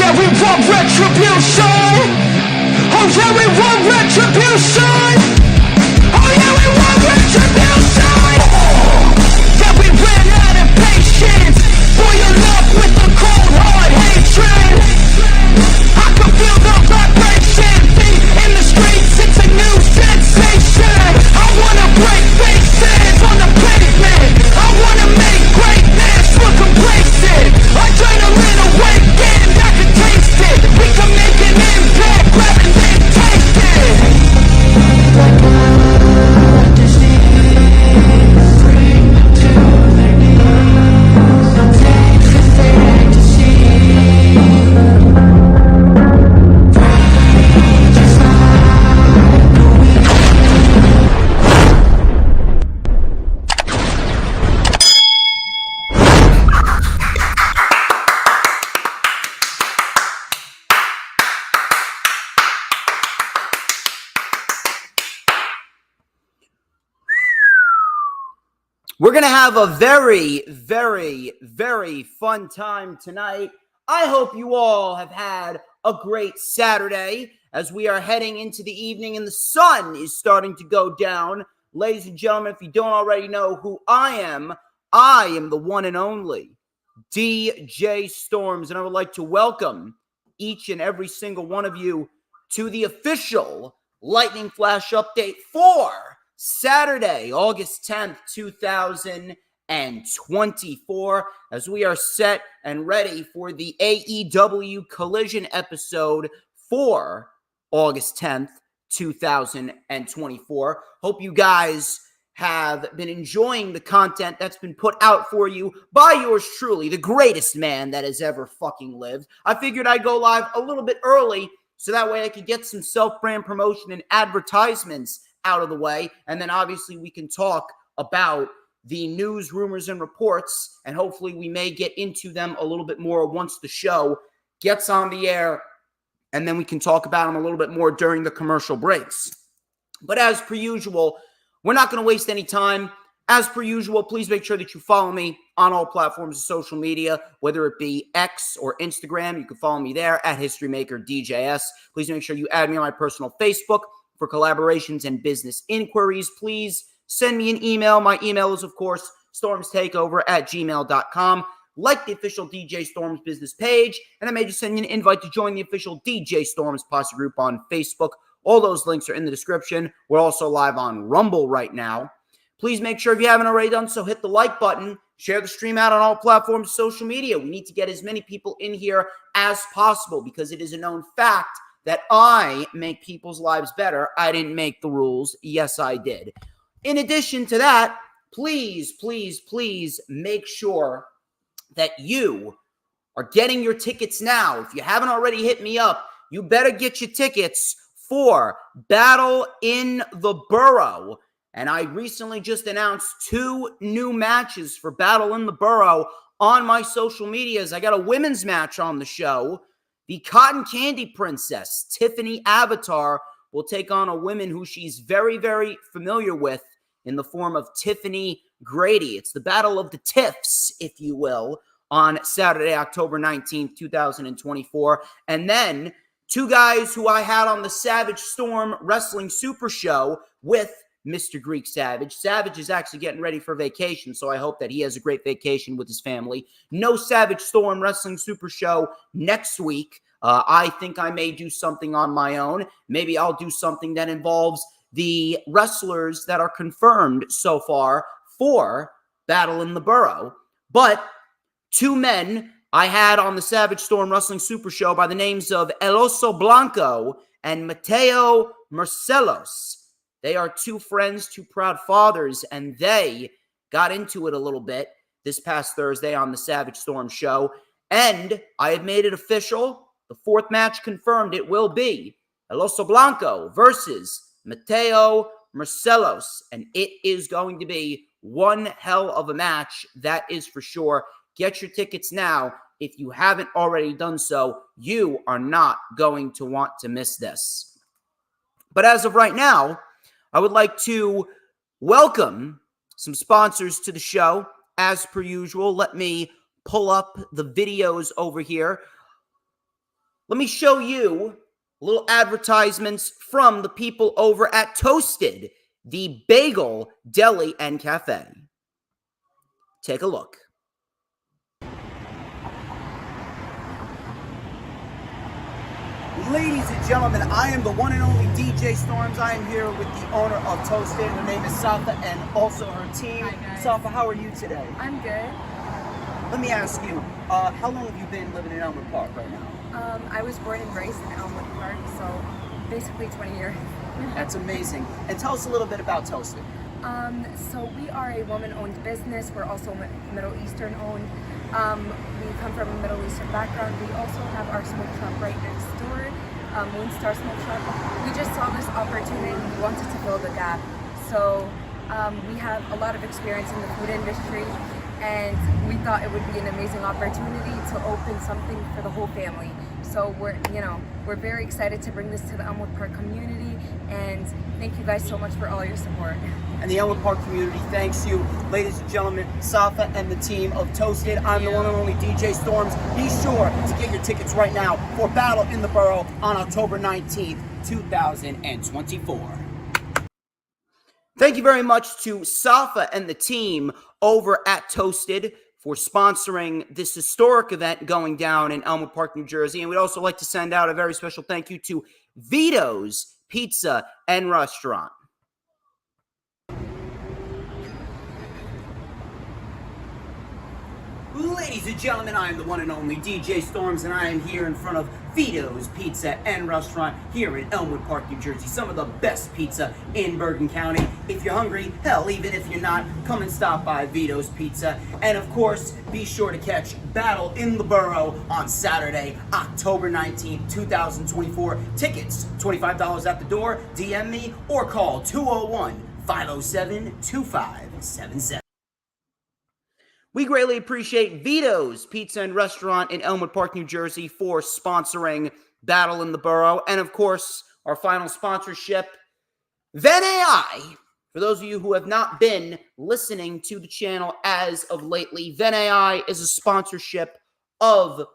yeah, we want retribution. Oh yeah, we want retribution. Oh yeah, we want retribution. Yeah, we ran out of patience. Boil up with the cold hard hatred. I can feel the vibration. Beat in the streets, it's a new sensation. I wanna break faces on the pavement. I wanna make greatness look complacent. Adrenaline awakened, I can taste it. We can make an impact, grab and then take it. Like a disease, bring them to their knees. Take the fate to see. Just like the wind. We're going to have a very, very, very fun time tonight. I hope you all have had a great Saturday as we are heading into the evening and the sun is starting to go down. Ladies and gentlemen, if you don't already know who I am the one and only DJ Storms, and I would like to welcome each and every single one of you to the official Lightning Flash update for Saturday, August 10th, 2024, as we are set and ready for the AEW Collision episode for August 10th, 2024. Hope you guys have been enjoying the content that's been put out for you by yours truly, the greatest man that has ever fucking lived. I figured I'd go live a little bit early so that way I could get some self-brand promotion and advertisements out of the way, and then obviously we can talk about the news, rumors, and reports, and hopefully we may get into them a little bit more once the show gets on the air, and then we can talk about them a little bit more during the commercial breaks. But as per usual, we're not going to waste any time. As per usual, please make sure that you follow me on all platforms of social media, whether it be X or Instagram. You can follow me there at HistoryMakerDJS. Please make sure you add me on my personal Facebook for collaborations and business inquiries. Please send me an email. My email is, of course, StormsTakeOver@gmail.com. Like the official DJ Storms business page, and I may just send you an invite to join the official DJ Storms Posse group on Facebook. All those links are in the description. We're also live on Rumble right now. Please make sure if you haven't already done so, hit the like button. Share the stream out on all platforms of social media. We need to get as many people in here as possible because it is a known fact that I make people's lives better. I didn't make the rules. Yes, I did. In addition to that, please, please, please make sure that you are getting your tickets now. If you haven't already hit me up, you better get your tickets for Battle in the Borough. And I recently just announced 2 new matches for Battle in the Borough on my social medias. I got a women's match on the show. The Cotton Candy Princess, Tiffany Avatar, will take on a woman who she's very, very familiar with in the form of Tiffany Grady. It's the Battle of the Tiffs, if you will, on Saturday, October 19th, 2024. And then 2 guys who I had on the Savage Storm Wrestling Super Show with Mr. Greek Savage. Savage is actually getting ready for vacation, so I hope that he has a great vacation with his family. No Savage Storm Wrestling Super Show next week. I think I may do something on my own. Maybe I'll do something that involves the wrestlers that are confirmed so far for Battle in the Borough. But 2 men I had on the Savage Storm Wrestling Super Show by the names of El Oso Blanco and Mateo Marcelos. They are 2 friends, 2 proud fathers, and they got into it a little bit this past Thursday on the Savage Storm show. And I have made it official. The 4th match confirmed. It will be El Oso Blanco versus Mateo Marcelos. And it is going to be one hell of a match. That is for sure. Get your tickets now. If you haven't already done so, you are not going to want to miss this. But as of right now, I would like to welcome some sponsors to the show. As per usual, let me pull up the videos over here. let me show you little advertisements from the people over at Toasted, the bagel deli and cafe. Take a look. Ladies and gentlemen, I am the one and only DJ Storms. I am here with the owner of Toasted. Her name is Safa, and also her team. Hi, guys. Safa, how are you today? I'm good. Let me ask you, how long have you been living in Elmwood Park right now? I was born and raised in Elmwood Park, so basically 20 years. That's amazing. And tell us a little bit about Toasted. So we are a woman-owned business. We're also Middle Eastern owned. We come from a Middle Eastern background. We also have our smoke shop right next door, Moonstar Smoke Shop. We just saw this opportunity. We wanted to fill the gap. So we have a lot of experience in the food industry, and we thought it would be an amazing opportunity to open something for the whole family. So we're very excited to bring this to the Elmwood Park community, and thank you guys so much for all your support. And the Elmwood Park community thanks you. Ladies and gentlemen, Safa and the team of Toasted. I'm the one and only DJ Storms. Be sure to get your tickets right now for Battle in the Borough on October 19th, 2024. Thank you very much to Safa and the team over at Toasted for sponsoring this historic event going down in Elmwood Park, New Jersey. And we'd also like to send out a very special thank you to Vito's Pizza and Restaurant. Ladies and gentlemen, I am the one and only DJ Storms, and I am here in front of Vito's Pizza and Restaurant here in Elmwood Park, New Jersey. Some of the best pizza in Bergen County. If you're hungry, hell, even if you're not, come and stop by Vito's Pizza. And of course, be sure to catch Battle in the Borough on Saturday, October 19th, 2024. Tickets, $25 at the door. DM me or call 201-507-2577. We greatly appreciate Vito's Pizza and Restaurant in Elmwood Park, New Jersey for sponsoring Battle in the Borough. And of course, our final sponsorship, Then AI. For those of you who have not been listening to the channel as of lately, Then AI is a sponsorship of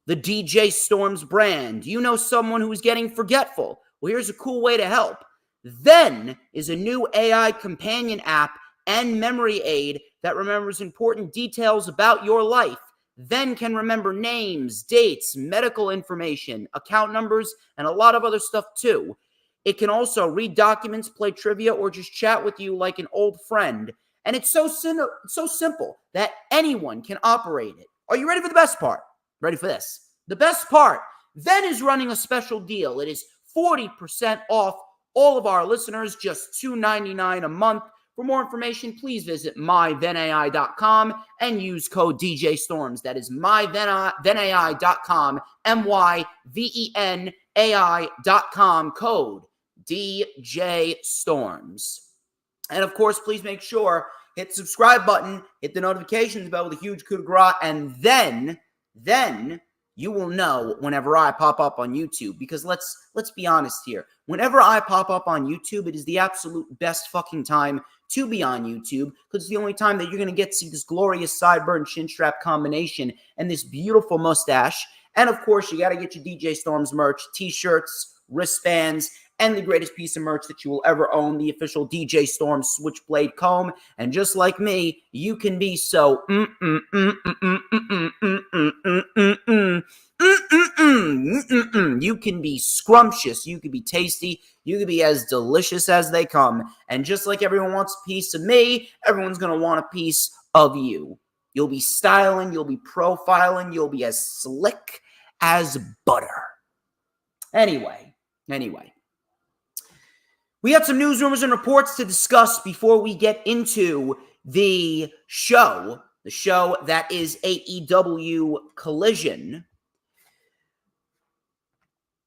the DJ Storms brand. You know someone who's getting forgetful? Well, here's a cool way to help. Then is a new AI companion app and memory aid that remembers important details about your life. Then can remember names, dates, medical information, account numbers, and a lot of other stuff too. It can also read documents, play trivia, or just chat with you like an old friend. And it's so simple that anyone can operate it. Are you ready for the best part? Ready for this? The best part, Then is running a special deal. It is 40% off all of our listeners, just $2.99 a month. For more information, please visit mythenai.com and use code DJ Storms. That is mythenai.com, myvenai.com, code DJ Storms. And of course, please make sure, hit the subscribe button, hit the notifications bell with a huge coup de grace, and then you will know whenever I pop up on YouTube. Because let's be honest here. Whenever I pop up on YouTube, it is the absolute best fucking time to be on YouTube, because it's the only time that you're going to get to see this glorious sideburn chin strap combination and this beautiful mustache. And of course, you got to get your DJ Storms merch, t-shirts, wristbands, and the greatest piece of merch that you will ever own, the official DJ Storms Switchblade comb. And just like me, you can be so you can be scrumptious, you can be tasty, you can be as delicious as they come. And just like everyone wants a piece of me, everyone's going to want a piece of you. You'll be styling, you'll be profiling, you'll be as slick as butter. Anyway. We had some news, rumors, and reports to discuss before we get into the show that is AEW Collision.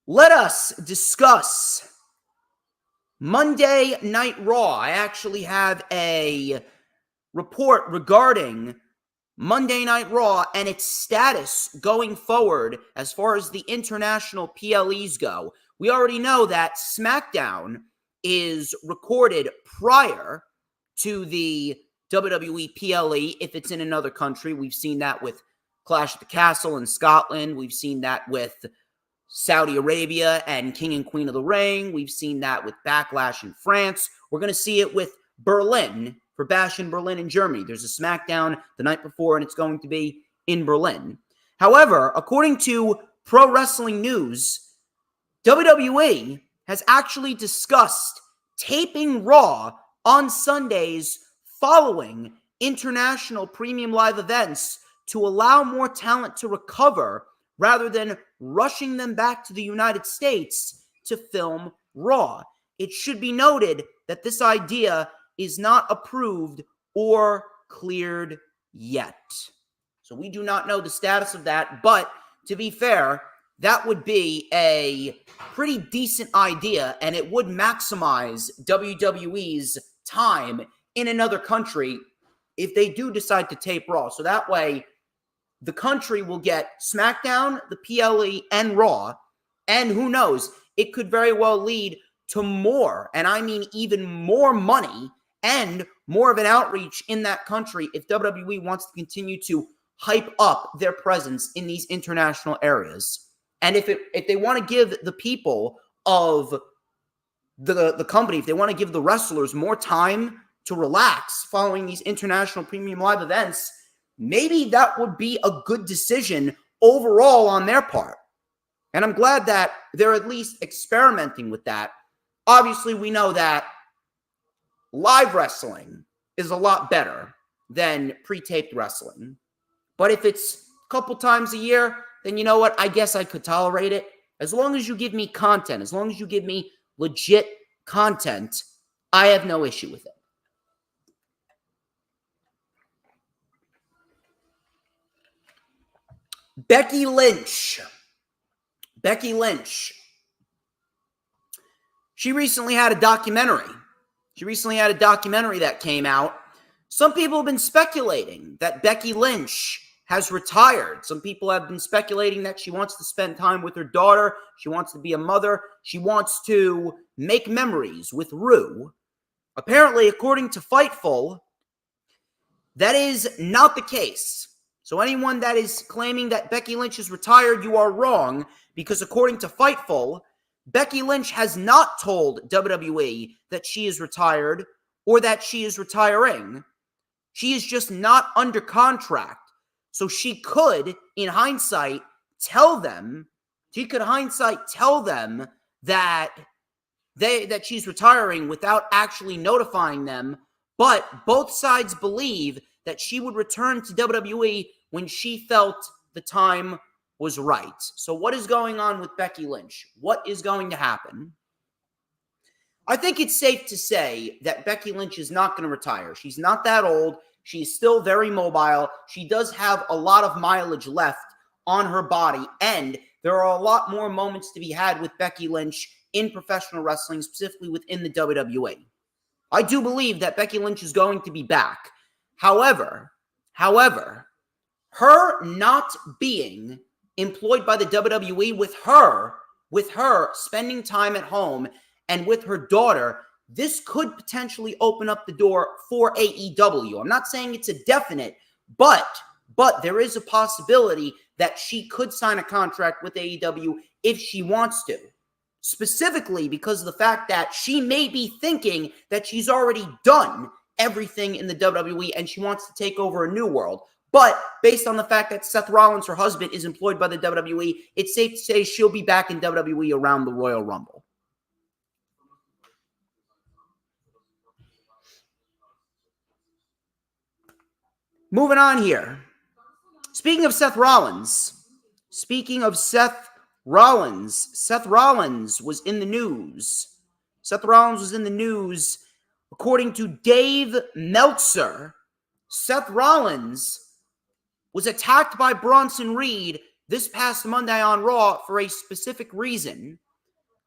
Let us discuss Monday Night Raw. I actually have a report regarding Monday Night Raw and its status going forward as far as the international PLEs go. We already know that SmackDown is recorded prior to the WWE PLE if it's in another country. We've seen that with Clash at the Castle in Scotland. We've seen that with Saudi Arabia and King and Queen of the Ring. We've seen that with Backlash in France. We're going to see it with Berlin for Bash in Berlin in Germany. There's a SmackDown the night before, and it's going to be in Berlin. However, according to Pro Wrestling News, WWE has actually discussed taping Raw on Sundays following international premium live events to allow more talent to recover rather than rushing them back to the United States to film Raw. It should be noted that this idea is not approved or cleared yet. So we do not know the status of that, but to be fair, that would be a pretty decent idea, and it would maximize WWE's time in another country if they do decide to tape Raw. So that way, the country will get SmackDown, the PLE, and Raw, and who knows, it could very well lead to more, and I mean even more money and more of an outreach in that country if WWE wants to continue to hype up their presence in these international areas. And if they want to give the people of the company, if they want to give the wrestlers more time to relax following these international premium live events, maybe that would be a good decision overall on their part. And I'm glad that they're at least experimenting with that. Obviously, we know that live wrestling is a lot better than pre-taped wrestling. But if it's a couple times a year, then you know what? I guess I could tolerate it. As long as you give me content, as long as you give me legit content, I have no issue with it. Becky Lynch. She recently had a documentary. That came out. Some people have been speculating that Becky Lynch has retired. Some people have been speculating that she wants to spend time with her daughter. She wants to be a mother. She wants to make memories with Rue. Apparently, according to Fightful, that is not the case. So anyone that is claiming that Becky Lynch is retired, you are wrong, because according to Fightful, Becky Lynch has not told WWE that she is retired or that she is retiring. She is just not under contract. So she could, in hindsight, tell them that she's retiring without actually notifying them. But both sides believe that she would return to WWE when she felt the time was right. So what is going on with Becky Lynch? What is going to happen? I think it's safe to say that Becky Lynch is not going to retire. She's not that old. She's still very mobile. She does have a lot of mileage left on her body, and there are a lot more moments to be had with Becky Lynch in professional wrestling, specifically within the WWE. I do believe that Becky Lynch is going to be back. However, her not being employed by the WWE with her spending time at home and with her daughter, this could potentially open up the door for AEW. I'm not saying it's a definite, but there is a possibility that she could sign a contract with AEW if she wants to. Specifically because of the fact that she may be thinking that she's already done everything in the WWE and she wants to take over a new world. But based on the fact that Seth Rollins, her husband, is employed by the WWE, it's safe to say she'll be back in WWE around the Royal Rumble. Moving on here. Speaking of Seth Rollins Seth Rollins was in the news. According to Dave Meltzer, Seth Rollins was attacked by Bronson Reed this past Monday on Raw for a specific reason.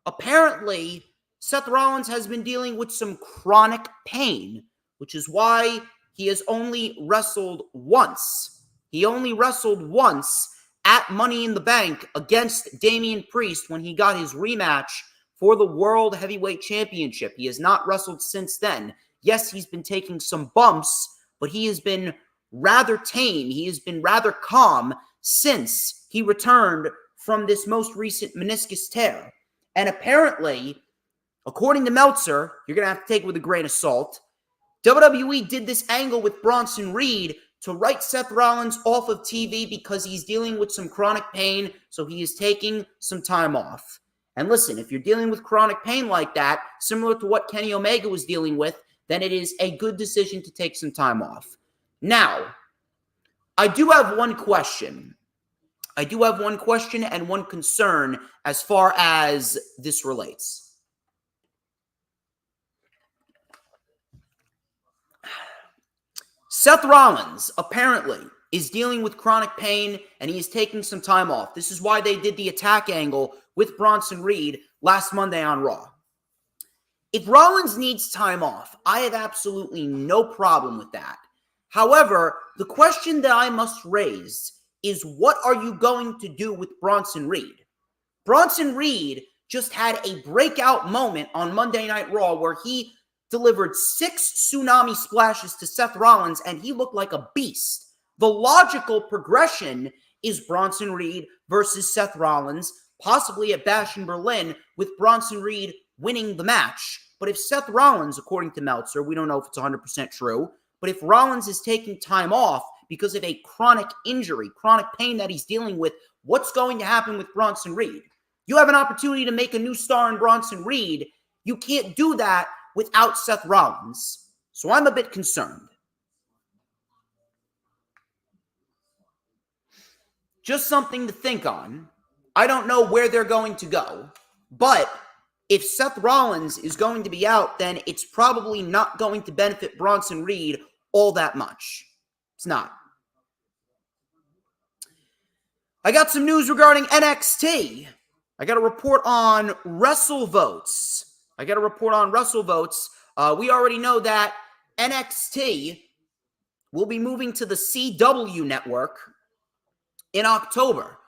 Apparently, Seth Rollins has been dealing with some chronic pain, which is why he has only wrestled once. He only wrestled once at Money in the Bank against Damian Priest when he got his rematch for the World Heavyweight Championship. He has not wrestled since then. Yes, he's been taking some bumps, but he has been rather tame. He has been rather calm since he returned from this most recent meniscus tear. And apparently, according to Meltzer, you're going to have to take it with a grain of salt, WWE did this angle with Bronson Reed to write Seth Rollins off of TV because he's dealing with some chronic pain, so he is taking some time off. And listen, if you're dealing with chronic pain like that, similar to what Kenny Omega was dealing with, then it is a good decision to take some time off. Now, I do have one question. And one concern as far as this relates. Seth Rollins apparently is dealing with chronic pain and he is taking some time off. This is why they did the attack angle with Bronson Reed last Monday on Raw. If Rollins needs time off, I have absolutely no problem with that. However, the question that I must raise is, what are you going to do with Bronson Reed? Bronson Reed just had a breakout moment on Monday Night Raw where he delivered 6 tsunami splashes to Seth Rollins and he looked like a beast. The logical progression is Bronson Reed versus Seth Rollins, possibly at Bash in Berlin, with Bronson Reed winning the match. But if Seth Rollins, according to Meltzer, we don't know if it's 100% true, but if Rollins is taking time off because of a chronic injury, chronic pain that he's dealing with, what's going to happen with Bronson Reed? You have an opportunity to make a new star in Bronson Reed. You can't do that without Seth Rollins. So I'm a bit concerned. Just something to think on. I don't know where they're going to go, but if Seth Rollins is going to be out, then it's probably not going to benefit Bronson Reed all that much. It's not. I got some news regarding NXT. I got a report on WrestleVotes. We already know that NXT will be moving to the CW network in October.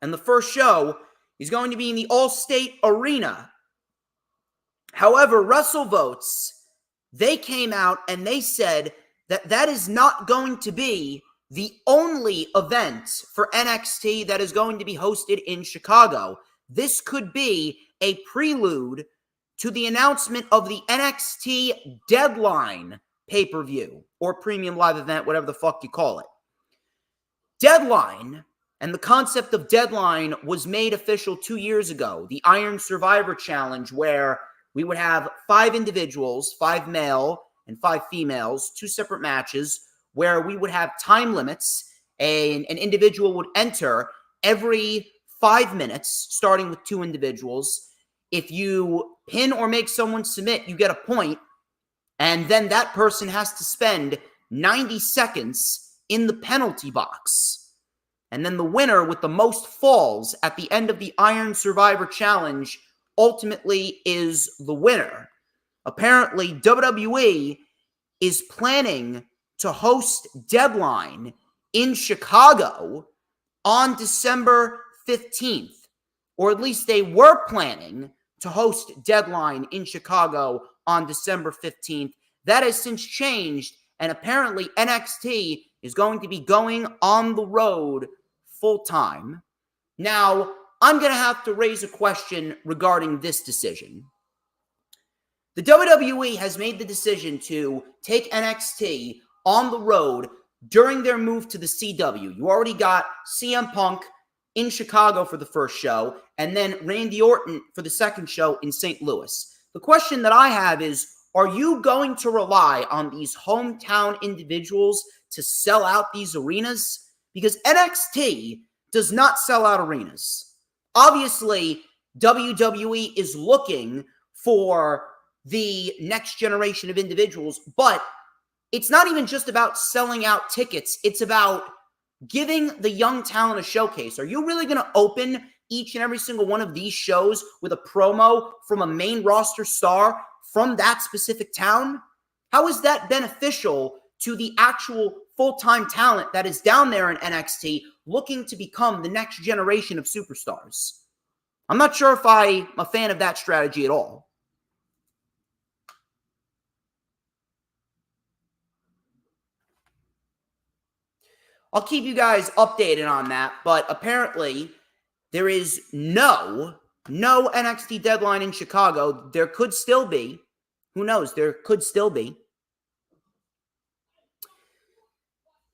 And the first show is going to be in the Allstate Arena. However, WrestleVotes, they came out and they said that that is not going to be the only event for NXT that is going to be hosted in Chicago. This could be a prelude to the announcement of the NXT Deadline pay-per-view or premium live event, whatever the fuck you call it. Deadline, and the concept of Deadline was made official 2 years ago, the Iron Survivor Challenge, where we would have 5 individuals, 5 male and 5 females, 2 separate matches, where we would have time limits. An individual would enter every 5 minutes, starting with 2 individuals. If you pin or make someone submit, you get a point, and then that person has to spend 90 seconds in the penalty box. And then the winner with the most falls at the end of the Iron Survivor Challenge ultimately is the winner. Apparently, WWE is planning to host Deadline in Chicago on December 15th. Or at least they were planning to host Deadline in Chicago on December 15th. That has since changed, and apparently NXT is going to be going on the road full-time. Now, I'm going to have to raise a question regarding this decision. The WWE has made the decision to take NXT on the road during their move to the CW. You already got CM Punk in Chicago for the first show, and then Randy Orton for the second show in St. Louis. The question that I have is, are you going to rely on these hometown individuals to sell out these arenas? Because NXT does not sell out arenas. Obviously, WWE is looking for the next generation of individuals, but it's not even just about selling out tickets. It's about giving the young talent a showcase. Are you really going to open each and every single one of these shows with a promo from a main roster star from that specific town? How is that beneficial to the actual full-time talent that is down there in NXT looking to become the next generation of superstars? I'm not sure if I'm a fan of that strategy at all. I'll keep you guys updated on that, but apparently there is no NXT deadline in Chicago. There could still be. Who knows? There could still be.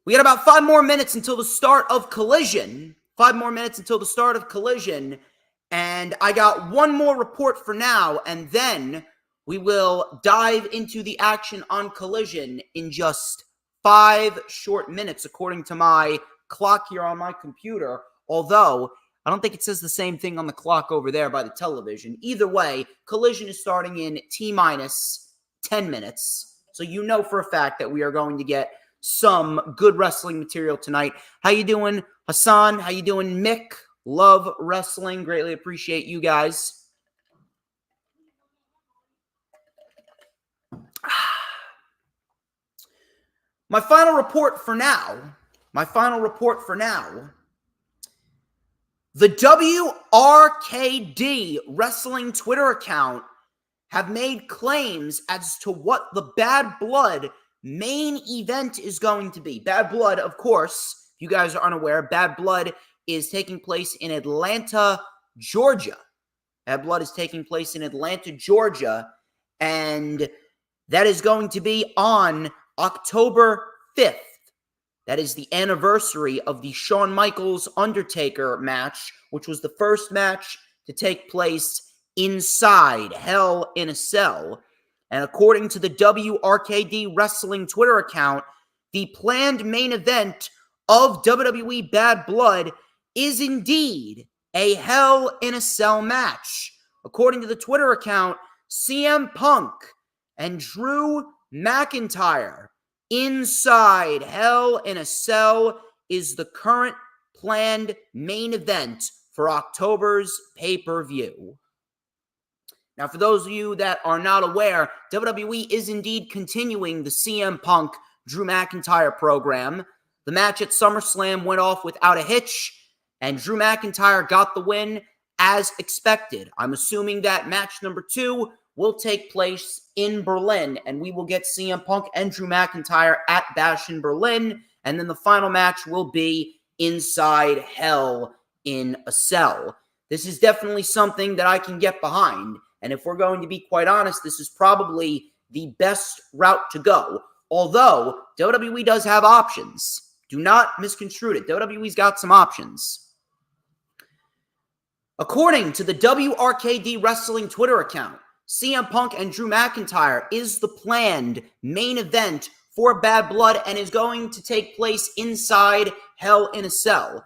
We got about 5 more minutes until the start of Collision. 5 more minutes until the start of Collision. And I got one more report for now, and then we will dive into the action on Collision in just 5 short minutes, according to my clock here on my computer. Although, I don't think it says the same thing on the clock over there by the television. Either way, Collision is starting in T-minus 10 minutes. So you know for a fact that we are going to get some good wrestling material tonight. How you doing, Hassan? How you doing, Mick? Love wrestling. Greatly appreciate you guys. My final report for now. The WRKD Wrestling Twitter account have made claims as to what the Bad Blood main event is going to be. Bad Blood, of course, if you guys are unaware, Bad Blood is taking place in Atlanta, Georgia. Bad Blood is taking place in Atlanta, Georgia, and that is going to be on October 5th. That is the anniversary of the Shawn Michaels Undertaker match, which was the first match to take place inside Hell in a Cell. And according to the WRKD Wrestling Twitter account, the planned main event of WWE Bad Blood is indeed a Hell in a Cell match. According to the Twitter account, CM Punk and Drew McIntyre inside Hell in a Cell is the current planned main event for October's pay-per-view. Now, for those of you that are not aware, WWE is indeed continuing the CM Punk Drew McIntyre program. The match at SummerSlam went off without a hitch, and Drew McIntyre got the win as expected. I'm assuming that match number 2 will take place in Berlin, and we will get CM Punk and Drew McIntyre at Bash in Berlin, and then the final match will be inside Hell in a Cell. This is definitely something that I can get behind, and if we're going to be quite honest, this is probably the best route to go. Although, WWE does have options. Do not misconstrue it. WWE's got some options. According to the WRKD Wrestling Twitter account, CM Punk and Drew McIntyre is the planned main event for Bad Blood and is going to take place inside Hell in a Cell.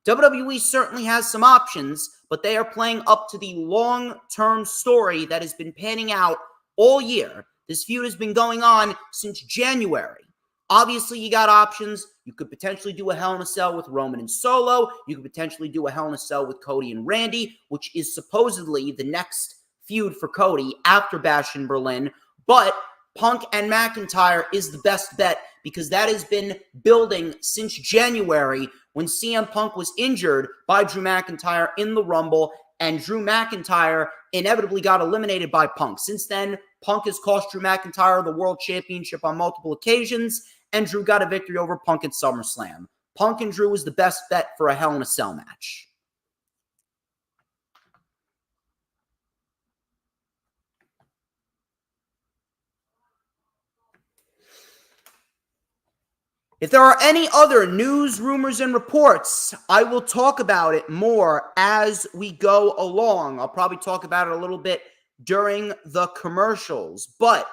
WWE certainly has some options, but they are playing up to the long-term story that has been panning out all year. This feud has been going on since January. Obviously, you got options. You could potentially do a Hell in a Cell with Roman and Solo. You could potentially do a Hell in a Cell with Cody and Randy, which is supposedly the next feud for Cody after Bash in Berlin. But Punk and McIntyre is the best bet because that has been building since January when CM Punk was injured by Drew McIntyre in the Rumble, and Drew McIntyre inevitably got eliminated by Punk. Since then, Punk has cost Drew McIntyre the World Championship on multiple occasions, and Drew got a victory over Punk at SummerSlam. Punk and Drew is the best bet for a Hell in a Cell match. If there are any other news, rumors, and reports, I will talk about it more as we go along. I'll probably talk about it a little bit during the commercials, but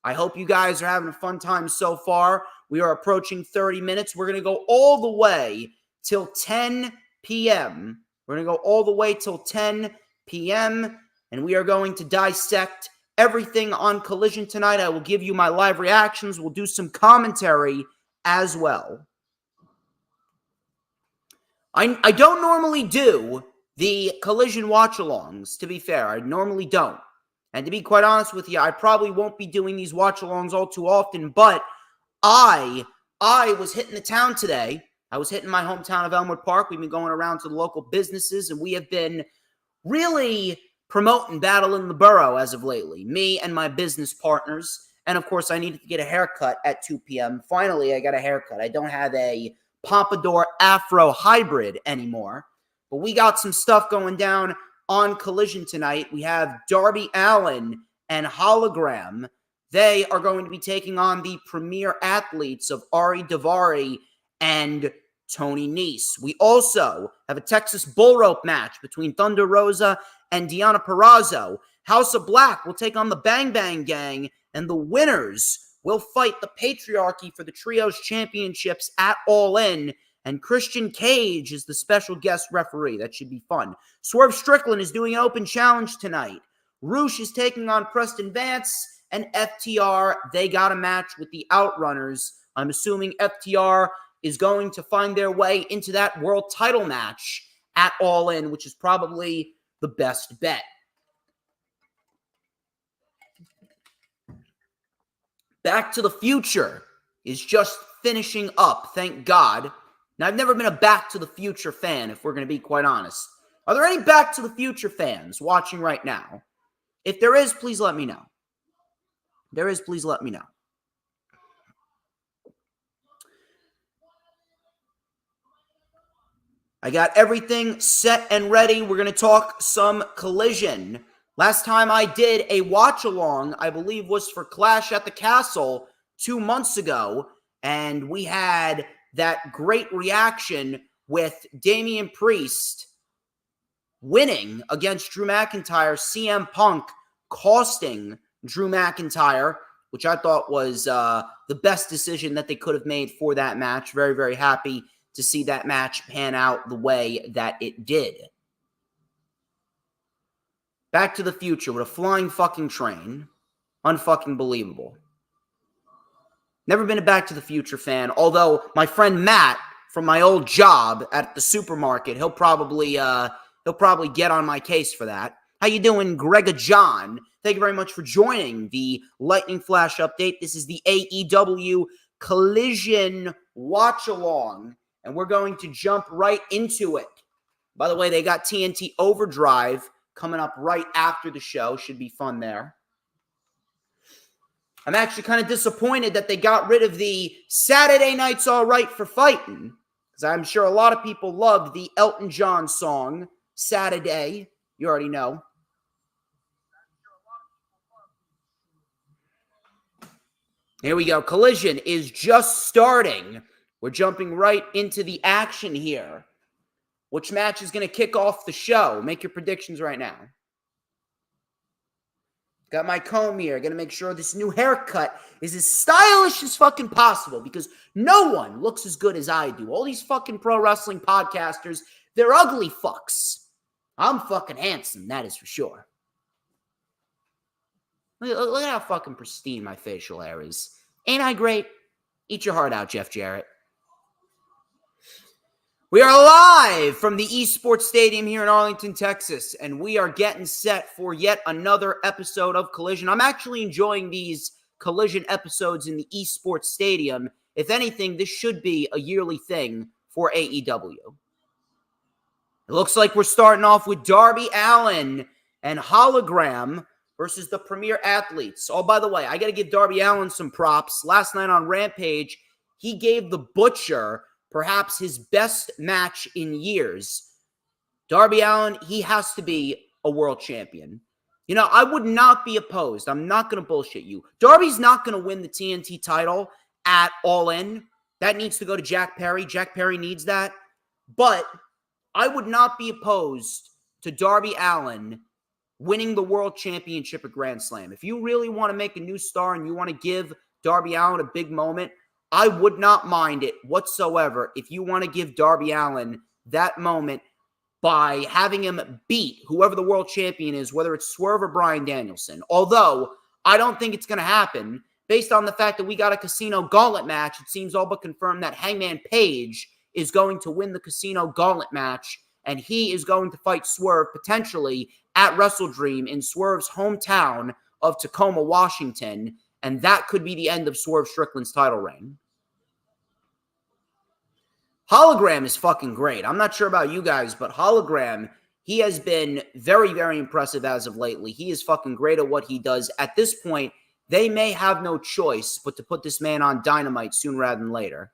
I hope you guys are having a fun time so far. We are approaching 30 minutes. We're going to go all the way till 10 p.m. We're going to go all the way till 10 p.m., and we are going to dissect everything on Collision tonight. I will give you my live reactions. We'll do some commentary as well. I don't normally do the Collision watch-alongs, to be fair. I normally don't. And to be quite honest with you, I probably won't be doing these watch-alongs all too often, but I was hitting the town today. I was hitting my hometown of Elmwood Park. We've been going around to the local businesses, and we have been really promoting Battle in the Borough as of lately. Me and my business partners. And, of course, I needed to get a haircut at 2 p.m. Finally, I got a haircut. I don't have a pompadour afro hybrid anymore. But we got some stuff going down on Collision tonight. We have Darby Allin and Hologram. They are going to be taking on the premier athletes of Ari Daivari and Tony Nese. We also have a Texas bull rope match between Thunder Rosa and Deonna Purrazzo. House of Black will take on the Bang Bang Gang, and the winners will fight the Patriarchy for the Trios Championships at All In. And Christian Cage is the special guest referee. That should be fun. Swerve Strickland is doing an open challenge tonight. Roosh is taking on Preston Vance, and FTR, they got a match with the Outrunners. I'm assuming FTR is going to find their way into that world title match at All In, which is probably the best bet. Back to the Future is just finishing up, thank God. Now, I've never been a Back to the Future fan, if we're going to be quite honest. Are there any Back to the Future fans watching right now? If there is, please let me know. If there is, please let me know. I got everything set and ready. We're going to talk some Collision. Last time I did a watch-along, I believe, was for Clash at the Castle 2 months ago, and we had that great reaction with Damian Priest winning against Drew McIntyre, CM Punk costing Drew McIntyre, which I thought was the best decision that they could have made for that match. Very, very happy to see that match pan out the way that it did. Back to the Future with a flying fucking train. Unfucking believable. Never been a Back to the Future fan, although my friend Matt from my old job at the supermarket, he'll probably get on my case for that. How you doing, Grega John? Thank you very much for joining the Lightning Flash update. This is the AEW Collision watch-along, and we're going to jump right into it. By the way, they got TNT Overdrive coming up right after the show. Should be fun there. I'm actually kind of disappointed that they got rid of the Saturday Night's All Right for Fighting, because I'm sure a lot of people loved the Elton John song, Saturday. You already know. Here we go. Collision is just starting. We're jumping right into the action here. Which match is going to kick off the show? Make your predictions right now. Got my comb here. Going to make sure this new haircut is as stylish as fucking possible, because no one looks as good as I do. All these fucking pro wrestling podcasters, they're ugly fucks. I'm fucking handsome, that is for sure. Look at how fucking pristine my facial hair is. Ain't I great? Eat your heart out, Jeff Jarrett. We are live from the Esports Stadium here in Arlington, Texas, and we are getting set for yet another episode of Collision. I'm actually enjoying these Collision episodes in the Esports Stadium. If anything, this should be a yearly thing for AEW. It looks like we're starting off with Darby Allin and Hologram versus the Premier Athletes. Oh, by the way, I got to give Darby Allin some props. Last night on Rampage, he gave the Butcher perhaps his best match in years. Darby Allin, he has to be a world champion. You know, I would not be opposed. I'm not going to bullshit you. Darby's not going to win the TNT title at All In. That needs to go to Jack Perry. Jack Perry needs that. But I would not be opposed to Darby Allin winning the world championship at Grand Slam. If you really want to make a new star and you want to give Darby Allin a big moment, I would not mind it whatsoever if you want to give Darby Allin that moment by having him beat whoever the world champion is, whether it's Swerve or Bryan Danielson. Although, I don't think it's going to happen. Based on the fact that we got a Casino Gauntlet match, it seems all but confirmed that Hangman Page is going to win the Casino Gauntlet match, and he is going to fight Swerve potentially at Wrestle Dream in Swerve's hometown of Tacoma, Washington. And that could be the end of Swerve Strickland's title reign. Hologram is fucking great. I'm not sure about you guys, but Hologram, he has been very, very impressive as of lately. He is fucking great at what he does. At this point, they may have no choice but to put this man on Dynamite sooner rather than later.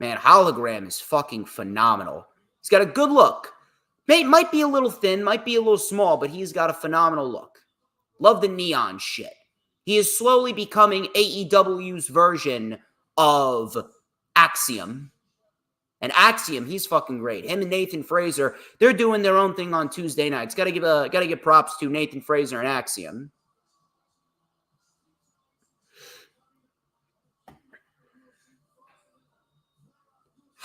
Man, Hologram is fucking phenomenal. He's got a good look. Might be a little thin, might be a little small, but he's got a phenomenal look. Love the neon shit. He is slowly becoming AEW's version of Axiom. And Axiom, he's fucking great. Him and Nathan Fraser, they're doing their own thing on Tuesday nights. Gotta give props to Nathan Fraser and Axiom.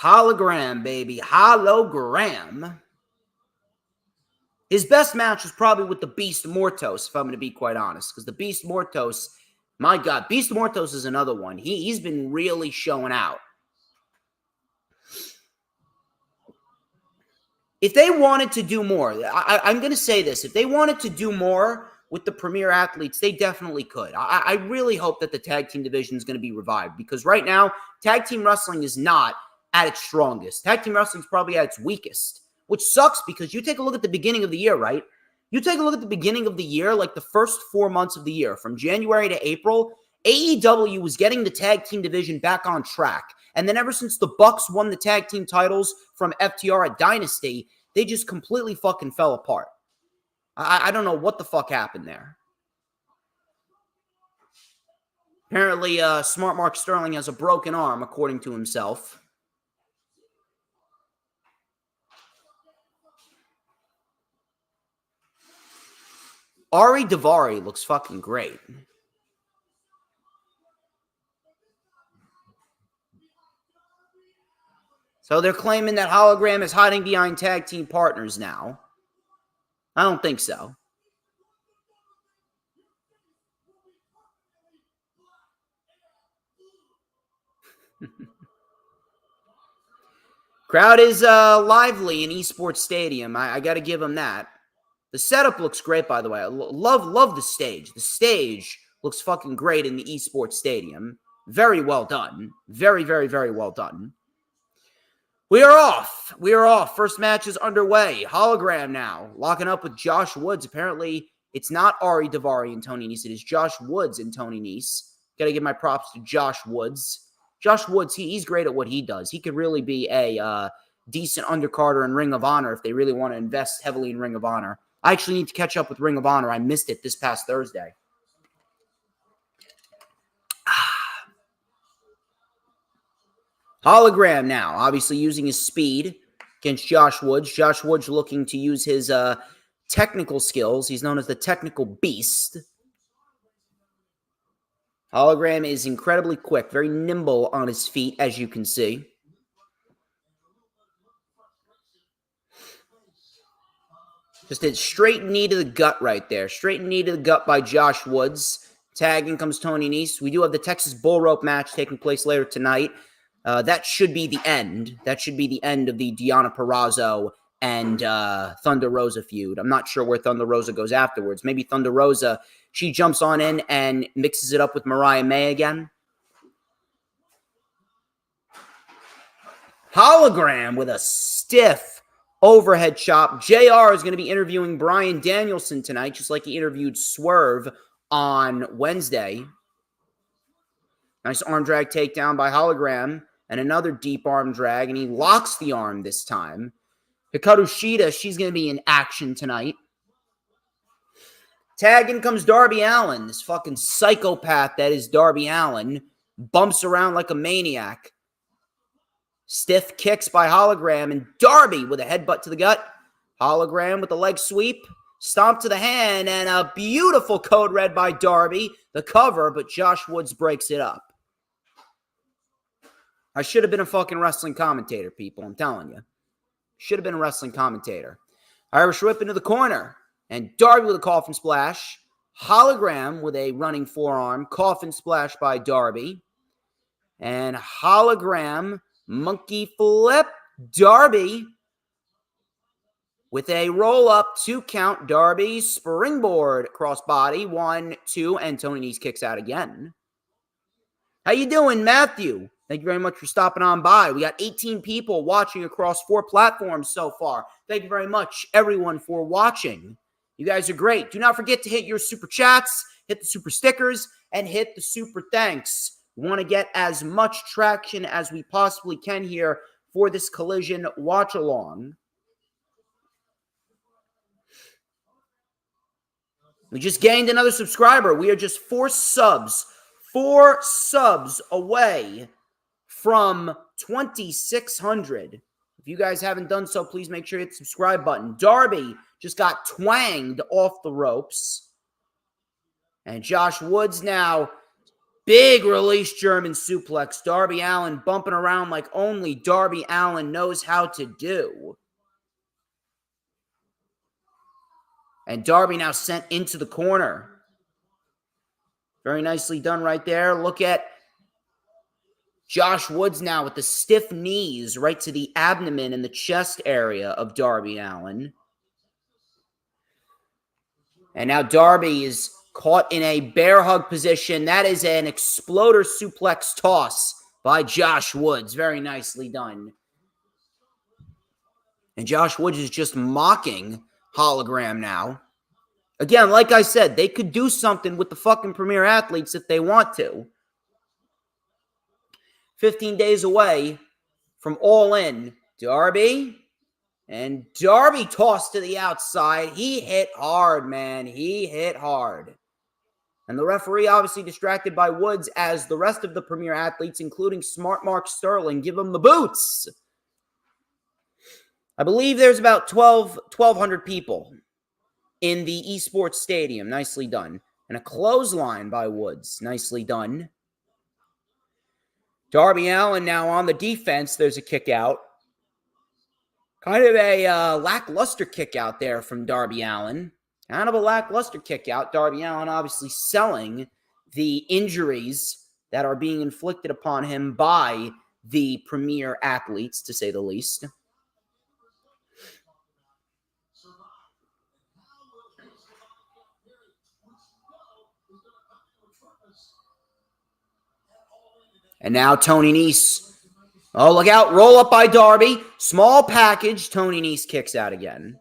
Hologram, baby. Hologram. His best match was probably with the Beast Mortos, if I'm going to be quite honest. Because the Beast Mortos, my God, Beast Mortos is another one. He's been really showing out. If they wanted to do more, I'm going to say this. If they wanted to do more with the premier athletes, they definitely could. I really hope that the tag team division is going to be revived. Because right now, tag team wrestling is not at its strongest. Tag team wrestling is probably at its weakest. Which sucks because you take a look at the beginning of the year, right? You take a look at the beginning of the year, like the first 4 months of the year, from January to April, AEW was getting the tag team division back on track. And then ever since the Bucks won the tag team titles from FTR at Dynasty, they just completely fucking fell apart. I don't know what the fuck happened there. Apparently, Smart Mark Sterling has a broken arm, according to himself. Ari Daivari looks fucking great. So they're claiming that Hologram is hiding behind tag team partners now. I don't think so. Crowd is lively in Esports Stadium. I got to give them that. The setup looks great, by the way. I love the stage. The stage looks fucking great in the Esports Stadium. Very well done. Very, very, very well done. We are off. We are off. First match is underway. Hologram now. Locking up with Josh Woods. Apparently, it's not Ari Daivari and Tony Nese. It is Josh Woods and Tony Nese. Got to give my props to Josh Woods. Josh Woods, he's great at what he does. He could really be a decent undercarder in Ring of Honor if they really want to invest heavily in Ring of Honor. I actually need to catch up with Ring of Honor. I missed it this past Thursday. Hologram now, obviously using his speed against Josh Woods. Josh Woods looking to use his technical skills. He's known as the Technical Beast. Hologram is incredibly quick, very nimble on his feet, as you can see. Just a straight knee to the gut right there. Straight knee to the gut by Josh Woods. Tagging comes Tony Nese. We do have the Texas Bull Rope match taking place later tonight. That should be the end. That should be the end of the Deonna Purrazzo and Thunder Rosa feud. I'm not sure where Thunder Rosa goes afterwards. Maybe Thunder Rosa, she jumps on in and mixes it up with Mariah May again. Hologram with a stiff overhead chop. JR is going to be interviewing Bryan Danielson tonight, just like he interviewed Swerve on Wednesday. Nice arm drag takedown by Hologram. And another deep arm drag, and he locks the arm this time. Hikaru Shida, she's going to be in action tonight. Tagging comes Darby Allin, this fucking psychopath that is Darby Allin. Bumps around like a maniac. Stiff kicks by Hologram, and Darby with a headbutt to the gut. Hologram with the leg sweep. Stomp to the hand, and a beautiful code red by Darby. The cover, but Josh Woods breaks it up. I should have been a fucking wrestling commentator, people. I'm telling you. Should have been a wrestling commentator. Irish whip into the corner. And Darby with a coffin splash. Hologram with a running forearm. Coffin splash by Darby. And Hologram monkey flip. Darby with a roll-up 2 count. Darby springboard crossbody. 1, 2, and Tony Nese kicks out again. How you doing, Matthew? Thank you very much for stopping on by. We got 18 people watching across 4 platforms so far. Thank you very much, everyone, for watching. You guys are great. Do not forget to hit your super chats, hit the super stickers, and hit the super thanks. We want to get as much traction as we possibly can here for this Collision watch-along. We just gained another subscriber. We are just 4 subs away from 2,600. If you guys haven't done so, please make sure you hit the subscribe button. Darby just got twanged off the ropes. And Josh Woods now, big release German suplex. Darby Allin bumping around like only Darby Allin knows how to do. And Darby now sent into the corner. Very nicely done right there. Look at Josh Woods now with the stiff knees right to the abdomen and the chest area of Darby Allin. And now Darby is caught in a bear hug position. That is an exploder suplex toss by Josh Woods. Very nicely done. And Josh Woods is just mocking Hologram now. Again, like I said, they could do something with the fucking Premier Athletes if they want to. 15 days away from All In. Darby. And Darby tossed to the outside. He hit hard, man. He hit hard. And the referee obviously distracted by Woods as the rest of the Premier Athletes, including Smart Mark Sterling, give him the boots. I believe there's about 1,200 people in the esports stadium. Nicely done. And a clothesline by Woods. Nicely done. Darby Allin now on the defense. There's a kick out. Kind of a lackluster kick out there from Darby Allin. Kind of a lackluster kick out. Darby Allin obviously selling the injuries that are being inflicted upon him by the Premier Athletes, to say the least. And now Tony Nese. Oh, look out. Roll up by Darby. Small package. Tony Nese kicks out again.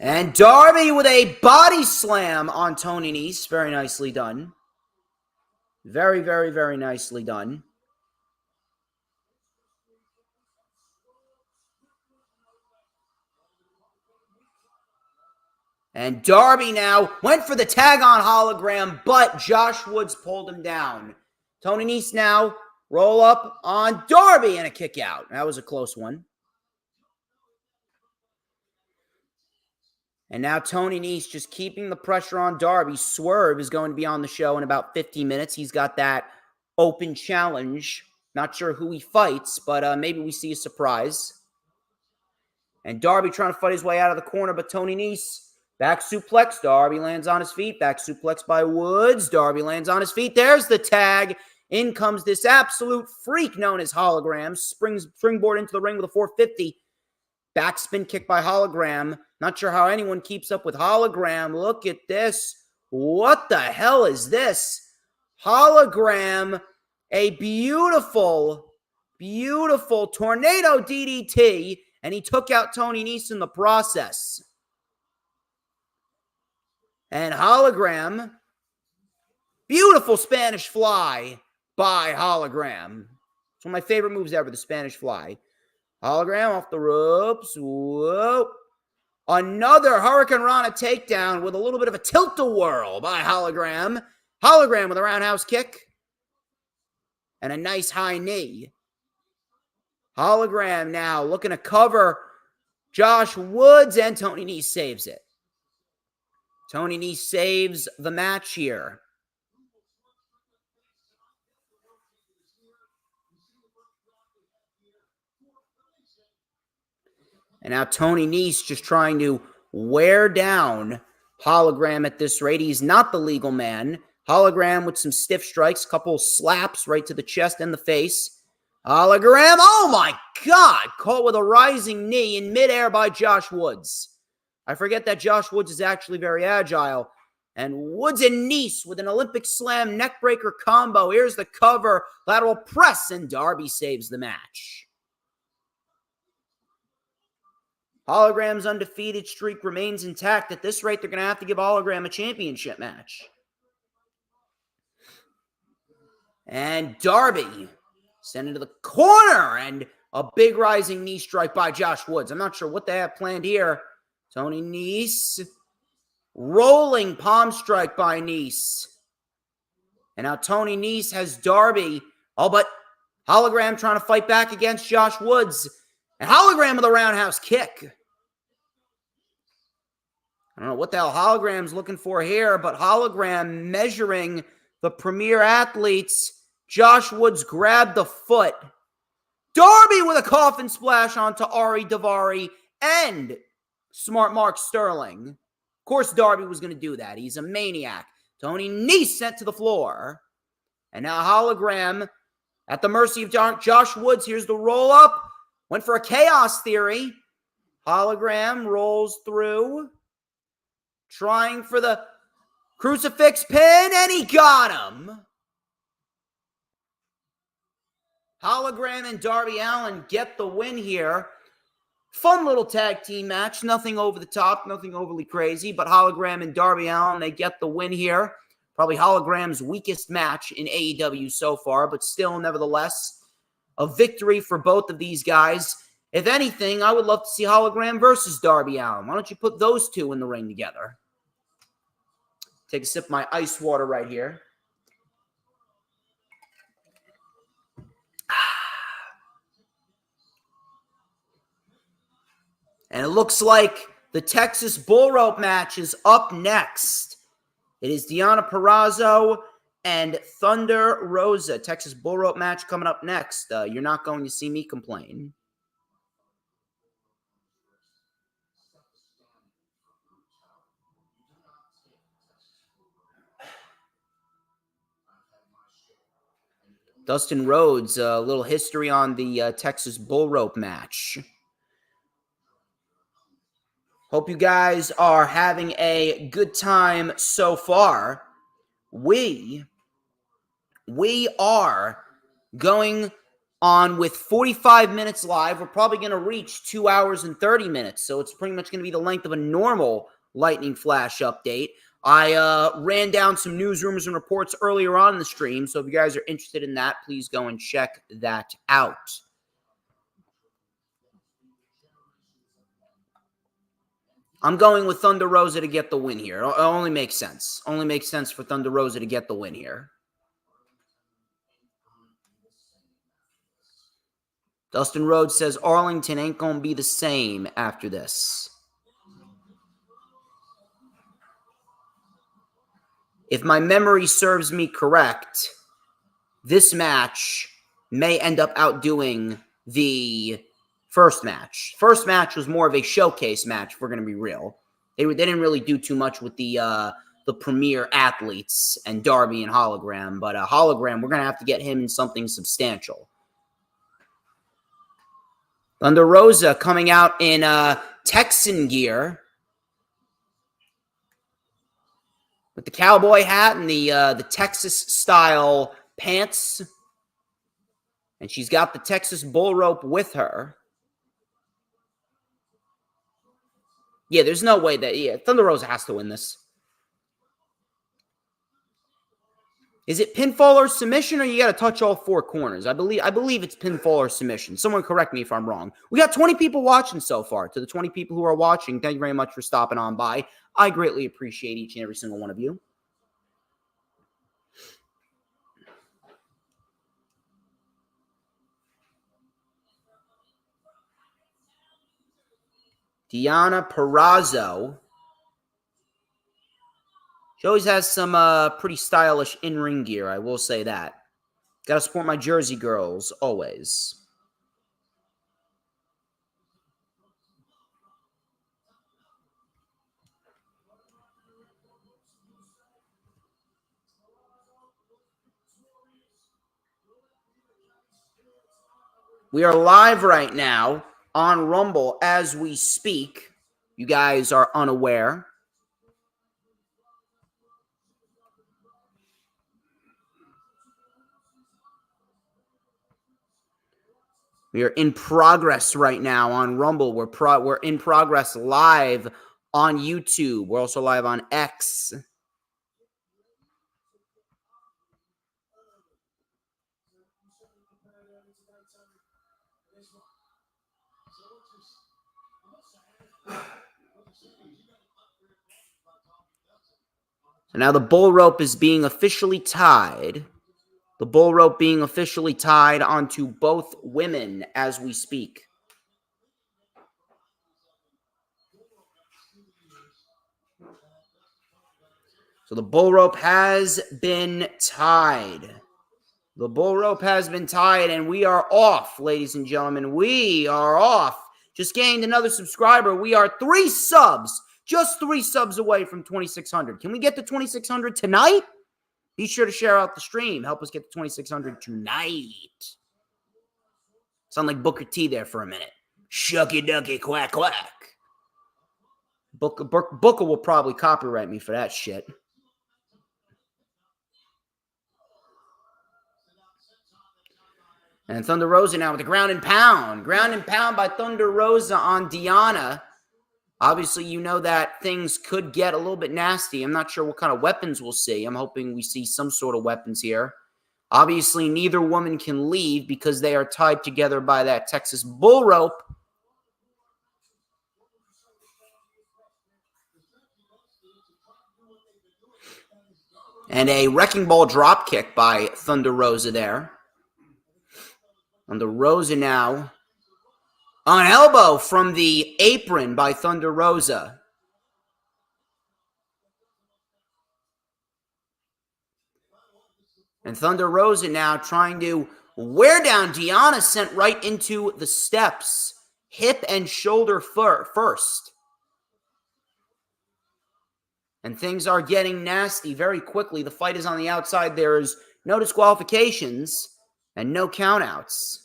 And Darby with a body slam on Tony Nese. Very nicely done. Very, very, very nicely done. And Darby now went for the tag on Hologram, but Josh Woods pulled him down. Tony Nese now roll up on Darby and a kick out. That was a close one. And now Tony Nese just keeping the pressure on Darby. Swerve is going to be on the show in about 50 minutes. He's got that open challenge. Not sure who he fights, but maybe we see a surprise. And Darby trying to fight his way out of the corner, but Tony Nese, back suplex. Darby lands on his feet. Back suplex by Woods. Darby lands on his feet. There's the tag. In comes this absolute freak known as Hologram. Springboard into the ring with a 450. Backspin kick by Hologram. Not sure how anyone keeps up with Hologram. Look at this. What the hell is this? Hologram, a beautiful, beautiful tornado DDT, and he took out Tony Nese in the process. And Hologram, beautiful Spanish fly by Hologram. It's one of my favorite moves ever, the Spanish fly. Hologram off the ropes. Whoa. Another Hurricane Rana takedown with a little bit of a tilt-a-whirl by Hologram. Hologram with a roundhouse kick. And a nice high knee. Hologram now looking to cover Josh Woods, and Tony Nese saves it. Tony Nese saves the match here. And now Tony Nese just trying to wear down Hologram at this rate. He's not the legal man. Hologram with some stiff strikes, couple slaps right to the chest and the face. Hologram, oh my God, caught with a rising knee in midair by Josh Woods. I forget that Josh Woods is actually very agile. And Woods and Nese with an Olympic Slam neckbreaker combo. Here's the cover, lateral press, and Darby saves the match. Hologram's undefeated streak remains intact. At this rate, they're going to have to give Hologram a championship match. And Darby sent into the corner, and a big rising knee strike by Josh Woods. I'm not sure what they have planned here. Tony Nese, rolling palm strike by Nese. And now Tony Nese has Darby. Oh, but Hologram trying to fight back against Josh Woods. And Hologram with a roundhouse kick. I don't know what the hell Hologram's looking for here, but Hologram measuring the premier athletes. Josh Woods grabbed the foot. Darby with a coffin splash onto Ari Daivari and Smart Mark Sterling. Of course, Darby was going to do that. He's a maniac. Tony Nese sent to the floor. And now Hologram at the mercy of Josh Woods. Here's the roll-up. Went for a chaos theory. Hologram rolls through. Trying for the crucifix pin, and he got him. Hologram and Darby Allin get the win here. Fun little tag team match. Nothing over the top, nothing overly crazy, but Hologram and Darby Allin, they get the win here. Probably Hologram's weakest match in AEW so far, but still, nevertheless, a victory for both of these guys. If anything, I would love to see Hologram versus Darby Allin. Why don't you put those two in the ring together? Take a sip of my ice water right here. And it looks like the Texas Bull Rope match is up next. It is Deonna Purrazzo and Thunder Rosa. Texas Bull Rope match coming up next. You're not going to see me complain. Dustin Rhodes, a little history on the Texas Bull Rope match. Hope you guys are having a good time so far. We are going on with 45 minutes live. We're probably going to reach 2 hours and 30 minutes, so it's pretty much going to be the length of a normal Lightning Flash update. I ran down some news, rumors, and reports earlier on in the stream, so if you guys are interested in that, please go and check that out. I'm going with Thunder Rosa to get the win here. It only makes sense. Only makes sense for Thunder Rosa to get the win here. Dustin Rhodes says Arlington ain't going to be the same after this. If my memory serves me correct, this match may end up outdoing the first match. First match was more of a showcase match, if we're going to be real. They didn't really do too much with the premier athletes and Darby and Hologram, but Hologram, we're going to have to get him in something substantial. Thunder Rosa coming out in Texan gear with the cowboy hat and the Texas-style pants. And she's got the Texas Bull Rope with her. Yeah, there's no way that... Thunder Rosa has to win this. Is it pinfall or submission, or you got to touch all four corners? I believe it's pinfall or submission. Someone correct me if I'm wrong. We got 20 people watching so far. To the 20 people who are watching, thank you very much for stopping on by. I greatly appreciate each and every single one of you. Deonna Purrazzo. She always has some pretty stylish in-ring gear, I will say that. Got to support my Jersey girls, always. We are live right now on Rumble as we speak. You guys are unaware. We are in progress right now on Rumble. We're in progress live on YouTube. We're also live on X. So now the bull rope is being officially tied. The bull rope being officially tied onto both women as we speak. So the bull rope has been tied. The bull rope has been tied, and we are off, ladies and gentlemen. We are off. Just gained another subscriber. We are 3 subs, just 3 subs away from 2,600. Can we get to 2,600 tonight? Be sure to share out the stream. Help us get to 2,600 tonight. Sound like Booker T there for a minute. Shucky ducky quack quack. Booker will probably copyright me for that shit. And Thunder Rosa now with the ground and pound. Ground and pound by Thunder Rosa on Deonna. Obviously, you know that things could get a little bit nasty. I'm not sure what kind of weapons we'll see. I'm hoping we see some sort of weapons here. Obviously, neither woman can leave because they are tied together by that Texas bull rope. And a wrecking ball drop kick by Thunder Rosa there. Thunder Rosa now on elbow from the apron by Thunder Rosa. And Thunder Rosa now trying to wear down Deonna, sent right into the steps. Hip and shoulder first. And things are getting nasty very quickly. The fight is on the outside. There is no disqualifications and no countouts.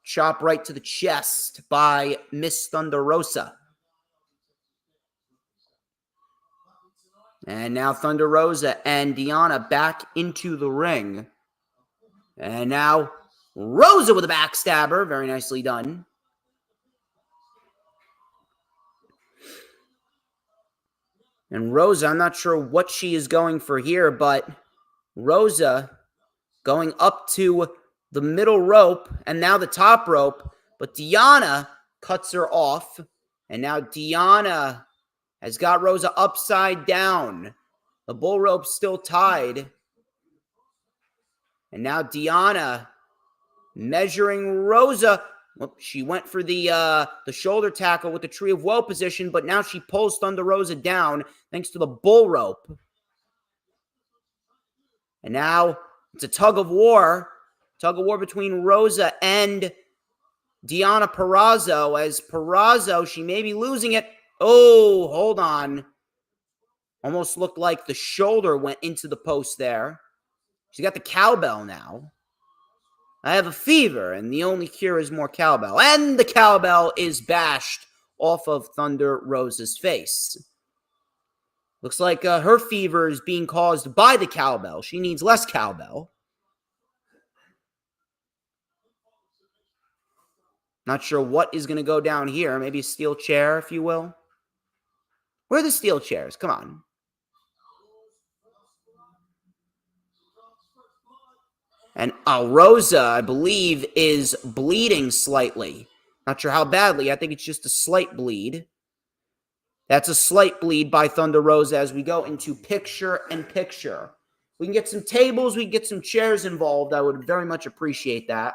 Chop right to the chest by Miss Thunder Rosa. And now Thunder Rosa and Deonna back into the ring. And now Rosa with a backstabber. Very nicely done. And Rosa, I'm not sure what she is going for here, but Rosa going up to the middle rope and now the top rope. But Deonna cuts her off. And now Deonna has got Rosa upside down. The bull rope's still tied. And now Deonna measuring Rosa. Well, she went for the shoulder tackle with the Tree of Woe position, but now she pulls Thunder Rosa down thanks to the bull rope. And now it's a tug of war. Tug of war between Rosa and Deonna Purrazzo. As Purrazzo, she may be losing it. Oh, hold on. Almost looked like the shoulder went into the post there. She got the cowbell now. I have a fever, and the only cure is more cowbell. And the cowbell is bashed off of Thunder Rosa's face. Looks like her fever is being caused by the cowbell. She needs less cowbell. Not sure what is going to go down here. Maybe a steel chair, if you will. Where are the steel chairs? Come on. And Rosa, I believe, is bleeding slightly. Not sure how badly. I think it's just a slight bleed. That's a slight bleed by Thunder Rosa as we go into picture-in-picture. We can get some tables. We can get some chairs involved. I would very much appreciate that.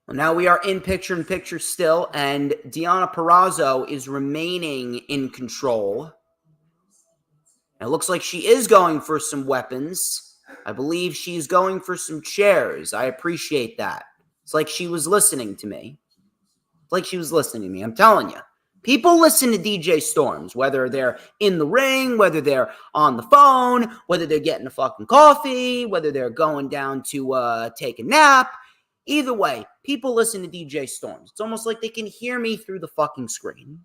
Well, now we are in picture-in-picture still, and Deonna Purrazzo is remaining in control. It looks like she is going for some weapons. I believe she's going for some chairs. I appreciate that. It's like she was listening to me. It's like she was listening to me. I'm telling you. People listen to DJ Storms, whether they're in the ring, whether they're on the phone, whether they're getting a fucking coffee, whether they're going down to take a nap. Either way, people listen to DJ Storms. It's almost like they can hear me through the fucking screen.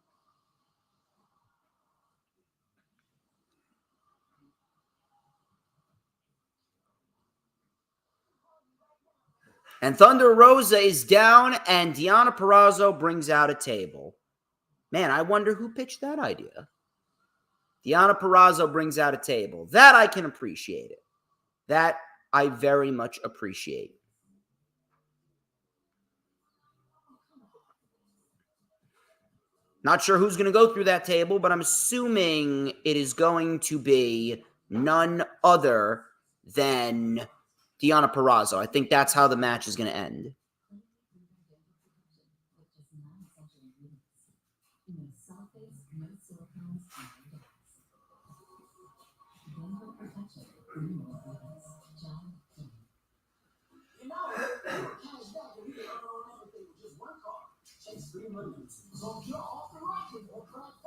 And Thunder Rosa is down, and Deonna Purrazzo brings out a table. Man, I wonder who pitched that idea. Deonna Purrazzo brings out a table. That I can appreciate it. That I very much appreciate. Not sure who's going to go through that table, but I'm assuming it is going to be none other than Deonna Purrazzo. I think that's how the match is going to end.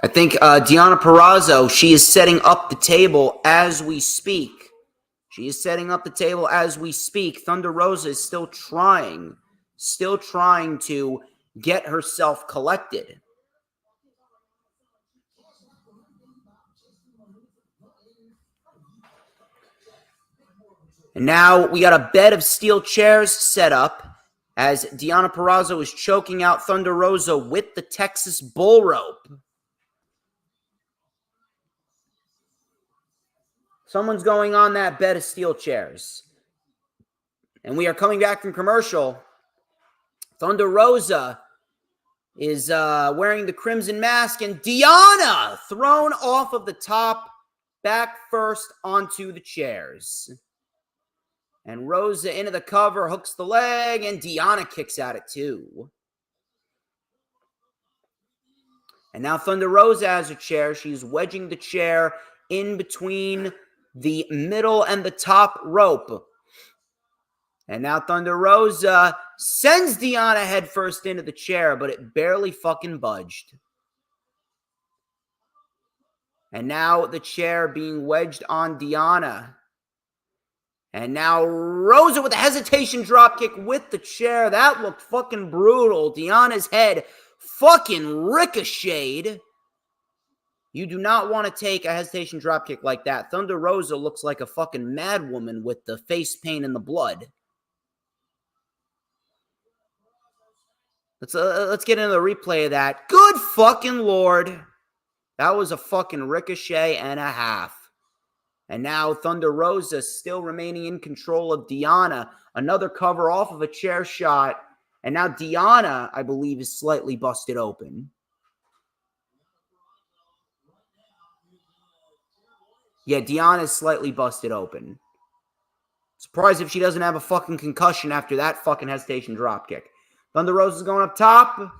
I think Deonna Purrazzo, she is setting up the table as we speak. She is setting up the table as we speak. Thunder Rosa is still trying to get herself collected. And now we got a bed of steel chairs set up as Deonna Purrazzo is choking out Thunder Rosa with the Texas bull rope. Someone's going on that bed of steel chairs. And we are coming back from commercial. Thunder Rosa is wearing the crimson mask, and Deonna thrown off of the top, back first onto the chairs. And Rosa into the cover, hooks the leg, and Deonna kicks at it too. And now Thunder Rosa has a chair. She's wedging the chair in between the middle and the top rope. And now Thunder Rosa sends Deonna headfirst into the chair, but it barely fucking budged. And now the chair being wedged on Deonna. And now Rosa with a hesitation dropkick with the chair. That looked fucking brutal. Deonna's head fucking ricocheted. You do not want to take a hesitation dropkick like that. Thunder Rosa looks like a fucking mad woman with the face paint and the blood. Let's get into the replay of that. Good fucking Lord. That was a fucking ricochet and a half. And now Thunder Rosa still remaining in control of Deonna. Another cover off of a chair shot. And now Deonna, I believe, is slightly busted open. Yeah, Deonna is slightly busted open. Surprised if she doesn't have a fucking concussion after that fucking hesitation dropkick. Thunder Rosa is going up top.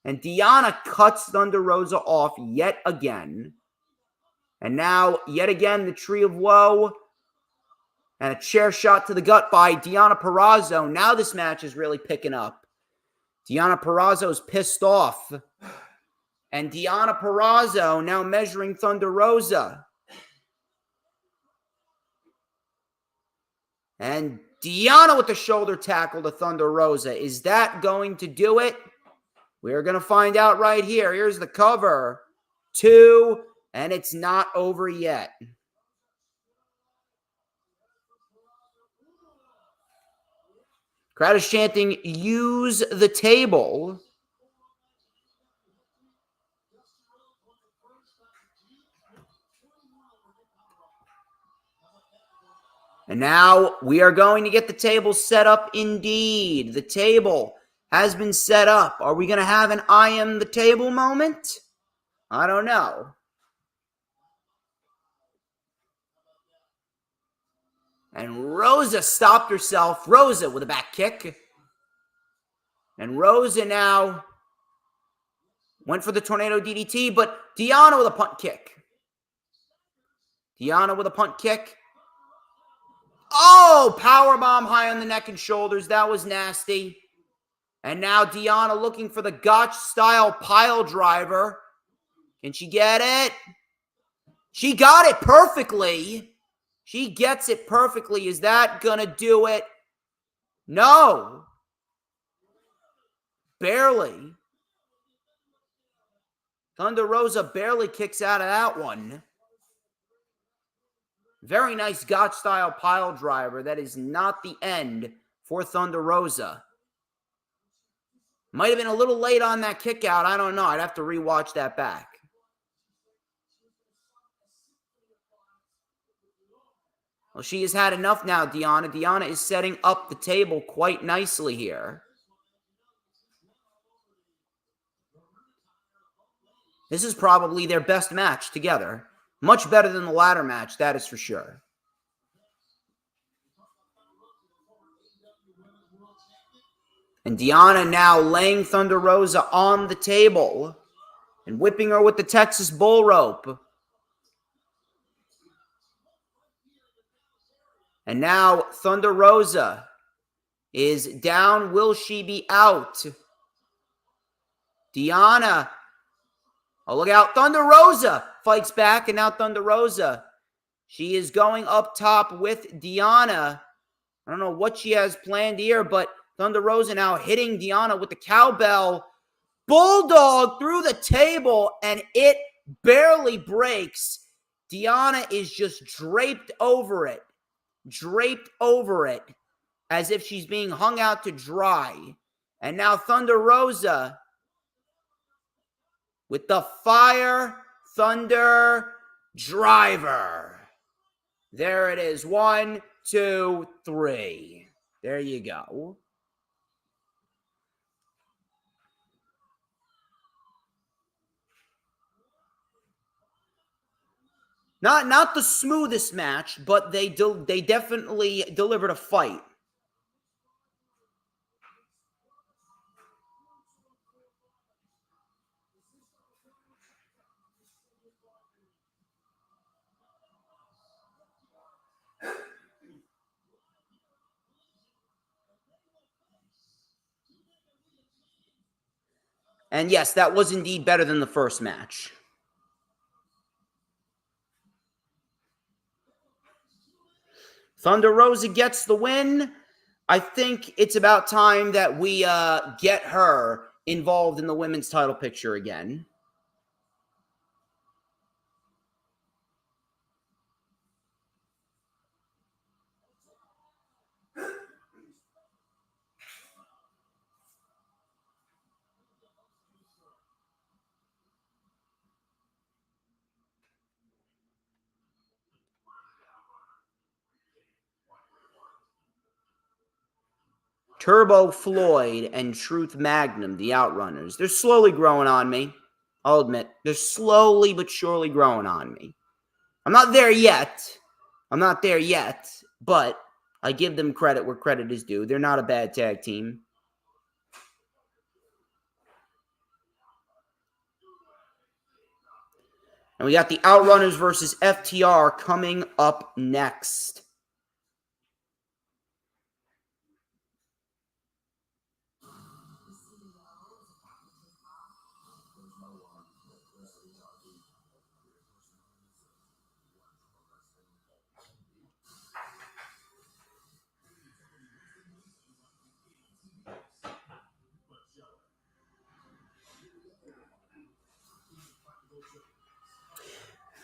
And Deonna cuts Thunder Rosa off yet again. And now, yet again, the Tree of Woe. And a chair shot to the gut by Deonna Purrazzo. Now this match is really picking up. Deonna Purrazzo is pissed off. And Deonna Purrazzo now measuring Thunder Rosa. And Deonna with the shoulder tackle to Thunder Rosa. Is that going to do it? We're going to find out right here. Here's the cover. 2, and it's not over yet. Crowd is chanting, use the table. And now we are going to get the table set up indeed. The table has been set up. Are we going to have an I am the table moment? I don't know. And Rosa stopped herself. Rosa with a back kick. And Rosa now went for the tornado DDT, but Deonna with a punt kick. Deonna with a punt kick. Oh, powerbomb high on the neck and shoulders. That was nasty. And now Deonna looking for the Gotch-style pile driver. Can she get it? She got it perfectly. She gets it perfectly. Is that going to do it? No. Barely. Thunder Rosa barely kicks out of that one. Very nice Gotch-style pile driver. That is not the end for Thunder Rosa. Might have been a little late on that kick out. I don't know. I'd have to rewatch that back. Well, she has had enough now, Deonna. Deonna is setting up the table quite nicely here. This is probably their best match together. Much better than the ladder match, that is for sure. And Deonna now laying Thunder Rosa on the table and whipping her with the Texas bull rope. And now Thunder Rosa is down. Will she be out? Deonna. Oh, look out. Thunder Rosa fights back, and now Thunder Rosa. She is going up top with Deonna. I don't know what she has planned here, but Thunder Rosa now hitting Deonna with the cowbell. Bulldog through the table, and it barely breaks. Deonna is just draped over it. Draped over it as if she's being hung out to dry. And now Thunder Rosa with the Fire Thunder Driver. There it is. 1, 2, 3. There you go. Not the smoothest match, but they definitely delivered a fight. And yes, that was indeed better than the first match. Thunder Rosa gets the win. I think it's about time that we get her involved in the women's title picture again. Turbo Floyd and Truth Magnum, the Outrunners. They're slowly growing on me. I'll admit. They're slowly but surely growing on me. I'm not there yet. But I give them credit where credit is due. They're not a bad tag team. And we got the Outrunners versus FTR coming up next.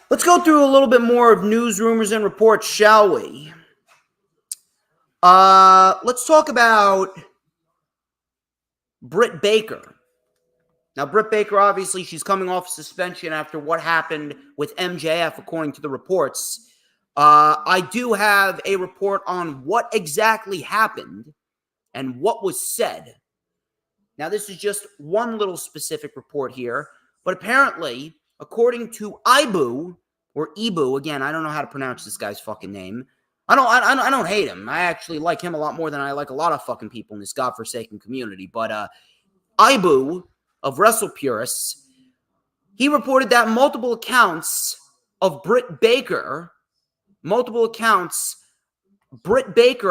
Let's go through a little bit more of news, rumors, and reports, shall we? Let's talk about Britt Baker. Now, Britt Baker, obviously, she's coming off suspension after what happened with MJF, according to the reports. I do have a report on what exactly happened and what was said. Now, this is just one little specific report here, but apparently, according to Ibu, or Ibu, again, I don't know how to pronounce this guy's fucking name. I don't hate him. I actually like him a lot more than I like a lot of fucking people in this godforsaken community. But Ibu of Wrestle Purists, he reported that multiple accounts, Britt Baker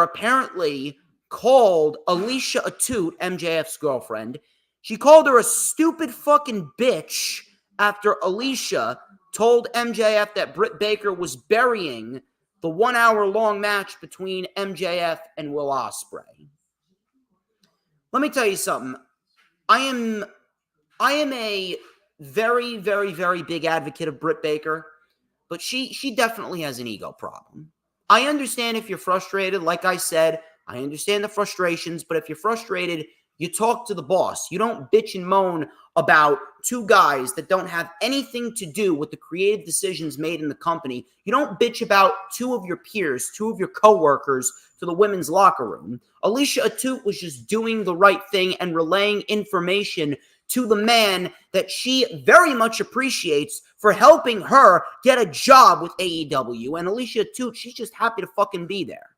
apparently called Alicia Atute, MJF's girlfriend. She called her a stupid fucking bitch after Alicia told MJF that Britt Baker was burying the 1 hour long match between MJF and Will Ospreay. Let me tell you something. I am a very, very, very big advocate of Britt Baker, but she definitely has an ego problem. I understand if you're frustrated. Like I said, I understand the frustrations, but if you're frustrated, You talk to the boss. You don't bitch and moan about two guys that don't have anything to do with the creative decisions made in the company. You don't bitch about two of your peers, two of your coworkers to the women's locker room. Alicia Atout was just doing the right thing and relaying information to the man that she very much appreciates for helping her get a job with AEW. And Alicia Atout, she's just happy to fucking be there.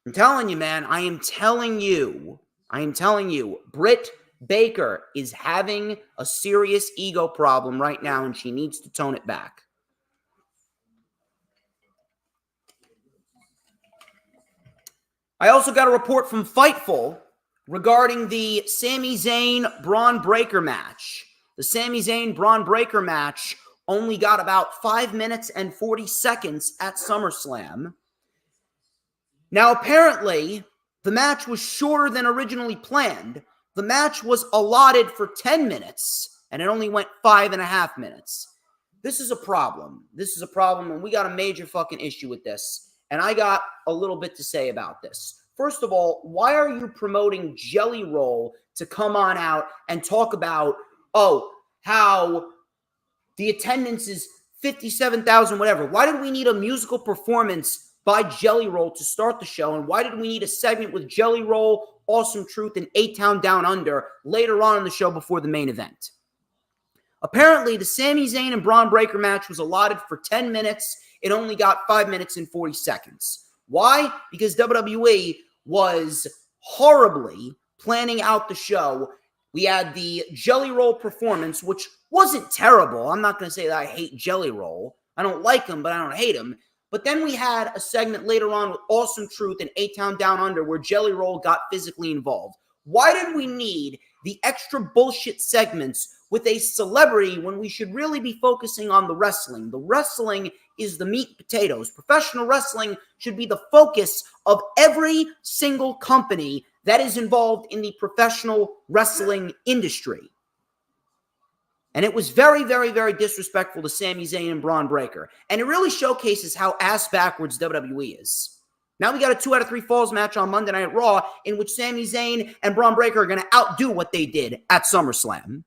I'm telling you, man, I am telling you, Britt Baker is having a serious ego problem right now, and she needs to tone it back. I also got a report from Fightful regarding the Sami Zayn-Braun Breaker match. The Sami Zayn-Braun Breaker match only got about 5 minutes and 40 seconds at SummerSlam. Now, apparently, the match was shorter than originally planned. The match was allotted for 10 minutes, and it only went 5.5 minutes. This is a problem. And we got a major fucking issue with this. And I got a little bit to say about this. First of all, why are you promoting Jelly Roll to come on out and talk about, how the attendance is 57,000, whatever? Why did we need a musical performance by Jelly Roll to start the show? And why did we need a segment with Jelly Roll, Awesome Truth, and A-Town Down Under later on in the show before the main event? Apparently, the Sami Zayn and Braun Breaker match was allotted for 10 minutes. It only got 5 minutes and 40 seconds. Why? Because WWE was horribly planning out the show. We had the Jelly Roll performance, which wasn't terrible. I'm not going to say that I hate Jelly Roll. I don't like him, but I don't hate him. But then we had a segment later on with Awesome Truth and A-Town Down Under where Jelly Roll got physically involved. Why did we need the extra bullshit segments with a celebrity when we should really be focusing on the wrestling? The wrestling is the meat and potatoes. Professional wrestling should be the focus of every single company that is involved in the professional wrestling industry. And it was very, very, very disrespectful to Sami Zayn and Braun Breaker. And it really showcases how ass backwards WWE is. Now we got a 2 out of 3 falls match on Monday Night Raw in which Sami Zayn and Braun Breaker are going to outdo what they did at SummerSlam.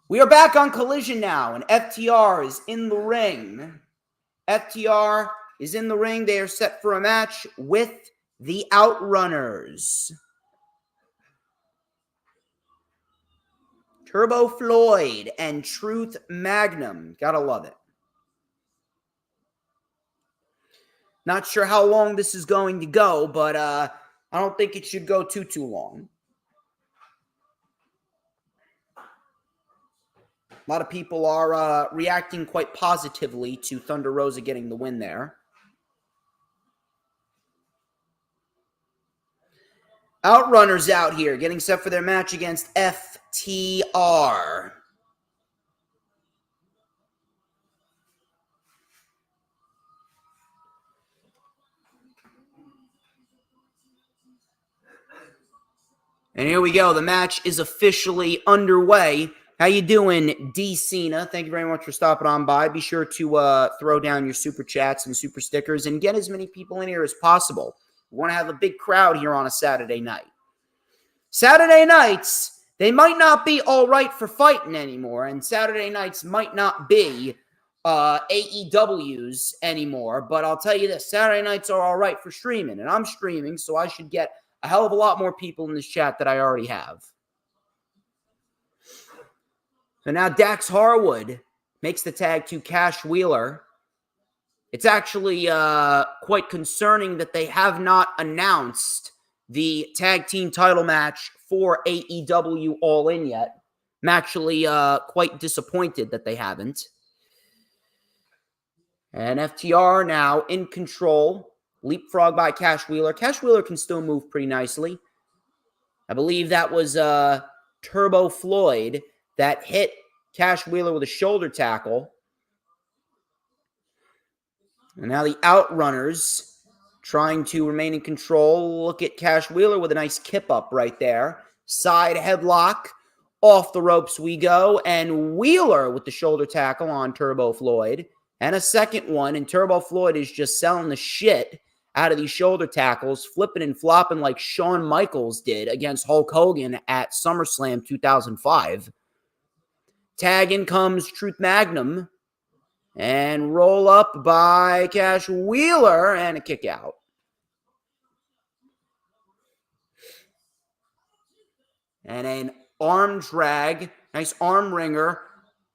We are back on Collision now, and FTR is in the ring. FTR is in the ring. They are set for a match with the Outrunners. Turbo Floyd and Truth Magnum. Gotta love it. Not sure how long this is going to go, but I don't think it should go too long. A lot of people are reacting quite positively to Thunder Rosa getting the win there. Outrunners out here, getting set for their match against FTR. And here we go. The match is officially underway. How you doing, D. Cena? Thank you very much for stopping on by. Be sure to throw down your super chats and super stickers and get as many people in here as possible. We want to have a big crowd here on a Saturday night. Saturday nights, they might not be all right for fighting anymore, and Saturday nights might not be AEWs anymore, but I'll tell you this, Saturday nights are all right for streaming, and I'm streaming, so I should get a hell of a lot more people in this chat that I already have. So now Dax Harwood makes the tag to Cash Wheeler. It's actually quite concerning that they have not announced the tag team title match for AEW All In yet. I'm actually quite disappointed that they haven't. And FTR now in control. Leapfrog by Cash Wheeler. Cash Wheeler can still move pretty nicely. I believe that was Turbo Floyd that hit Cash Wheeler with a shoulder tackle. And now the Outrunners trying to remain in control. Look at Cash Wheeler with a nice kip up right there. Side headlock Off the ropes we go, and Wheeler with the shoulder tackle on Turbo Floyd. And a second one, and Turbo Floyd is just selling the shit out of these shoulder tackles, flipping and flopping like Shawn Michaels did against Hulk Hogan at SummerSlam 2005. Tag in comes Truth Magnum, and roll up by Cash Wheeler, and a kick out. And an arm drag, nice arm wringer,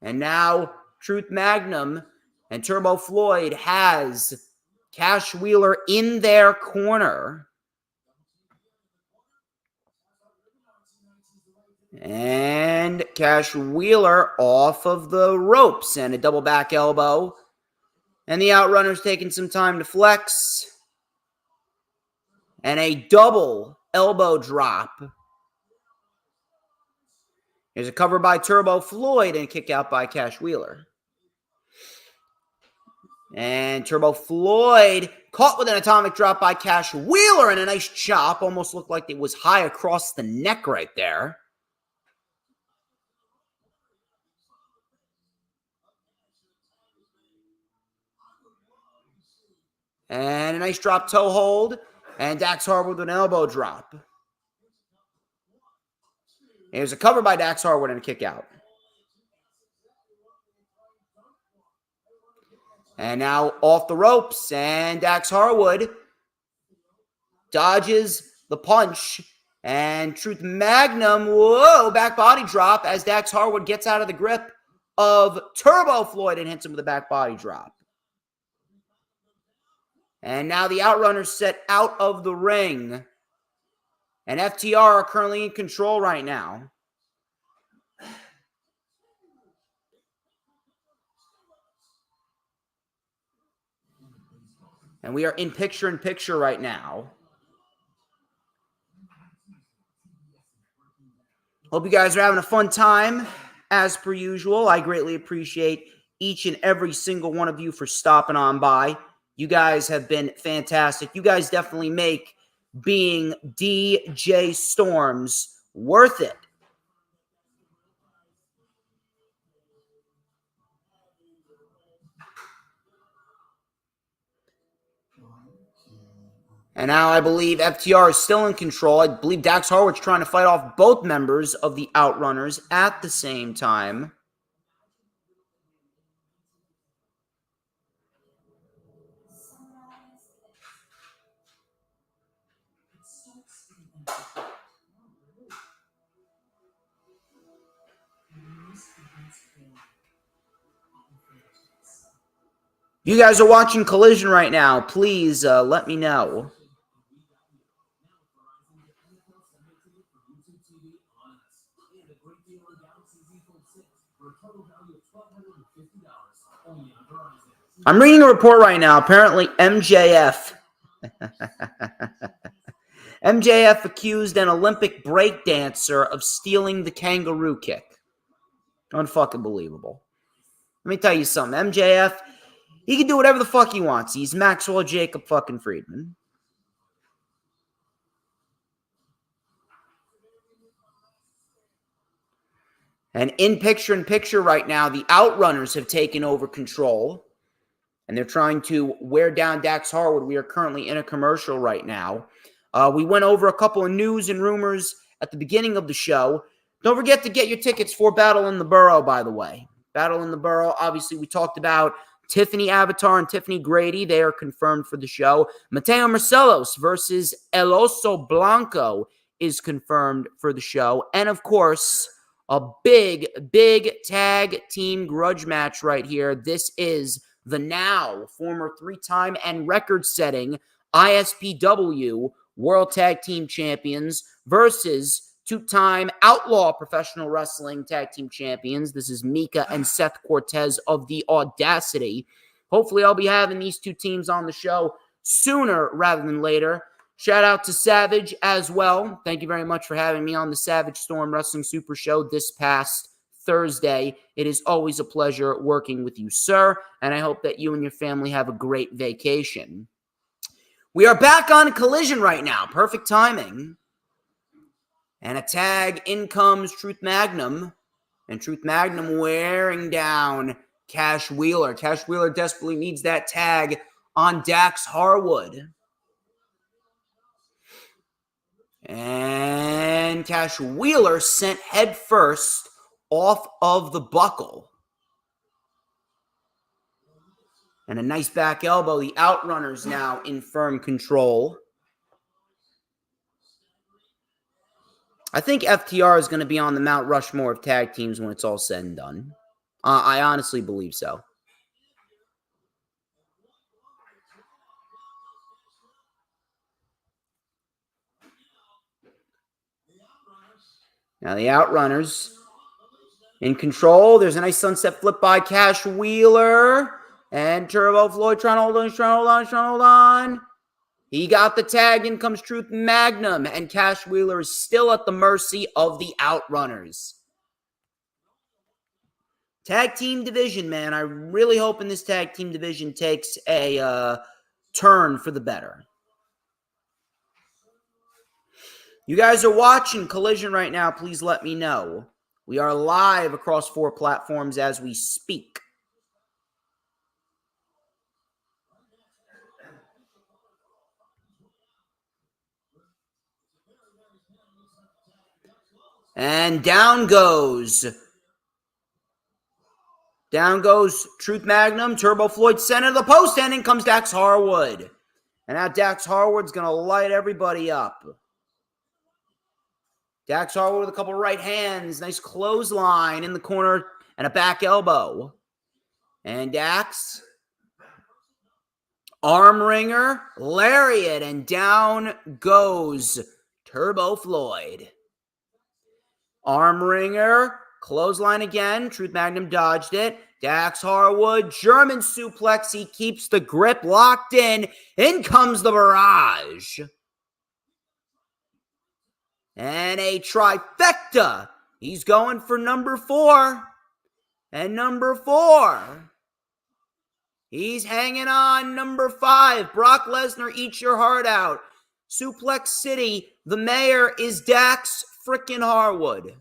and now Truth Magnum and Turbo Floyd has Cash Wheeler in their corner. And Cash Wheeler off of the ropes, and a double back elbow. And the Outrunner's taking some time to flex. And a double elbow drop. Here's a cover by Turbo Floyd and a kick out by Cash Wheeler. And Turbo Floyd caught with an atomic drop by Cash Wheeler, and a nice chop. Almost looked like it was high across the neck right there. And a nice drop toe hold. And Dax Harwood with an elbow drop. Here's a cover by Dax Harwood and a kick out. And now off the ropes, and Dax Harwood dodges the punch. And Truth Magnum, whoa, back body drop as Dax Harwood gets out of the grip of Turbo Floyd and hits him with a back body drop. And now the Outrunners set out of the ring. And FTR are currently in control right now. And we are in picture-in-picture right now. Hope you guys are having a fun time, as per usual. I greatly appreciate each and every single one of you for stopping on by. You guys have been fantastic. You guys definitely make being DJ Storms worth it. And now I believe FTR is still in control. I believe Dax Harwood's trying to fight off both members of the Outrunners at the same time. If you guys are watching Collision right now, please let me know. I'm reading a report right now. Apparently, MJF accused an Olympic breakdancer of stealing the kangaroo kick. Unfucking believable. Let me tell you something. MJF, he can do whatever the fuck he wants. He's Maxwell Jacob fucking Friedman. And in picture-in-picture right now, the Outrunners have taken over control. And they're trying to wear down Dax Harwood. We are currently in a commercial right now. We went over a couple of news and rumors at the beginning of the show. Don't forget to get your tickets for Battle in the Borough, by the way. Battle in the Borough, obviously, we talked about Tiffany Avatar and Tiffany Grady. They are confirmed for the show. Mateo Marcelos versus El Oso Blanco is confirmed for the show. And, of course, a big tag team grudge match right here. This is the now former three-time and record-setting ISPW World Tag Team Champions versus two-time Outlaw Professional Wrestling Tag Team Champions. This is Mika and Seth Cortez of The Audacity. Hopefully, I'll be having these two teams on the show sooner rather than later. Shout out to Savage as well. Thank you very much for having me on the Savage Storm Wrestling Super Show this past Thursday. It is always a pleasure working with you, sir, and I hope that you and your family have a great vacation. We are back on Collision right now. Perfect timing. And a tag, in comes Truth Magnum. And Truth Magnum wearing down Cash Wheeler. Cash Wheeler desperately needs that tag on Dax Harwood. And Cash Wheeler sent headfirst off of the buckle. And a nice back elbow. The Outrunners now in firm control. I think FTR is going to be on the Mount Rushmore of tag teams when it's all said and done. I honestly believe so. Now the Outrunners in control. There's a nice sunset flip by Cash Wheeler. And Turbo Floyd trying to hold on. He got the tag. In comes Truth Magnum. And Cash Wheeler is still at the mercy of the Outrunners. Tag team division, man. I'm really hoping this tag team division takes a turn for the better. You guys are watching Collision right now. Please let me know. We are live across 4 platforms as we speak. And down goes Truth Magnum. Turbo Floyd center of the post, and in comes Dax Harwood. And now Dax Harwood's going to light everybody up. Dax Harwood with a couple right hands. Nice clothesline in the corner and a back elbow. And Dax, arm wringer, lariat, and down goes Turbo Floyd. Arm wringer, clothesline again. Truth Magnum dodged it. Dax Harwood, German suplex. He keeps the grip locked in. In comes the barrage. And a trifecta. He's going for number 4. And number 4. He's hanging on. Number 5. Brock Lesnar, eat your heart out. Suplex City. The mayor is Dax frickin' Harwood.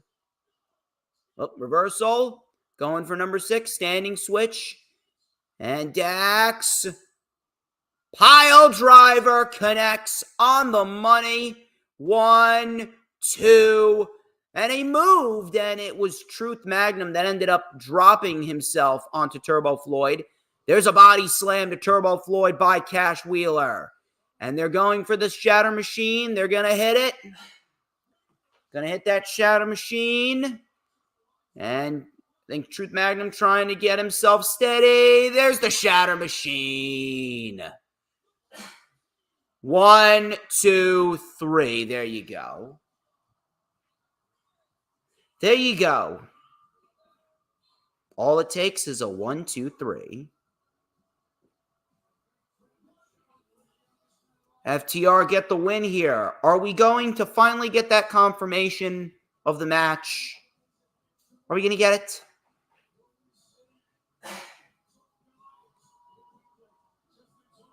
Oh, reversal. Going for number 6. Standing switch. And Dax. Pile driver connects on the money. 1, 2, and he moved, and it was Truth Magnum that ended up dropping himself onto Turbo Floyd. There's a body slam to Turbo Floyd by Cash Wheeler. And they're going for the Shatter Machine. They're going to hit it. Going to hit that Shatter Machine. And I think Truth Magnum trying to get himself steady. There's the Shatter Machine. 1, 2, 3. There you go. There you go. All it takes is a 1, 2, 3. FTR get the win here. Are we going to finally get that confirmation of the match? Are we going to get it?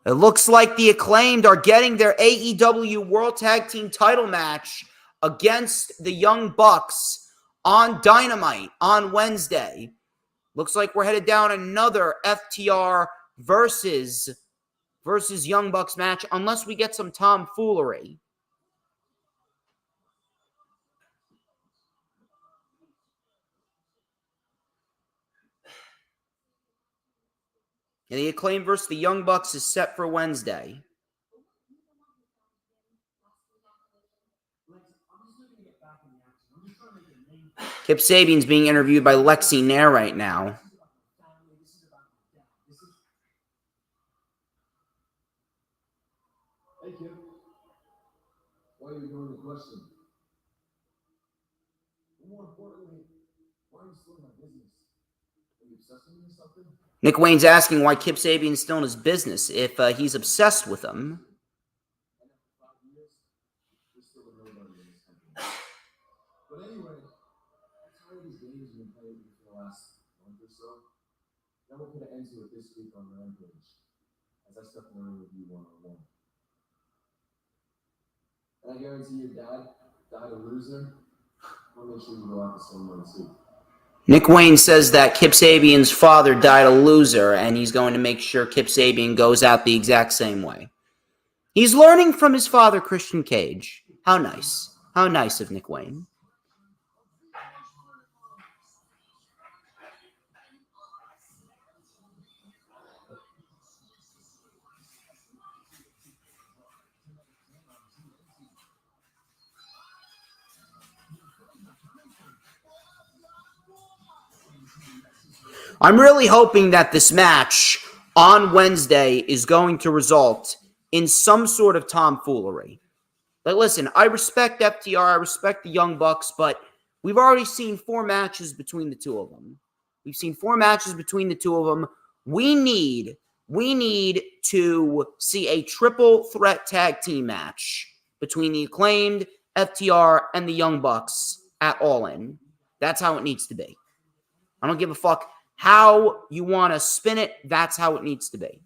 It looks like the Acclaimed are getting their AEW World Tag Team title match against the Young Bucks on Dynamite on Wednesday. Looks like we're headed down another FTR versus Young Bucks match, unless we get some tomfoolery. And the Acclaim versus the Young Bucks is set for Wednesday. Kip Sabian's being interviewed by Lexi Nair right now. Hey, Kip. Why are you doing the question? More importantly, why are you still in my business? Are you obsessed with me or something? Nick Wayne's asking why Kip Sabian's still in his business if he's obsessed with him. But anyway, I'm tired of these games you've been playing for the last month or so. Then we'll put an end to it this week on Rampage, as I step in the ring with you one-on-one. And I guarantee your dad, died a loser, I'll make sure you go out the same way too. Nick Wayne says that Kip Sabian's father died a loser, and he's going to make sure Kip Sabian goes out the exact same way. He's learning from his father, Christian Cage. How nice. How nice of Nick Wayne. I'm really hoping that this match on Wednesday is going to result in some sort of tomfoolery. Like, listen, I respect FTR, I respect the Young Bucks, but we've already seen 4 matches between the two of them. We've seen 4 matches between the two of them. We need to see a triple threat tag team match between the Acclaimed, FTR, and the Young Bucks at All In. That's how it needs to be. I don't give a fuck how you want to spin it. That's how it needs to be.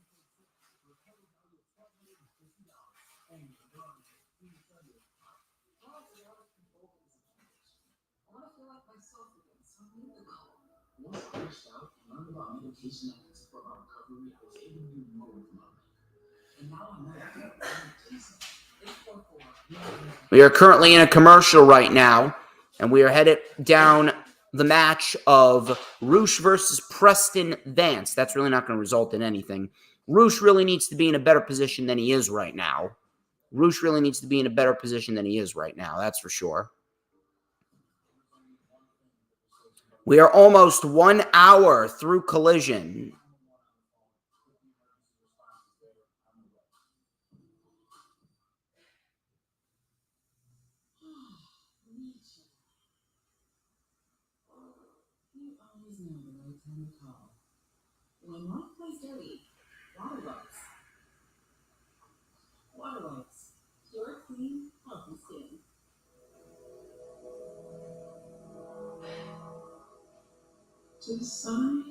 We are currently in a commercial right now, and we are headed down the match of Roosh versus Preston Vance. That's really not going to result in anything. Roosh really needs to be in a better position than he is right now. Roosh really needs to be in a better position than he is right now, that's for sure. We are almost 1 hour through Collision. When one plays dirty, water works. Water works. Pure, clean, healthy skin. To decide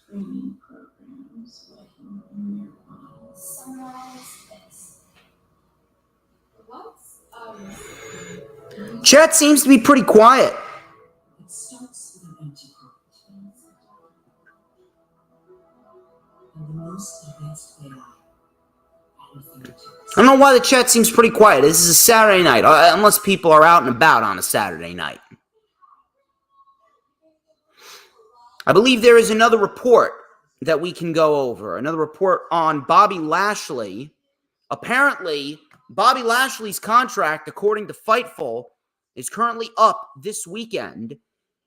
training programs working in your mind. Summarize this. What's Chat seems to be pretty quiet. It starts with an empty heart. And the most advanced AI. I don't know why the chat seems pretty quiet. This is a Saturday night, unless people are out and about on a Saturday night. I believe there is another report that we can go over. Another report on Bobby Lashley. Apparently, Bobby Lashley's contract, according to Fightful, is currently up this weekend.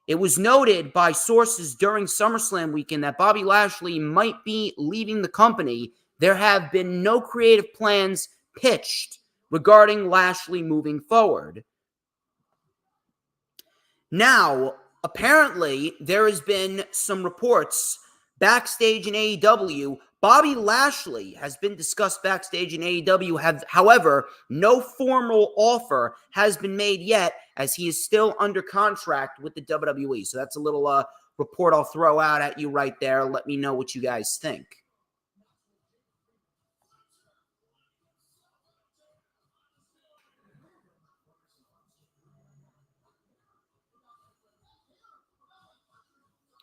It was noted by sources during SummerSlam weekend that Bobby Lashley might be leaving the company. There have been no creative plans pitched regarding Lashley moving forward. Now, apparently, there has been some reports backstage in AEW. Bobby Lashley has been discussed backstage in AEW. However, no formal offer has been made yet, as he is still under contract with the WWE. So that's a little report I'll throw out at you right there. Let me know what you guys think.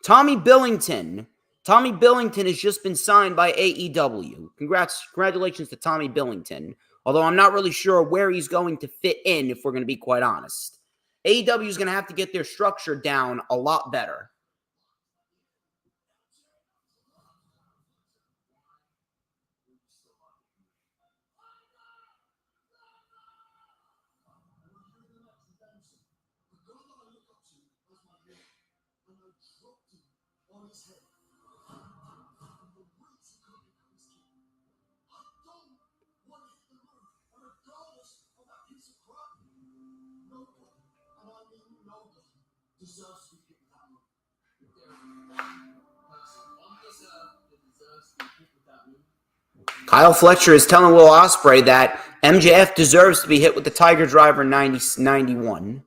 Tommy Billington. Tommy Billington has just been signed by AEW. Congratulations to Tommy Billington. Although I'm not really sure where he's going to fit in, if we're going to be quite honest. AEW is going to have to get their structure down a lot better. Kyle Fletcher is telling Will Ospreay that MJF deserves to be hit with the Tiger Driver 91.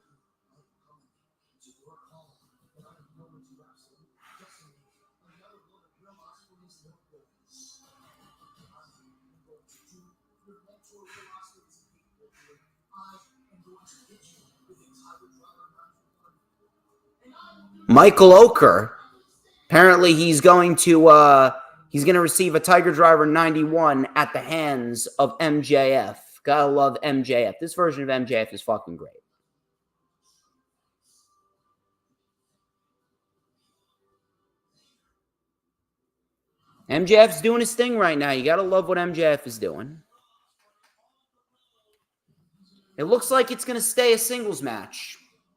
Michael Oker. Apparently, he's going to receive a Tiger Driver 91 at the hands of MJF. Gotta love MJF. This version of MJF is fucking great. MJF's doing his thing right now. You gotta love what MJF is doing. It looks like it's gonna stay a singles match. I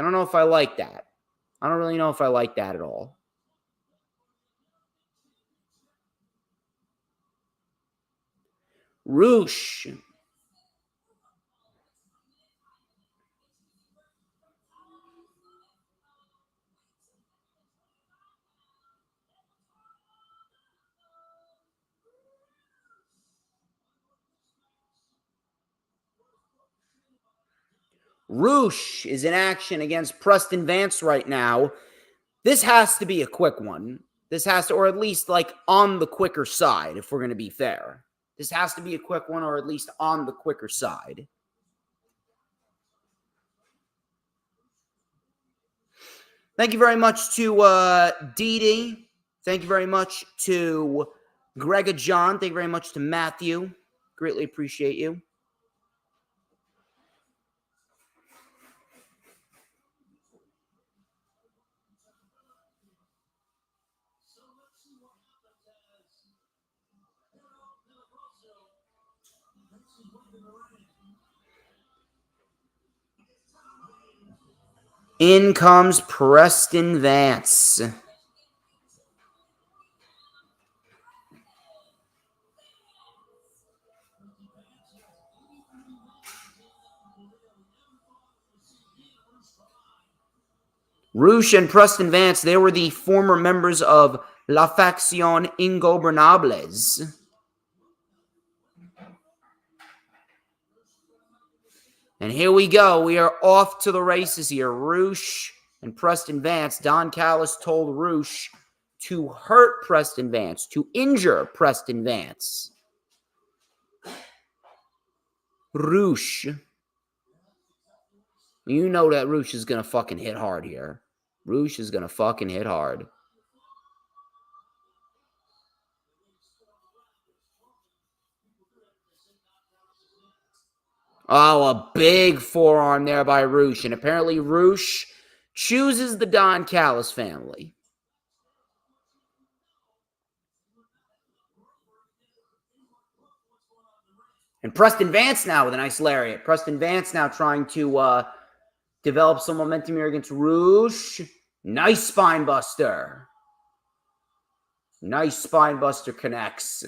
don't know if I like that. I don't really know if I like that at all. Roosh. Roosh is in action against Preston Vance right now. This has to be a quick one. Or at least like on the quicker side, if we're going to be fair. This has to be a quick one, or at least on the quicker side. Thank you very much to Dee. Thank you very much to Grega John. Thank you very much to Matthew. Greatly appreciate you. In comes Preston Vance. Roosh and Preston Vance, they were the former members of La Facción Ingobernables. And here we go. We are off to the races here. Roosh and Preston Vance. Don Callis told Roosh to hurt Preston Vance, to injure Preston Vance. Roosh. You know that Roosh is going to fucking hit hard here. Roosh is going to fucking hit hard. Oh, a big forearm there by Roosh. And apparently Roosh chooses the Don Callis family. And Preston Vance now with a nice lariat. Preston Vance now trying to develop some momentum here against Roosh. Nice spine buster. Nice spine buster connects.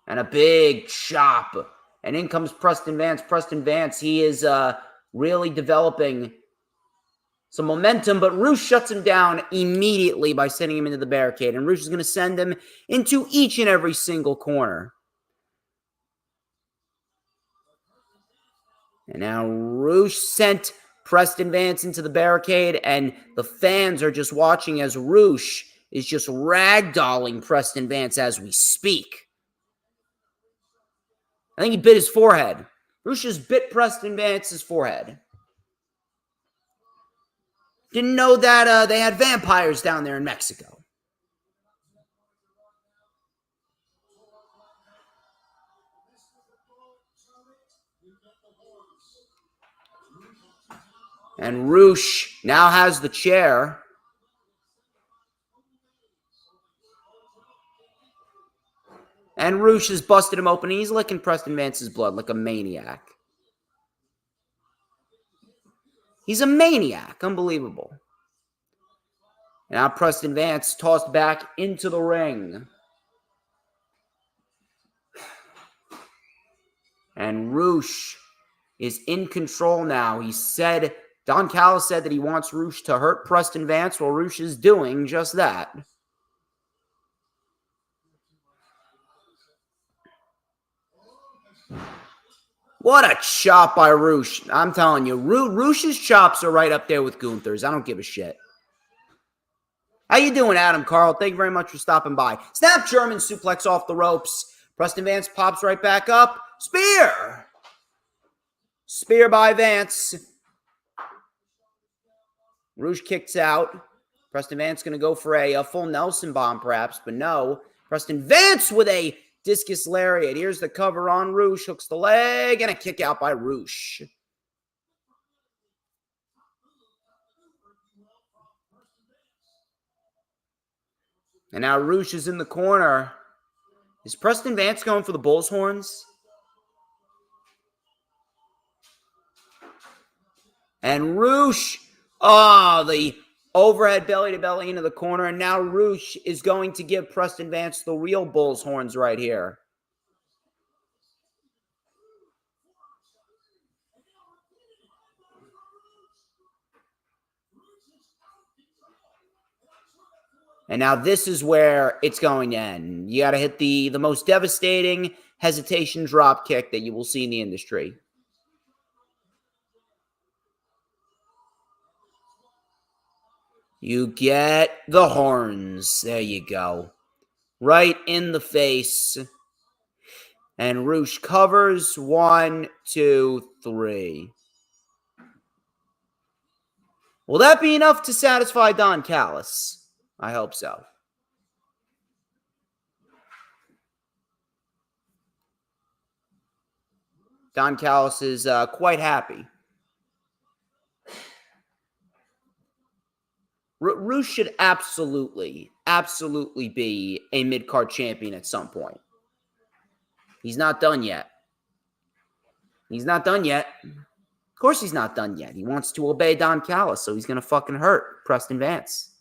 And a big chop. And in comes Preston Vance. Preston Vance, he is really developing some momentum, but Roosh shuts him down immediately by sending him into the barricade. And Roosh is going to send him into each and every single corner. And now Roosh sent Preston Vance into the barricade, and the fans are just watching as Roosh is just ragdolling Preston Vance as we speak. I think he bit his forehead. Roosh just bit Preston Vance's forehead. Didn't know that they had vampires down there in Mexico. And Roosh now has the chair. And Roosh has busted him open. He's licking Preston Vance's blood like a maniac. He's a maniac. Unbelievable. Now Preston Vance tossed back into the ring. And Roosh is in control now. Don Callis said that he wants Roosh to hurt Preston Vance. Well, Roosh is doing just that. What a chop by Roosh. I'm telling you, Roosh's chops are right up there with Gunther's. I don't give a shit. How you doing, Adam Carl? Thank you very much for stopping by. Snap German suplex off the ropes. Preston Vance pops right back up. Spear! Spear by Vance. Roosh kicks out. Preston Vance going to go for a full Nelson bomb perhaps, but no. Preston Vance with a discus lariat. Here's the cover on Roosh. Hooks the leg and a kick out by Roosh. And now Roosh is in the corner. Is Preston Vance going for the bull's horns? And Roosh, the overhead belly to belly into the corner. And now Roosh is going to give Preston Vance the real bull's horns right here. And now this is where it's going to end. You got to hit the most devastating hesitation drop kick that you will see in the industry. You get the horns. There you go. Right in the face. And Roosh covers. 1, 2, 3. Will that be enough to satisfy Don Callis? I hope so. Don Callis is quite happy. Roosh should absolutely be a mid-card champion at some point. He's not done yet. He's not done yet. Of course he's not done yet. He wants to obey Don Callis, so he's going to fucking hurt Preston Vance.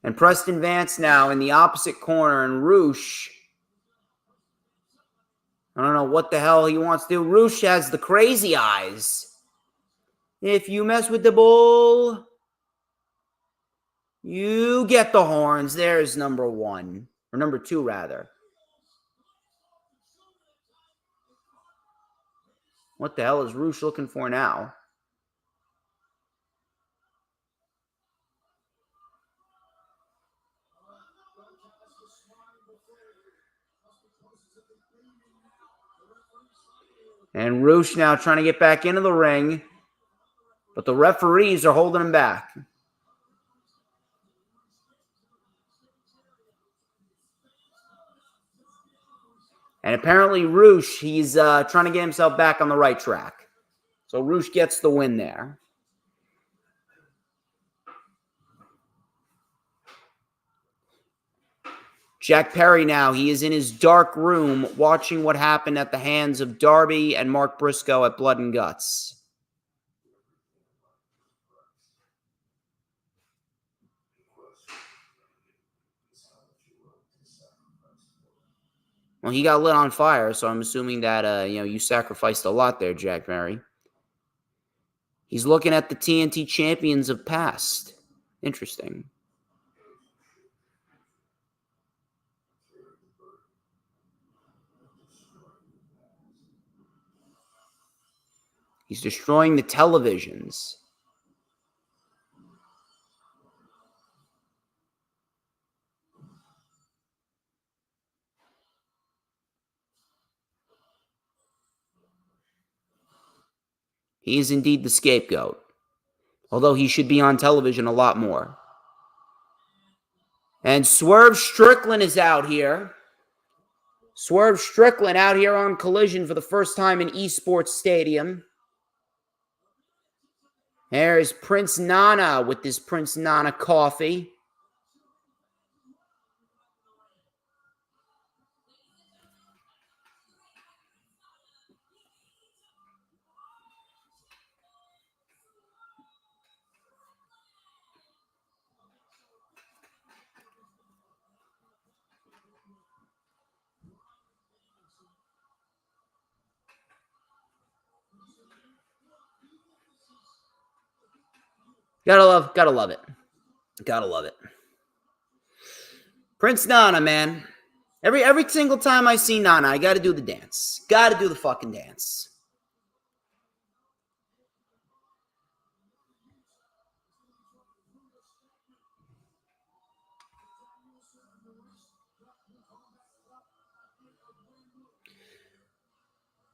And Preston Vance now in the opposite corner, and Roosh, I don't know what the hell he wants to do. Roosh has the crazy eyes. If you mess with the bull, you get the horns. There's number 1. Or number 2, rather. What the hell is Roosh looking for now? And Roosh now trying to get back into the ring. But the referees are holding him back. And apparently Roosh, he's trying to get himself back on the right track. So Roosh gets the win there. Jack Perry now, he is in his dark room watching what happened at the hands of Darby and Mark Briscoe at Blood and Guts. Well, he got lit on fire, so I'm assuming that, you sacrificed a lot there, Jack Perry. He's looking at the TNT champions of past. Interesting. He's destroying the televisions. He is indeed the scapegoat. Although he should be on television a lot more. And Swerve Strickland is out here. Swerve Strickland out here on Collision for the first time in Esports Stadium. There's Prince Nana with this Prince Nana coffee. Gotta love it. Gotta love it. Prince Nana, man. Every single time I see Nana, I gotta do the dance. Gotta do the fucking dance.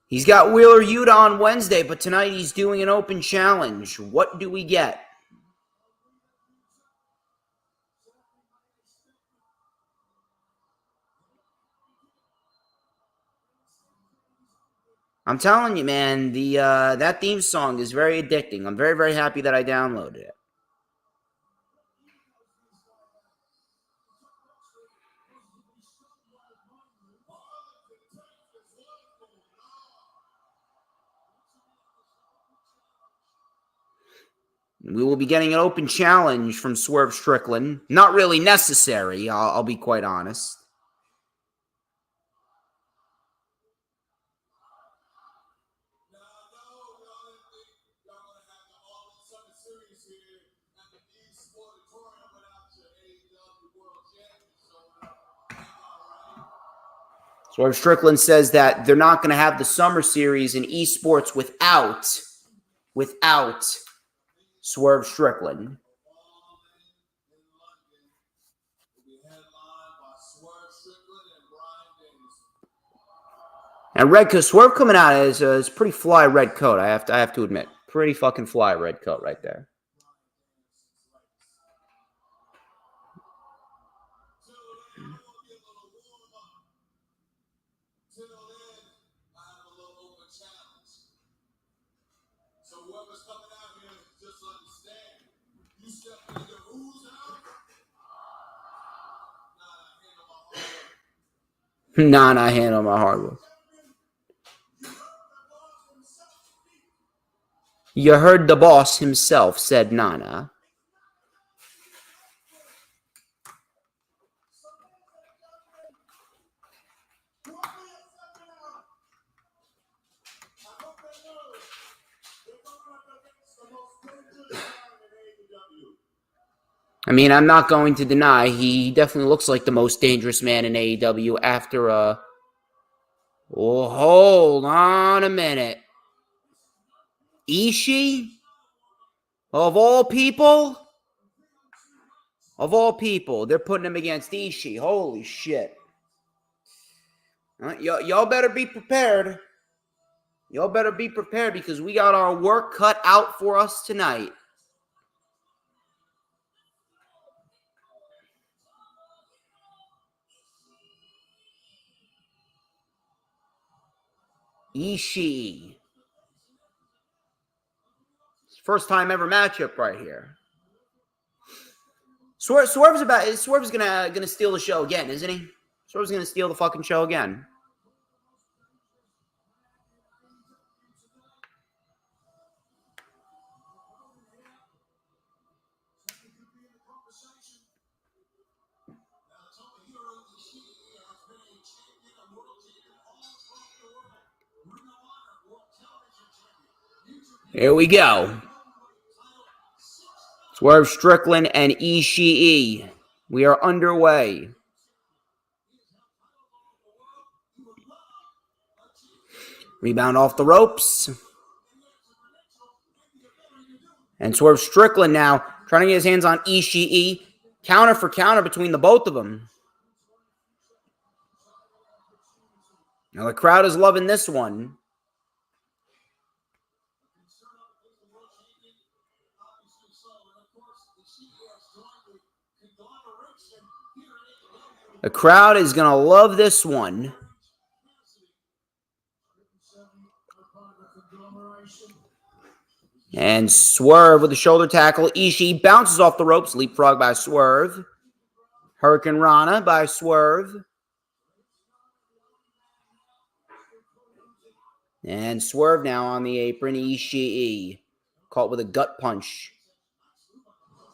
He's got Wheeler Yuta on Wednesday, but tonight he's doing an open challenge. What do we get? I'm telling you, man, the that theme song is very addicting. I'm very, very happy that I downloaded it. We will be getting an open challenge from Swerve Strickland. Not really necessary, I'll be quite honest. Swerve Strickland says that they're not going to have the Summer Series in esports without Swerve Strickland. And red coat, Swerve coming out is pretty fly red coat. I have to admit, pretty fucking fly red coat right there. Nah, I handle my hardwood. You heard the boss himself, said Nana. I mean, I'm not going to deny he definitely looks like the most dangerous man in AEW after Oh, hold on a minute. Ishii? Of all people? Of all people, they're putting him against Ishii. Holy shit. Y'all better be prepared. Y'all better be prepared because we got our work cut out for us tonight. Ishii. First time ever matchup right here. Swerve's gonna steal the show again, isn't he? Swerve's gonna steal the fucking show again. Here we go. Swerve Strickland and Ishii. We are underway. Rebound off the ropes. And Swerve Strickland now trying to get his hands on Ishii. Counter for counter between the both of them. Now the crowd is loving this one. The crowd is going to love this one. And Swerve with the shoulder tackle. Ishii bounces off the ropes. Leapfrog by Swerve. Hurricane Rana by Swerve. And Swerve now on the apron. Ishii caught with a gut punch.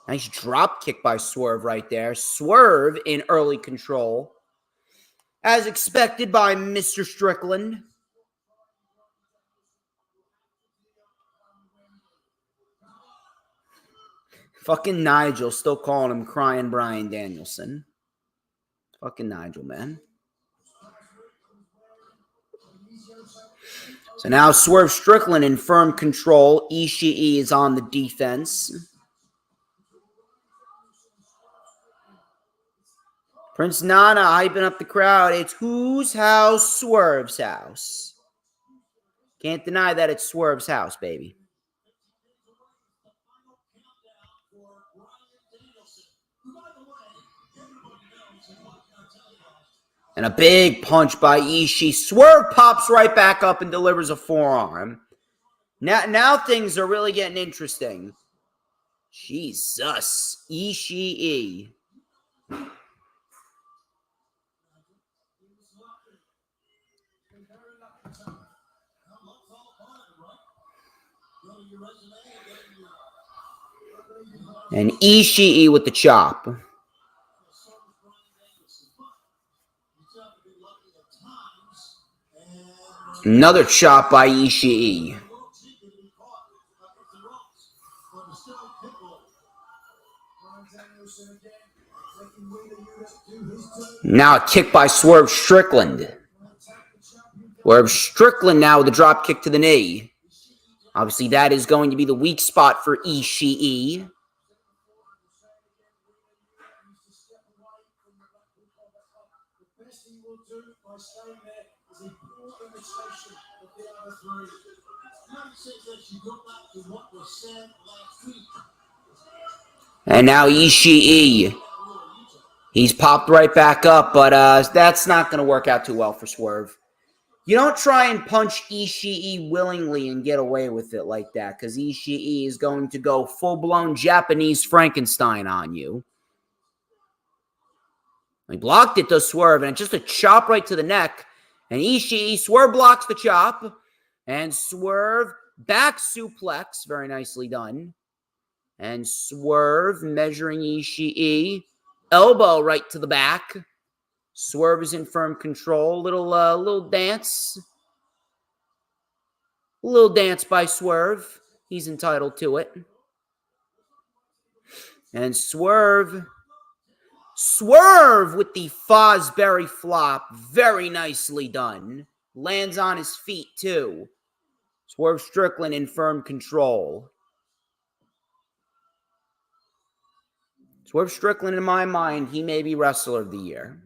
Nice drop kick by Swerve right there. Swerve in early control. As expected by Mr. Strickland. Fucking Nigel still calling him Crying Bryan Danielson. Fucking Nigel, man. So now Swerve Strickland in firm control. Ishii is on the defense. Prince Nana hyping up the crowd. It's whose house? Swerve's house. Can't deny that it's Swerve's house, baby. And a big punch by Ishii. Swerve pops right back up and delivers a forearm. Now things are really getting interesting. Jesus. Ishii. And Ishii with the chop. Another chop by Ishii. Now a kick by Swerve Strickland. Swerve Strickland now with a drop kick to the knee. Obviously, that is going to be the weak spot for Ishii. And now Ishii. He's popped right back up, but that's not going to work out too well for Swerve. You don't try and punch Ishii willingly and get away with it like that, because Ishii is going to go full-blown Japanese Frankenstein on you. He blocked it to Swerve, and just a chop right to the neck. And Ishii, Swerve blocks the chop. And Swerve back suplex, very nicely done. And Swerve measuring Ishii. Elbow right to the back. Swerve is in firm control. Little dance. Little dance by Swerve. He's entitled to it. And Swerve with the Fosbury flop. Very nicely done. Lands on his feet, too. Swerve Strickland in firm control. Swerve Strickland, in my mind, he may be Wrestler of the Year.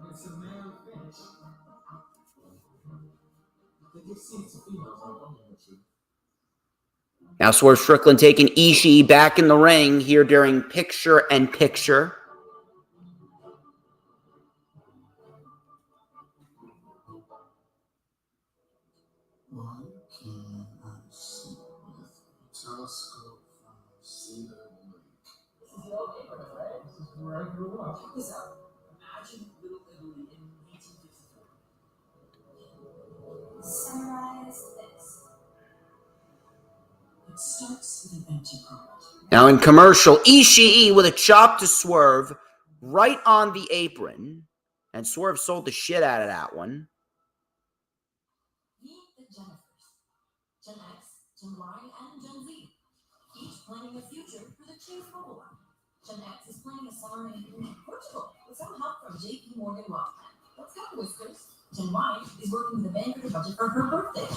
It's a male finish. They give seats to females, I wonder what you. Now Swerve Strickland taking Ishii back in the ring here during picture-in-picture. Why can't I see with a telescope from Cedar Lake? This is the old neighborhood, right? This is where I grew up. Check this out. Imagine Little Italy in 1854. Summarize this. It starts with an empty card. Now in commercial, Ishii with a chop to Swerve right on the apron. And Swerve sold the shit out of that one. Meet the Jennifers. Gen X, Gen Y, and Gen Z. Each planning a future for the Chase Mobile Line. Gen X is planning a summer in Portugal with some help from JP Morgan Wealth Plan. Let's go, Whiskers. Gen Y is working with the bank for the budget for her birthday.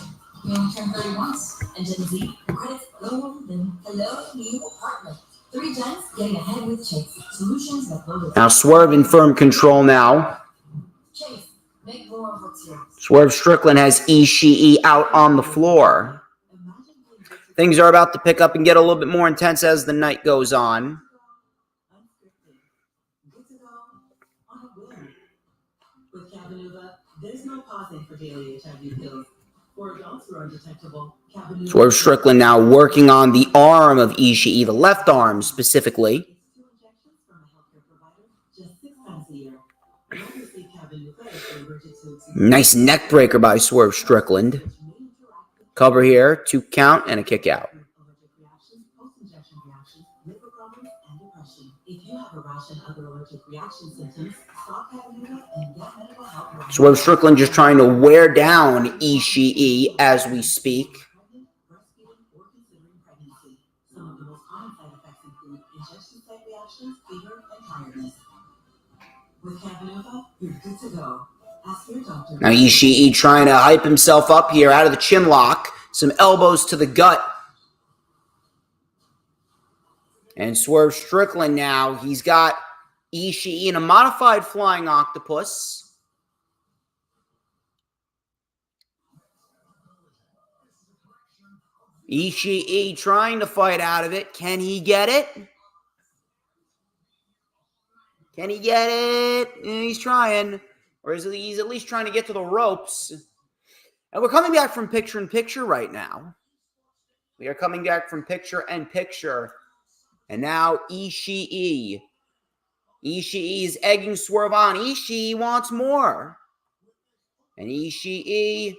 You only turn 30 once. And Gen Z, the credits lower than hello new apartment. 3 gens getting ahead with Chase. Solutions that blow the Now Swerve in firm control now. Chase, make more what's yours. Swerve Strickland has Ishii out on the floor. Things are about to pick up and get a little bit more intense as the night goes on. Good to go on a whim. With Cabenuva, there's no pausing for daily HIV pills. For adults who are undetectable, Cabenuva... Swerve Strickland now working on the arm of Ishii, the left arm specifically. 2 injections from a healthcare provider just 6 times a year. Obviously, Cabenuva is for emergency. Nice neck breaker by Swerve Strickland. Cover here, 2 count, and a kick out. Allergic reactions, post-injection reactions, liver problems, and depression. If you have a rash and other allergic reaction symptoms, stop Cabenuva and get medical help. Right Swerve Strickland just trying to wear down Ishii as we speak. pregnant, breastfeeding, or considering pregnancy. Some of the most common side effects include injection site reactions, fever, and tiredness. With Cabenuva, you're good to go. Ask your doctor. Now Ishii trying to hype himself up here out of the chin lock. Some elbows to the gut. And Swerve Strickland now, he's got Ishii in a modified flying octopus. Ishii trying to fight out of it. Can he get it? Can he get it? He's trying. Or is he's at least trying to get to the ropes. And we're coming back from picture-in-picture right now. We are coming back from picture-in-picture. And now Ishii. Ishii is egging Swerve on. Ishii wants more. And Ishii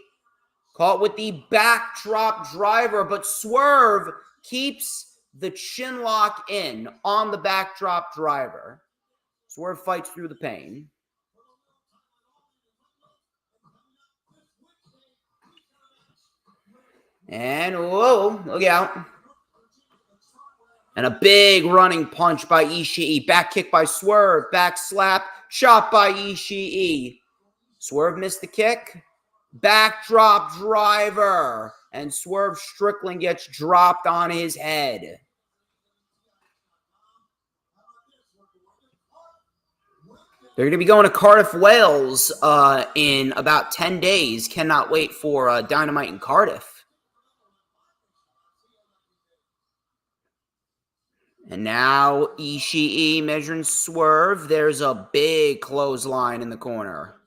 caught with the backdrop driver, but Swerve keeps the chin lock in on the backdrop driver. Swerve fights through the pain. And, whoa, look out. And a big running punch by Ishii. Back kick by Swerve. Back slap. Shot by Ishii. Swerve missed the kick. Backdrop driver. And Swerve Strickland gets dropped on his head. They're going to be going to Cardiff, Wales in about 10 days. Cannot wait for Dynamite in Cardiff. And now Ishii measuring Swerve. There's a big clothesline in the corner.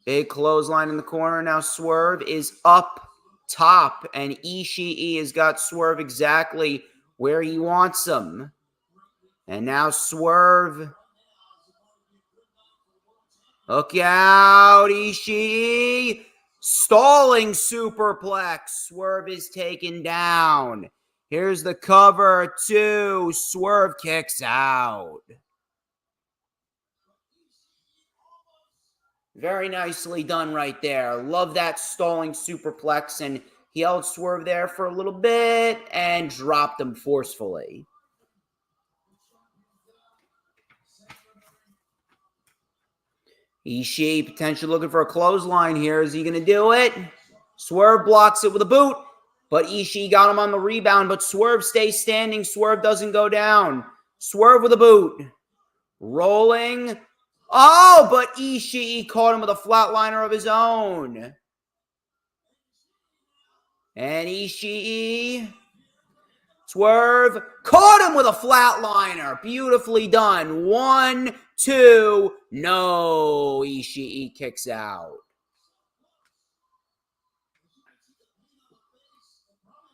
Big clothesline in the corner. Now Swerve is up top. And Ishii has got Swerve exactly where he wants him. And now Swerve. Look out, Ishii. Stalling superplex. Swerve is taken down. Here's the cover, 2. Swerve kicks out. Very nicely done right there. Love that stalling superplex. And he held Swerve there for a little bit and dropped him forcefully. Ishii potentially looking for a clothesline here. Is he going to do it? Swerve blocks it with a boot. But Ishii got him on the rebound. But Swerve stays standing. Swerve doesn't go down. Swerve with a boot. Rolling. Oh, but Ishii caught him with a flatliner of his own. And Ishii. Swerve caught him with a flatliner. Beautifully done. 1, 2. No. Ishii kicks out.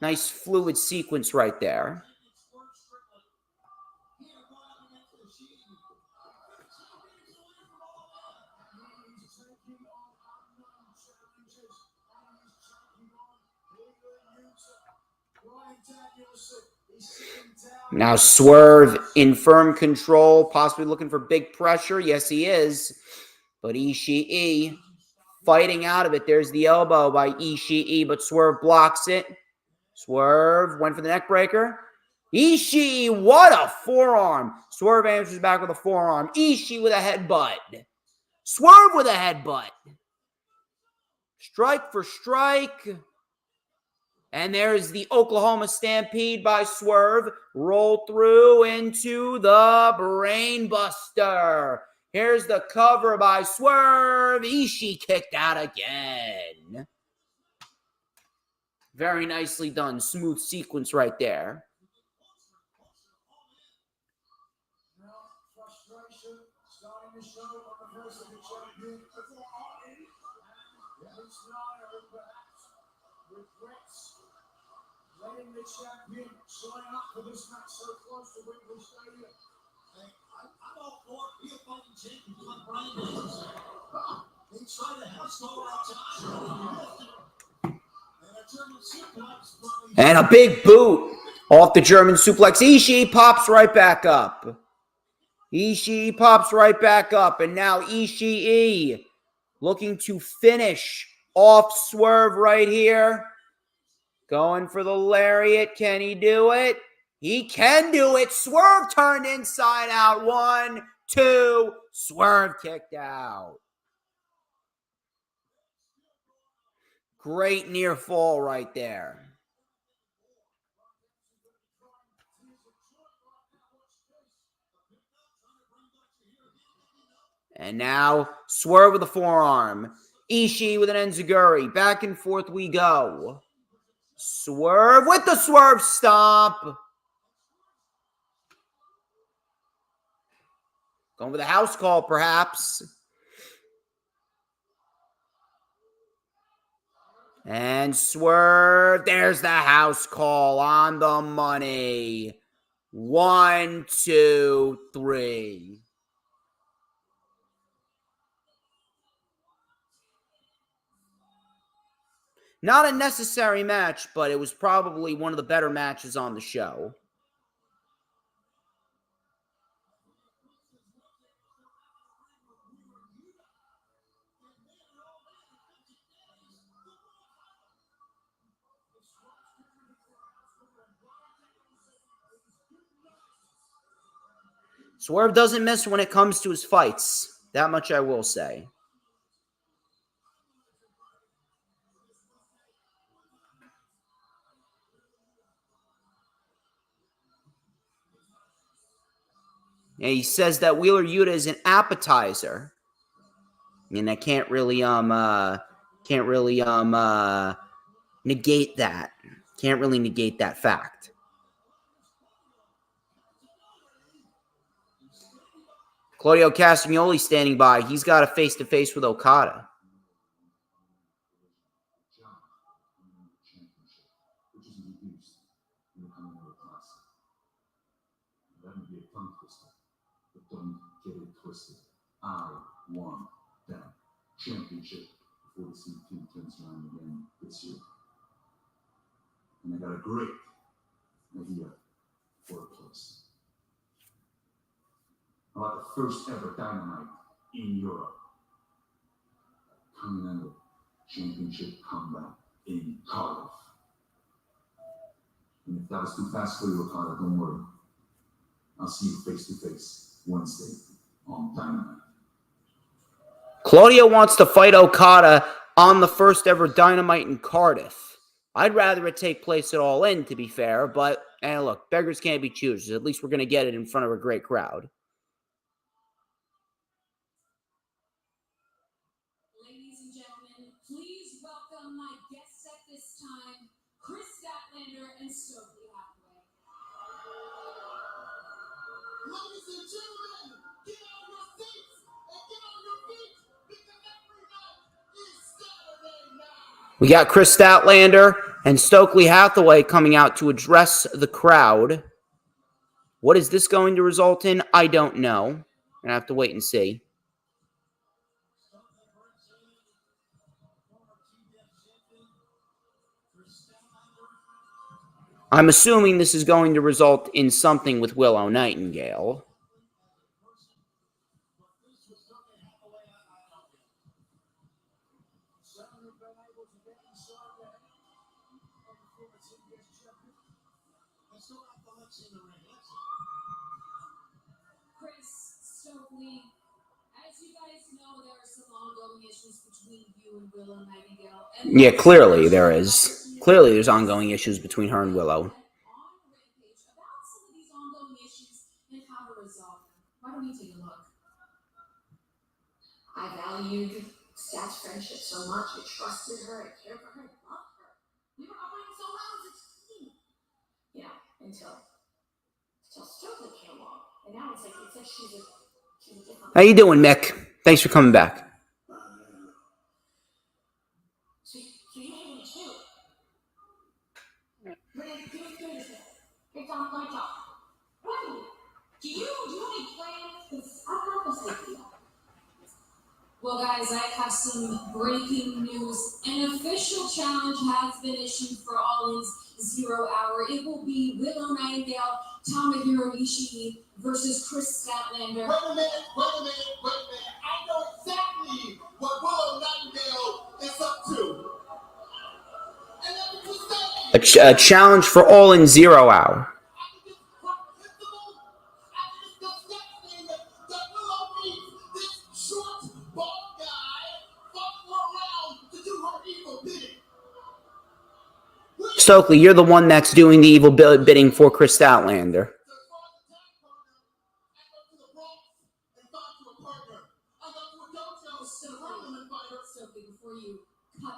Nice fluid sequence right there. Now Swerve in firm control, possibly looking for big pressure. Yes, he is. But Ishii fighting out of it. There's the elbow by Ishii, but Swerve blocks it. Swerve went for the neck breaker. Ishii, what a forearm. Swerve answers back with a forearm. Ishii with a headbutt. Swerve with a headbutt. Strike for strike. And there's the Oklahoma Stampede by Swerve. Roll through into the Brain Buster. Here's the cover by Swerve. Ishii kicked out again. Very nicely done. Smooth sequence right there. Letting the champion sign up for this match so close to Wembley Stadium. Hey, I'm all for it. Be a fucking champion like Brian Daniels. He tried to house all that time. And a German suplex. And a big boot off the German suplex. Ishii pops right back up. Ishii pops right back up. And now Ishii looking to finish off Swerve right here. Going for the lariat. Can he do it? He can do it. Swerve turned inside out. 1, 2. Swerve kicked out. Great near fall right there. And now, Swerve with a forearm. Ishii with an enziguri. Back and forth we go. Swerve with the swerve stomp. Going with a house call, perhaps. And Swerve. There's the house call on the money. 1, 2, 3. Not a necessary match, but it was probably one of the better matches on the show. Swerve doesn't miss when it comes to his fights. That much I will say. And he says that Wheeler Yuta is an appetizer. And I can't really negate that. Can't really negate that fact. Claudio Castagnoli standing by. He's got a face-to-face with Okada. I won that championship before the CT turns around again this year. And I got a great idea for a place. How about the first ever Dynamite in Europe? Continental Championship comeback in Cardiff. And if that was too fast for you, Okada, don't worry. I'll see you face to face Wednesday on Dynamite. Claudio wants to fight Okada on the first ever Dynamite in Cardiff. I'd rather it take place at All In, to be fair, but look, beggars can't be choosers. At least we're going to get it in front of a great crowd. Ladies and gentlemen, please welcome my guests at this time, Chris Statlander and Stokely Hathaway. Ladies and gentlemen, get on your seats and get on your feet because every night is Saturday night. We got Chris Statlander and Stokely Hathaway coming out to address the crowd. What is this going to result in? I don't know. I'm going to have to wait and see. I'm assuming this is going to result in something with Willow Nightingale. Chris, Stokely, as you guys know, there are some ongoing issues between you and Willow Nightingale. Yeah, clearly there is. Clearly there's ongoing issues between her and Willow. On Rampage about some of these ongoing issues and how to resolve them. Why don't we take a look? I valued Stat's friendship so much. I trusted her. I cared for her. I loved her. We were operating so well as a team. You know, until Stokely came along. And now it's like she's a different. How you doing, Mick? Thanks for coming back. So you hate me too. It's on my job. What? Do you have any plans? Because I've got this idea. Well, guys, I have some breaking news. An official challenge has been issued for All In's 0 Hour. It will be Willow Nightingale, Tomohiro Ishii versus Chris Statlander. Wait a minute. I know exactly what Willow Nightingale is up to. And let me just say, A challenge for All In 0 Hour. Stokely, you're the one that's doing the evil bidding for Chris Statlander.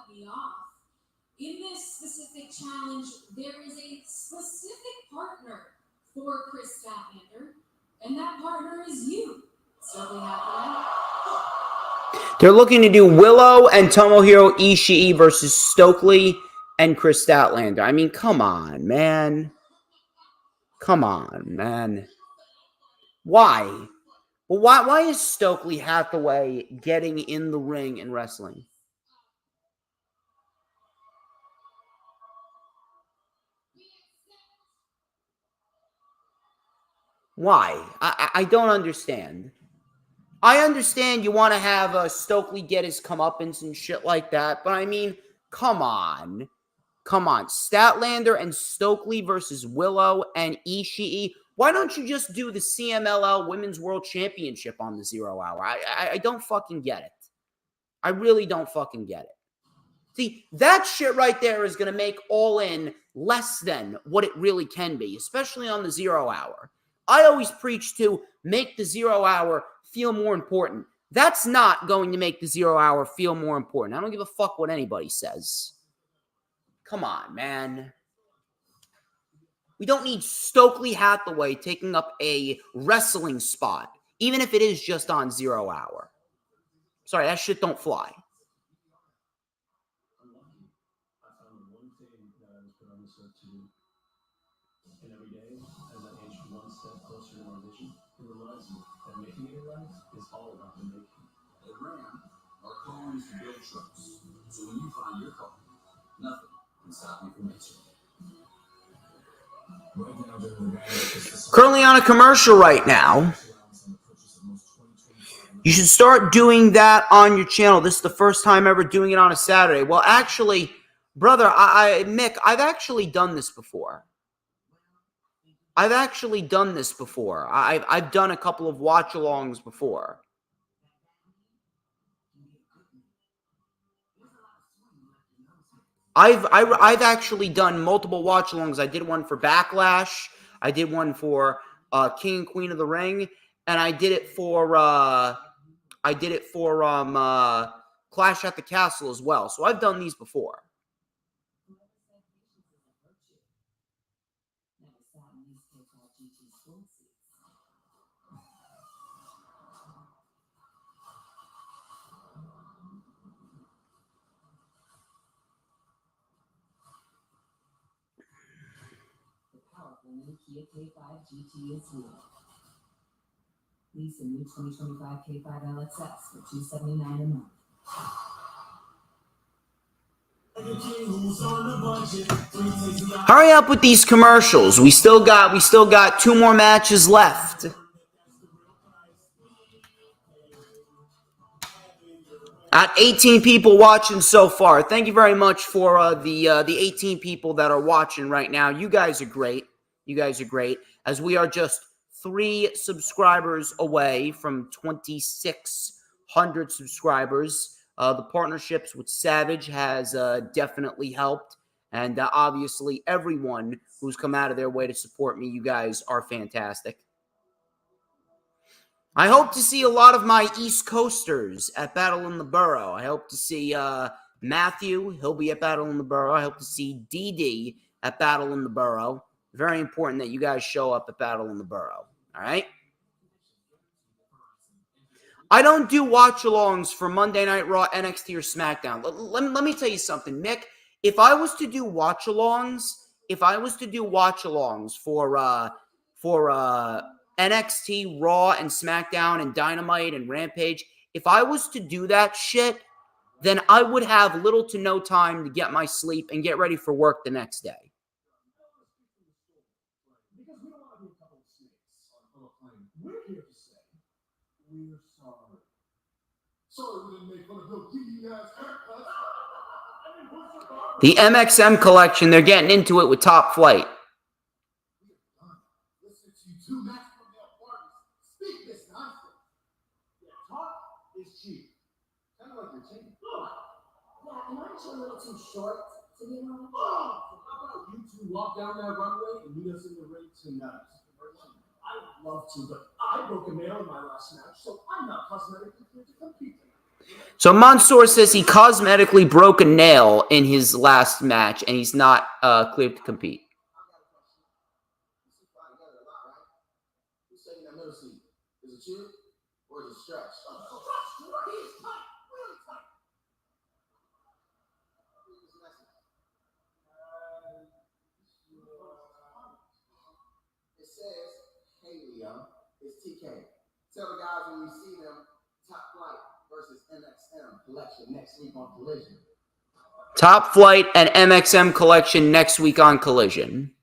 cut me off. In this specific challenge, there is a specific partner for Chris Statlander, and that partner is you, Stokely Hathaway. They're looking to do Willow and Tomohiro Ishii versus Stokely and Chris Statlander. I mean, come on, man. Come on, man. Why? Well, why is Stokely Hathaway getting in the ring and wrestling? Why? I don't understand. I understand you want to have Stokely get his comeuppance and shit like that, but I mean, come on. Come on. Statlander and Stokely versus Willow and Ishii. Why don't you just do the CMLL Women's World Championship on the 0 Hour? I don't fucking get it. I really don't fucking get it. See, that shit right there is going to make All In less than what it really can be, especially on the 0 Hour. I always preach to make the 0 Hour feel more important. That's not going to make the 0 Hour feel more important. I don't give a fuck what anybody says. Come on, man. We don't need Stokely Hathaway taking up a wrestling spot, even if it is just on 0 Hour. Sorry, that shit don't fly. And every day, as I inch one step closer to my vision, it reminds me that making it in life is all about the making. At Ram, our calling is to build trucks. So when you find your car, nothing can stop you from answering. Right now, Currently on a commercial right now. You should start doing that on your channel. This is the first time ever doing it on a Saturday. Well, actually, brother, Mick, I've actually done this before. I've done a couple of watch-alongs before. I've actually done multiple watch-alongs. I did one for Backlash. I did one for King and Queen of the Ring, and I did it for Clash at the Castle as well. So I've done these before. Kia K5 GT is here. Lease a new 2025 K5 LXS for $279 a month. Hurry up with these commercials. We still got 2 more matches left. At 18 people watching so far. Thank you very much for the 18 people that are watching right now. You guys are great. As we are just 3 subscribers away from 2,600 subscribers. The partnerships with Savage has definitely helped. And obviously, everyone who's come out of their way to support me, you guys are fantastic. I hope to see a lot of my East Coasters at Battle in the Borough. I hope to see Matthew. He'll be at Battle in the Borough. I hope to see DD at Battle in the Borough. Very important that you guys show up at Battle in the Borough. All right? I don't do watch-alongs for Monday Night Raw, NXT, or SmackDown. Let me tell you something, Mick. If I was to do watch-alongs for NXT, Raw, and SmackDown, and Dynamite, and Rampage, if I was to do that shit, then I would have little to no time to get my sleep and get ready for work the next day. Because we don't want to be a couple of snakes on a plane. We're here to say, we're sorry. Sorry we didn't make fun of Bill Keaton's haircut. The MXM collection, they're getting into it with Top Flight. listen to you 2 matches from their parties. Speak this nonsense. Yeah, talk is cheap. Kind of like your team. Yeah, and aren't you a little too short to be on? How about you 2 walk down that runway and meet us in the ring tonight? I would love to, but I broke a nail in my last match, so I'm not cosmetically clear to compete tonight. So Mansoor says he cosmetically broke a nail in his last match, and he's not cleared to compete. Who's taking that middle seat? Is it you or is it Stretch? It says, "Hey Leo, it's TK. Tell the guys when you see them, Top Flight versus MXM collection next week on Collision." Top Flight and MXM collection next week on Collision.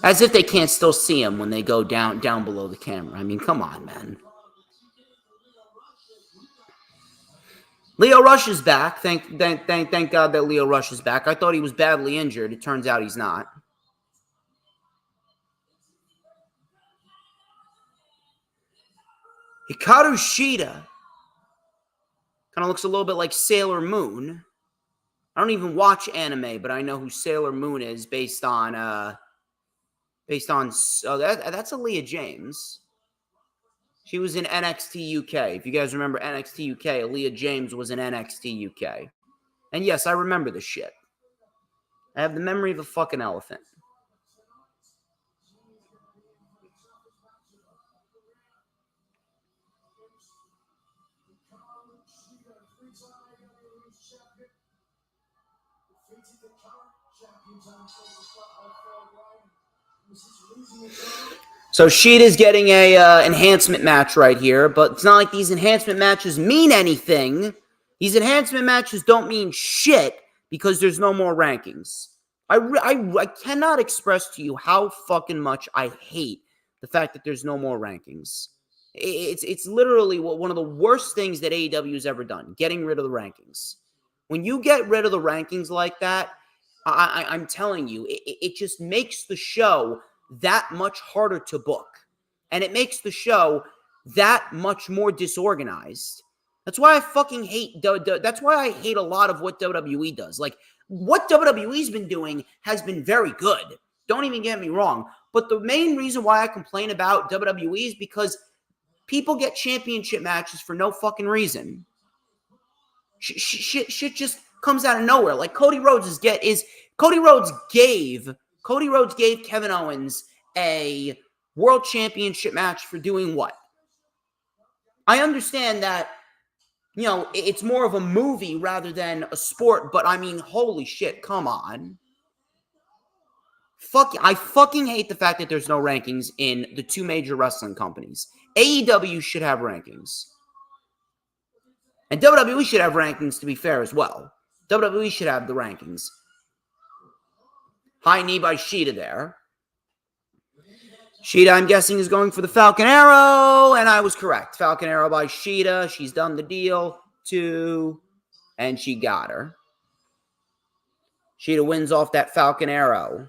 As if they can't still see him when they go down below the camera. I mean, come on, man. Leo Rush is back. Thank God that Leo Rush is back. I thought he was badly injured. It turns out he's not. Hikaru Shida kind of looks a little bit like Sailor Moon. I don't even watch anime, but I know who Sailor Moon is based on that's Aaliyah James. She was in NXT UK. If you guys remember NXT UK, Aaliyah James was in NXT UK. And yes, I remember this shit. I have the memory of a fucking elephant. So Sheeta's getting a enhancement match right here, but it's not like these enhancement matches mean anything. These enhancement matches don't mean shit because there's no more rankings. I cannot express to you how fucking much I hate the fact that there's no more rankings. It's literally one of the worst things that AEW has ever done, getting rid of the rankings. When you get rid of the rankings like that, I'm telling you, it just makes the show that much harder to book. And it makes the show that much more disorganized. That's why I fucking hate, that's why I hate a lot of what WWE does. Like, what WWE's been doing has been very good. Don't even get me wrong. But the main reason why I complain about WWE is because people get championship matches for no fucking reason. Shit just comes out of nowhere. Like Cody Rhodes gave Kevin Owens a world championship match for doing what? I understand that, you know, it's more of a movie rather than a sport, but I mean, holy shit, come on. I fucking hate the fact that there's no rankings in the two major wrestling companies. AEW should have rankings. And WWE should have rankings, to be fair, as well. WWE should have the rankings. High knee by Shida there. Shida, I'm guessing, is going for the Falcon Arrow, and I was correct. Falcon Arrow by Shida. She's done the deal. 2, and she got her. Shida wins off that Falcon Arrow.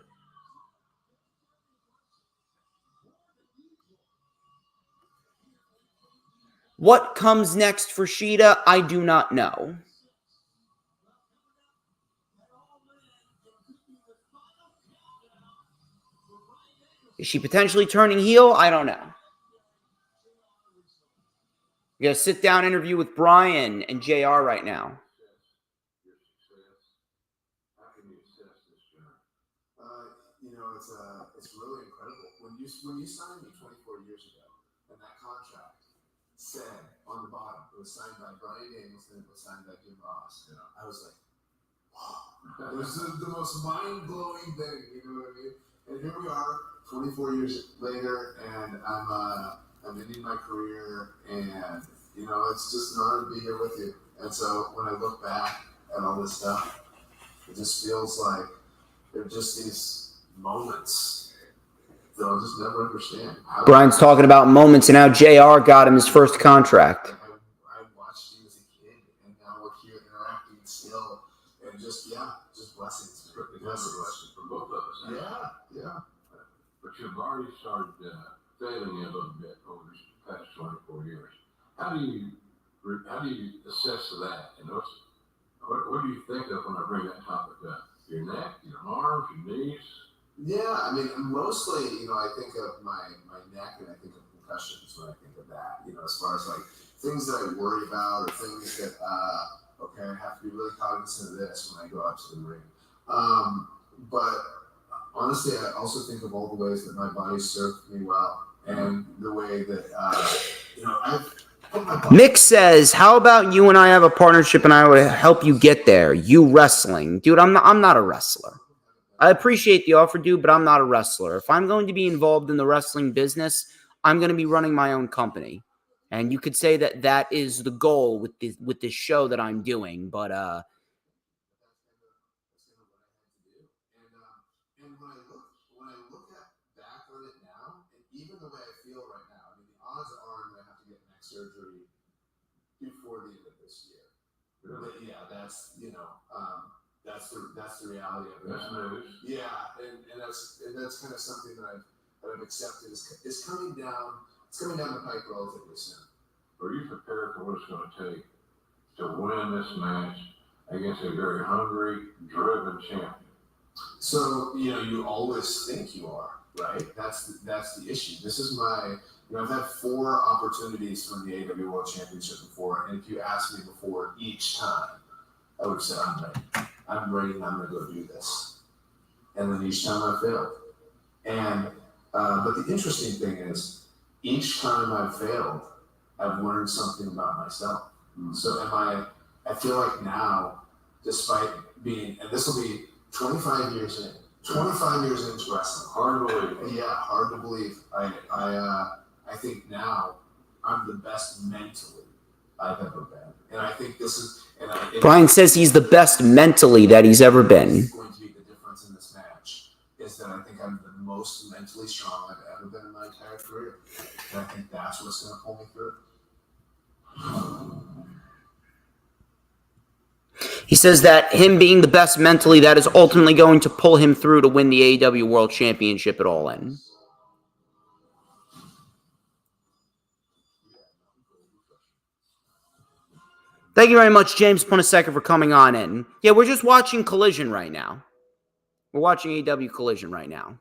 What comes next for Shida, I do not know. Is she potentially turning heel? I don't know. We got a sit-down interview with Brian and JR right now. You know, it's really incredible. When you signed me 24 years ago, and that contract said on the bottom, it was signed by Brian Danielson, it was signed by Jim Ross. You know, I was like, wow. It was the most mind-blowing thing, you know what I mean? And here we are, 24 years later, and I'm ending my career, and you know, it's just an honor to be here with you. And so when I look back at all this stuff, it just feels like they're just these moments that I'll just never understand. Brian's talking about moments and how JR got him his first contract. I watched you as a kid, and now we're here interacting still, and just blessings. Another blessing for both of us. Yeah. But you've already started failing a little bit over the past 24 years. How do you assess that? And what do you think of when I bring that topic up? Your neck, your arms, your knees? Yeah, I mean, mostly, I think of my neck and I think of concussions when I think of that. As far as like things that I worry about or things that, okay, I have to be really cognizant of this when I go out to the ring. But honestly, I also think of all the ways that my body served me well and the way that, I've. Mick says, "How about you and I have a partnership, and I would help you get there? You wrestling, dude. I'm not a wrestler. I appreciate the offer, dude, but I'm not a wrestler. If I'm going to be involved in the wrestling business, I'm going to be running my own company. And you could say that that is the goal with this show that I'm doing. But And when I look back on it now, and even the way I feel right now, I mean, the odds are I'm going to have to get neck surgery before the end of this year. But yeah, that's the reality of it. That's news. Yeah, and that's kind of something that I've accepted is coming down. It's coming down the pike relatively soon. Are you prepared for what it's going to take to win this match against a very hungry, driven champion? So you always think you are, right? That's the issue. This is my. I've had 4 opportunities for the AEW World Championship before, and if you asked me before each time, I would say, I'm ready, and I'm going to go do this. And then each time I failed. And but the interesting thing is, each time I've failed, I've learned something about myself. So I feel like now, despite being, and this will be 25 years in, 25 years into wrestling. Hard to believe. Yeah, hard to believe. I think now I'm the best mentally I've ever been. And I think this is... Brian says he's the best mentally that he's ever been. Going to be the difference in this match is that I think I'm the most mentally strong I've ever been in my entire career. And I think that's what's going to pull me through. He says that him being the best mentally, that is ultimately going to pull him through to win the AEW World Championship at All In. Thank you very much, James Punisecka, for coming on in. Yeah, we're just watching Collision right now. We're watching AEW Collision right now.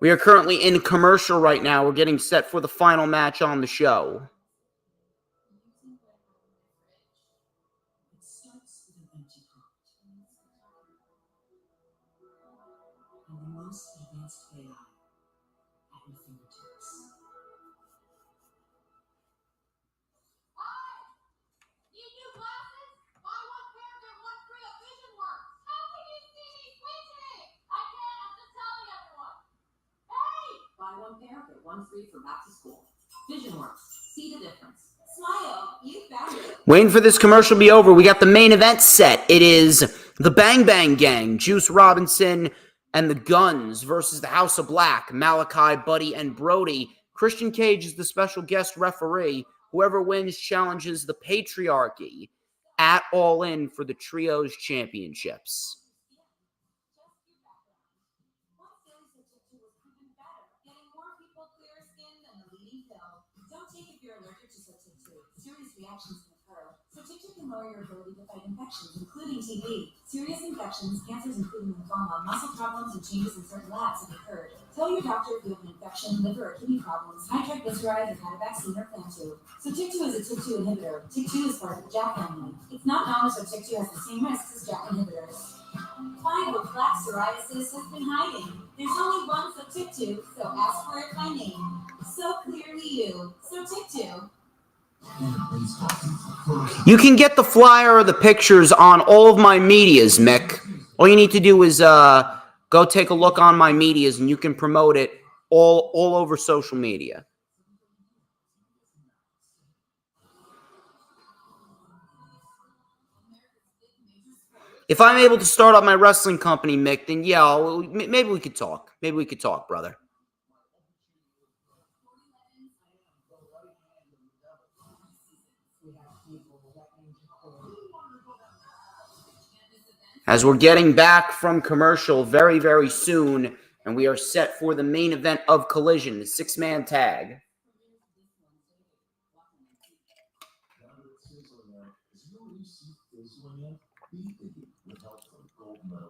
We are currently in commercial right now. We're getting set for the final match on the show. It starts with an empty heart. And the most advanced AI at your fingertips. Need new glasses? Buy one pair, get one free at Vision Works. How can you see me squinting? I can't, I'm just telling everyone. Hey! Buy one pair, get one free for back to school. Vision Works. See the difference. Smile, you found it. Waiting for this commercial to be over. We got the main event set. It is the Bang Bang Gang, Juice Robinson and the Guns versus the House of Black, Malachi, Buddy, and Brody. Christian Cage is the special guest referee. Whoever wins challenges the Patriarchy at All In for the Trios Championships. Don't take if you're allergic to TIC2. Serious reactions can occur. So TIC2 can lower your ability to fight infections, including TB. Serious infections, cancers including lymphoma, muscle problems, and changes in certain labs have occurred. Tell your doctor if you have an infection, liver or kidney problems, high triglycerides, or had a vaccine or plan to. So TIC2 is a TIC2 inhibitor. TIC2 is part of the JAK family. It's not known so TIC2 has the same risks as JAK inhibitors. Find what plaque psoriasis has been hiding. There's only one so TIC2, so ask for it by name. So clearly you. So TIC2. You can get the flyer or the pictures on all of my medias, Mick. All you need to do is go take a look on my medias, and you can promote it all over social media. If I'm able to start up my wrestling company, Mick, then yeah, maybe we could talk. Maybe we could talk, brother. As we're getting back from commercial very, very soon, and we are set for the main event of Collision, the 6-man tag.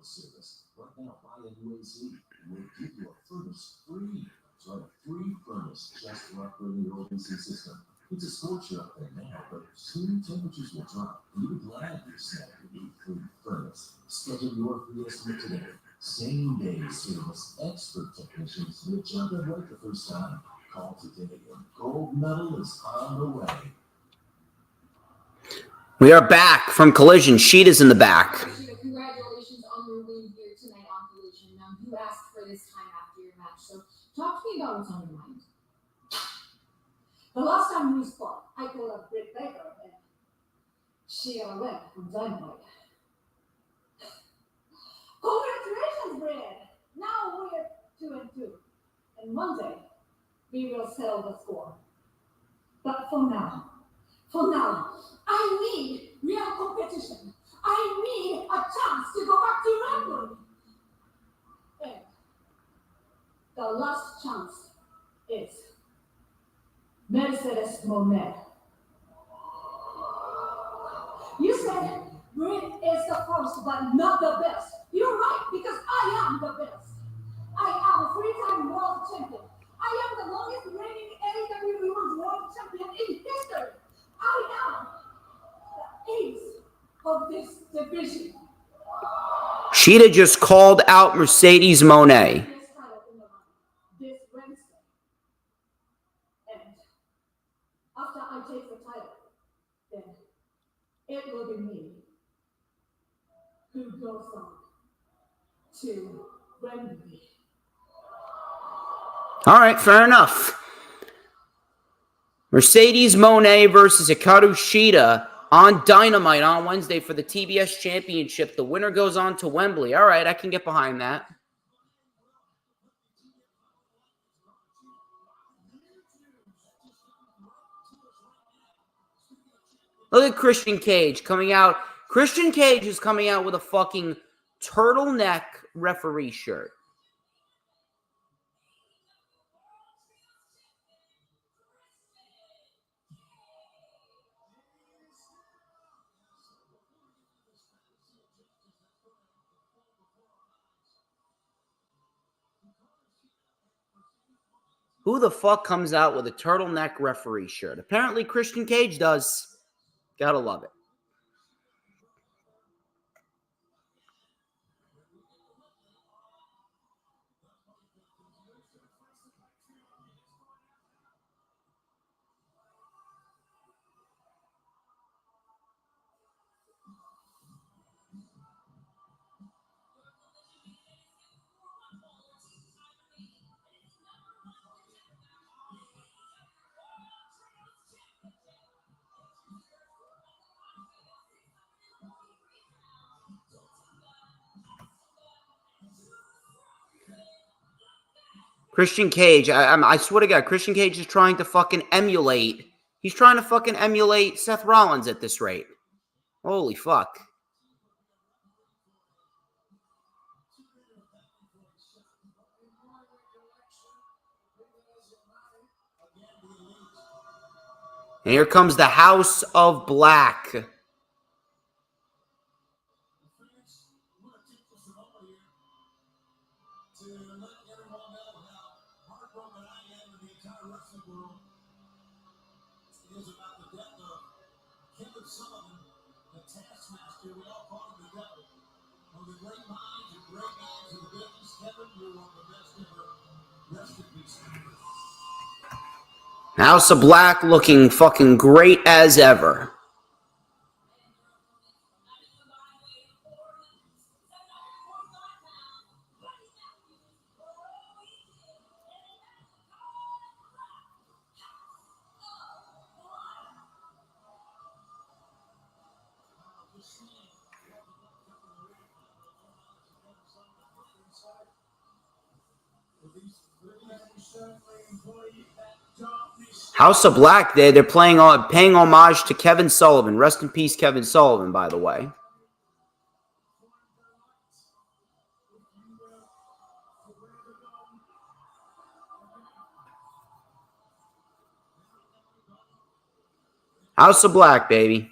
service. Right now, buy a new AC, and we'll give you a furnace free. That's right, a free furnace just for upgrading your old AC system. It's a scorcher up there now, but soon temperatures will drop, and you'll be glad you snagged a new free furnace. Schedule your free estimate today. Same-day service, expert technicians will jump in right the first time. Call today, and gold medal is on the way. We are back from Collision. Sheeta's in the back. Sheeta, congratulations on your win here tonight on Collision. You asked for this time after your match, so talk to me about what's on your mind. The last time we fought, I called up Britt Baker, and she got a win from Dynamite. Congratulations, Britt! Now we're 2-2, and Monday we will settle the score. But for now, I need real competition. I need a chance to go back to wrestling. And the last chance is Mercedes Monet. You said Britt is the first, but not the best. You're right, because I am the best. I am a three-time world champion. I am the longest reigning AEW Women's World Champion in history. I am the ace of this division. Sheeta just called out Mercedes Monet. This title in the line this Wednesday. And after I take the title, then it will be me who goes on to Wembley. All right, fair enough. Mercedes Monet versus Hikaru Shida on Dynamite on Wednesday for the TBS Championship. The winner goes on to Wembley. All right, I can get behind that. Look at Christian Cage coming out. Christian Cage is coming out with a fucking turtleneck referee shirt. Who the fuck comes out with a turtleneck referee shirt? Apparently Christian Cage does. Gotta love it. Christian Cage, I swear to God, Christian Cage is trying to fucking emulate. He's trying to fucking emulate Seth Rollins at this rate. Holy fuck. And here comes the House of Black. House of Black looking fucking great as ever. House of Black, they're paying homage to Kevin Sullivan. Rest in peace, Kevin Sullivan, by the way. House of Black, baby.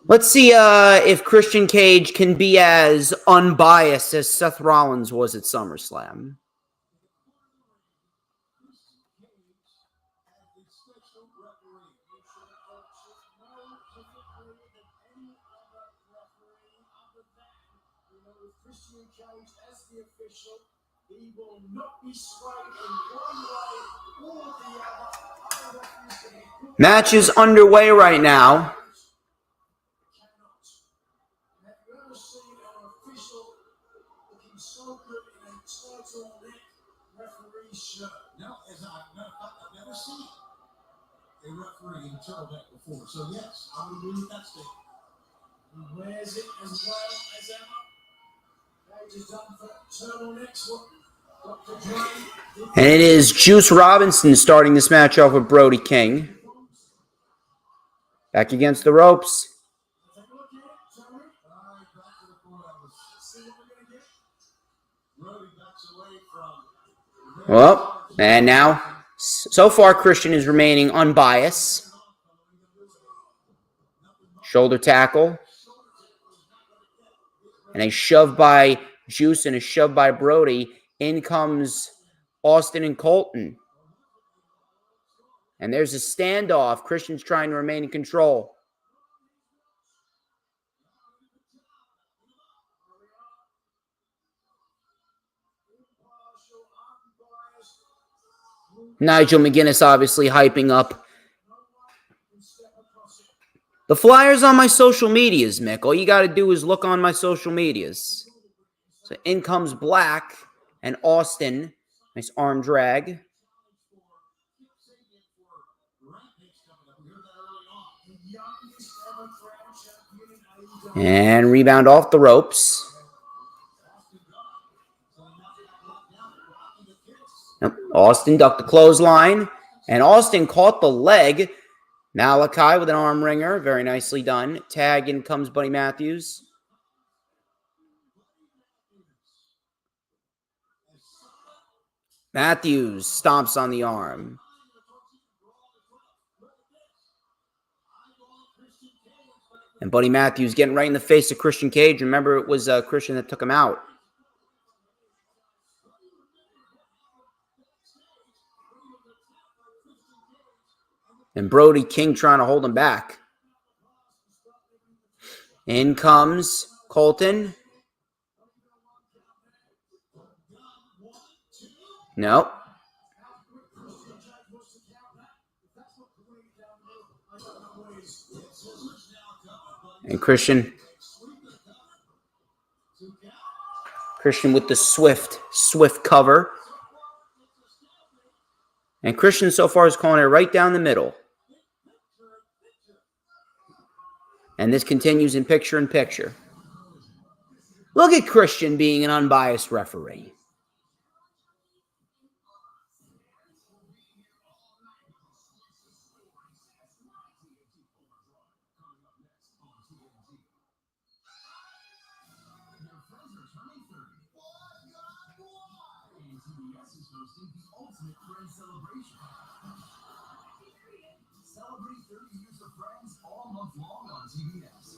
Let's see if Christian Cage can be as unbiased as Seth Rollins was at SummerSlam. Christian Cage as the official, he will not be swayed in one way or the other. Match is underway right now. Have you ever seen an official looking so good in a turtleneck referee shirt? No, as I've never seen a referee in a turtleneck before. So yes, I would agree with that statement. He wears it as well as ever. And it is Juice Robinson starting this match off with Brody King. Back against the ropes. Well, and now, so far Christian is remaining unbiased. Shoulder tackle. And a shove by Juice and a shove by Brody. In comes Austin and Colton. And there's a standoff. Christian's trying to remain in control. Nigel McGuinness obviously hyping up the flyers on my social medias, Mick. All you got to do is look on my social medias. So in comes Black and Austin. Nice arm drag. And rebound off the ropes. Austin ducked the clothesline. And Austin caught the leg. Malachi with an arm wringer. Very nicely done. Tag in comes Buddy Matthews. Matthews stomps on the arm. And Buddy Matthews getting right in the face of Christian Cage. Remember, it was Christian that took him out. And Brody King trying to hold him back. In comes Colton. Nope. And Christian with the swift cover. And Christian so far is calling it right down the middle. And this continues in picture. Look at Christian being an unbiased referee. Celebrate 30 years of Friends all month long on TBS.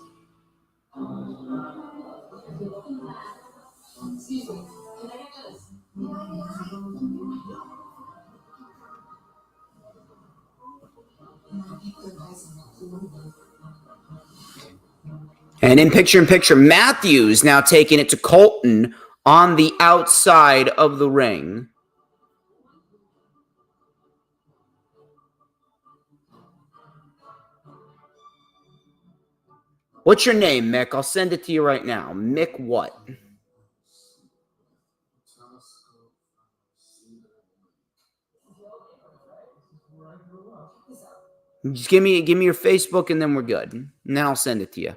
Excuse me, can I get this? And in picture, Matthews now taking it to Colton on the outside of the ring. What's your name, Mick? I'll send it to you right now. Mick what? Just give me your Facebook and then we're good. And then I'll send it to you. It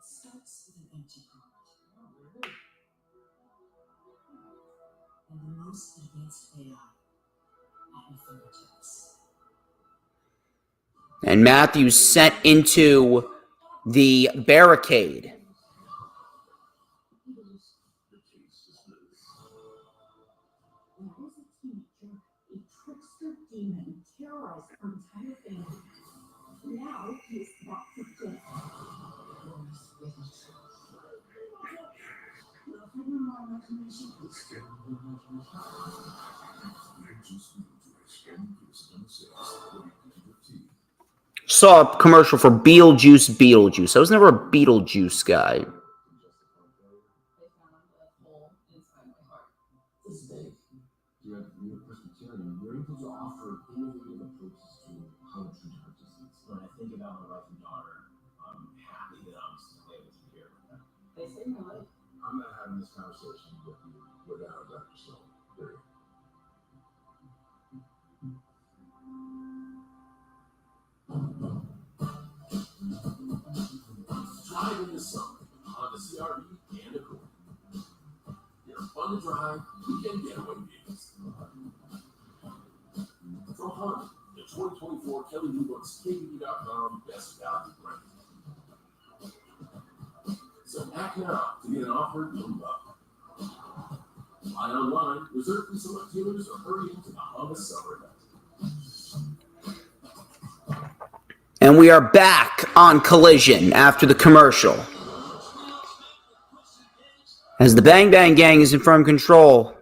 starts with an empty heart. And the most advanced AI at your fingertips. And Matthews sent into the barricade. When I was a teenager, a trickster demon terrorized from entire family. Now he's back to death. Saw a commercial for Beetlejuice. I was never a Beetlejuice guy. This day, you have to be a Presbyterian. You're able to offer innovative approaches to how to treat heart disease. When I think about my wife and daughter, I'm happy that I'm still able to care for them. They saved my life. I'm not having this conversation with you without Dr. Stone. Period. Drive in the summer on the CRV and a cool. Fun to drive, weekend getaway vehicles. From Honda, the 2024 Kelly Blue Book's KBB.com Best Value Brand. So act now to get an offer you'll love. Buy online, reserve from select dealers, or hurry into the Honda Summer event. And we are back on Collision after the commercial. As the Bang Bang Gang is in firm control.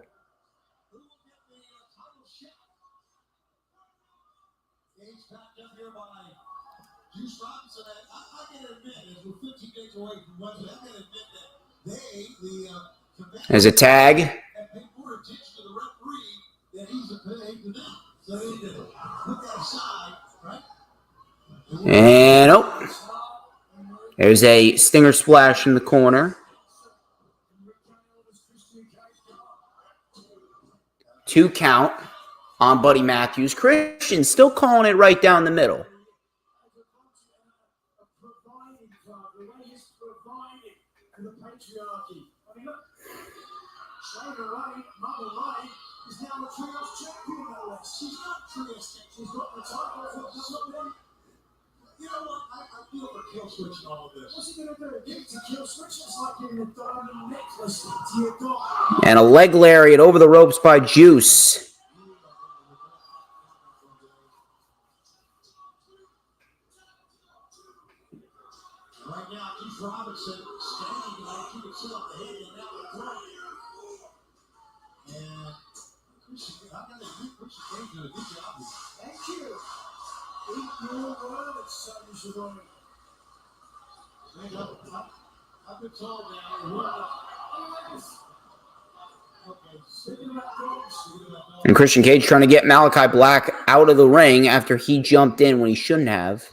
There's a tag. And oh, there's a stinger splash in the corner. 2 count on Buddy Matthews. Christian still calling it right down the middle. You know what? I feel for Kill Switch and all of this. What's he going to do? Give it to Kill Switch. It's like giving a diamond necklace to your dog. And a leg lariat over the ropes by Juice. Right now, Keith Robinson standing like he can sit on the head and out the front. And I got to give Christian Cage a good job. Thank you. Eat your words, Sonny Shadori. I've been told now. And Christian Cage trying to get Malachi Black out of the ring after he jumped in when he shouldn't have.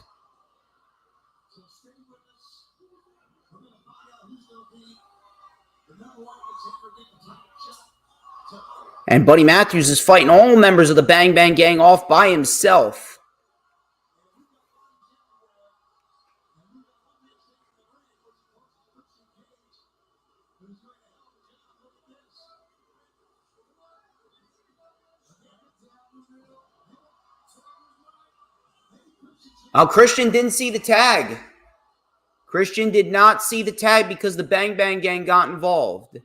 And Buddy Matthews is fighting all members of the Bang Bang Gang off by himself. Oh, Christian didn't see the tag. Christian did not see the tag because the Bang Bang Gang got involved.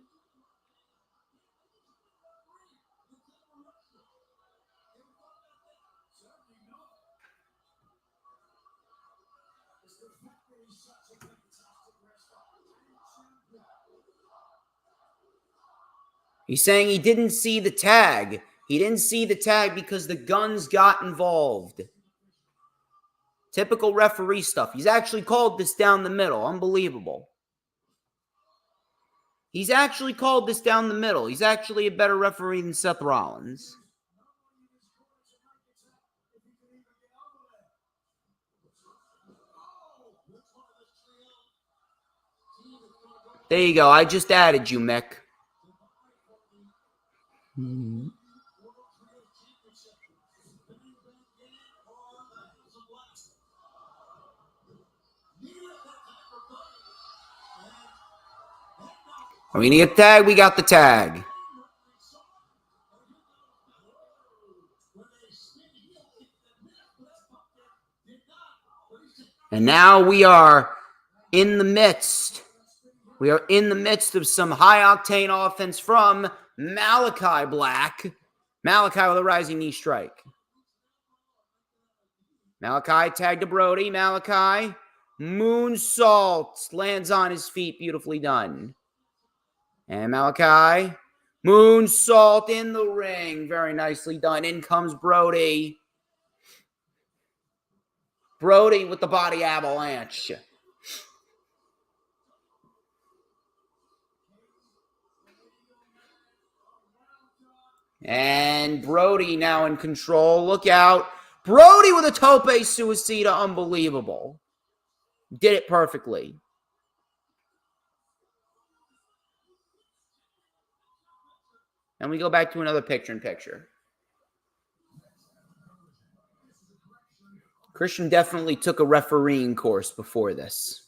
He's saying he didn't see the tag. He didn't see the tag because the Guns got involved. Typical referee stuff. He's actually called this down the middle. Unbelievable. He's actually called this down the middle. He's actually a better referee than Seth Rollins. There you go. I just added you, Mick. Are we going to get the tag? We got the tag. And now we are in the midst. We are in the midst of some high-octane offense from Malachi Black. Malachi with a rising knee strike. Malachi tagged to Brody. Malachi. Moonsault. Lands on his feet. Beautifully done. And Malachi. Moonsault in the ring. Very nicely done. In comes Brody. Brody with the body avalanche. And Brody now in control. Look out. Brody with a tope suicida. Unbelievable. Did it perfectly. And we go back to another picture-in-picture. Christian definitely took a refereeing course before this.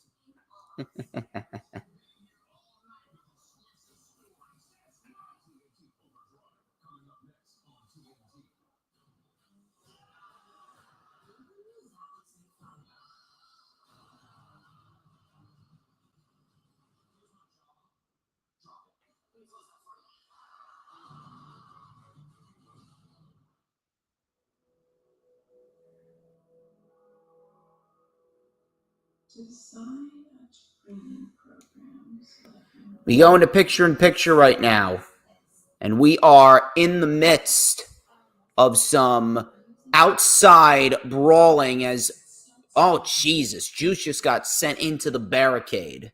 We go into picture-in-picture right now. And we are in the midst of some outside brawling as, oh, Jesus, Juice just got sent into the barricade.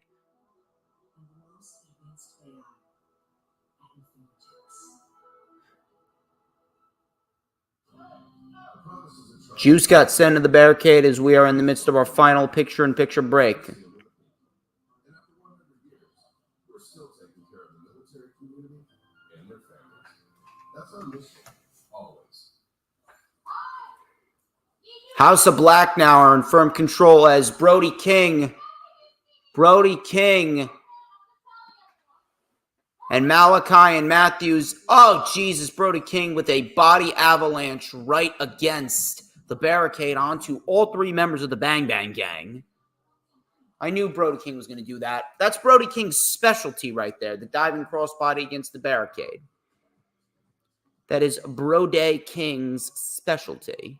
Juice got sent to the barricade as we are in the midst of our final picture-in-picture break. We're still taking care of the military community and their families. That's our mission, always. House of Black now are in firm control as Brody King and Malachi and Matthews. Oh, Jesus, Brody King with a body avalanche right against the barricade onto all three members of the Bang Bang Gang. I knew Brody King was going to do that. That's Brody King's specialty right there, the diving crossbody against the barricade. That is Brody King's specialty.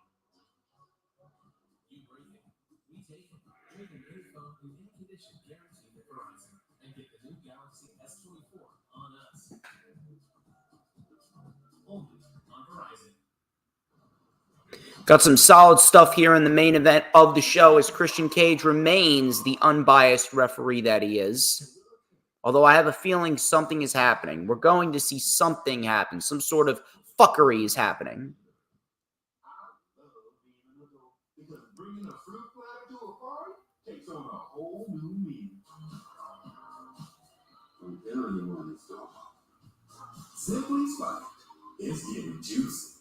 Got some solid stuff here in the main event of the show as Christian Cage remains the unbiased referee that he is. Although I have a feeling something is happening. We're going to see something happen. Some sort of fuckery is happening. Because bringing a fruit platter to a party takes on a whole new meaning. I'm telling you what it's all about. Simply Spiked is getting juicy.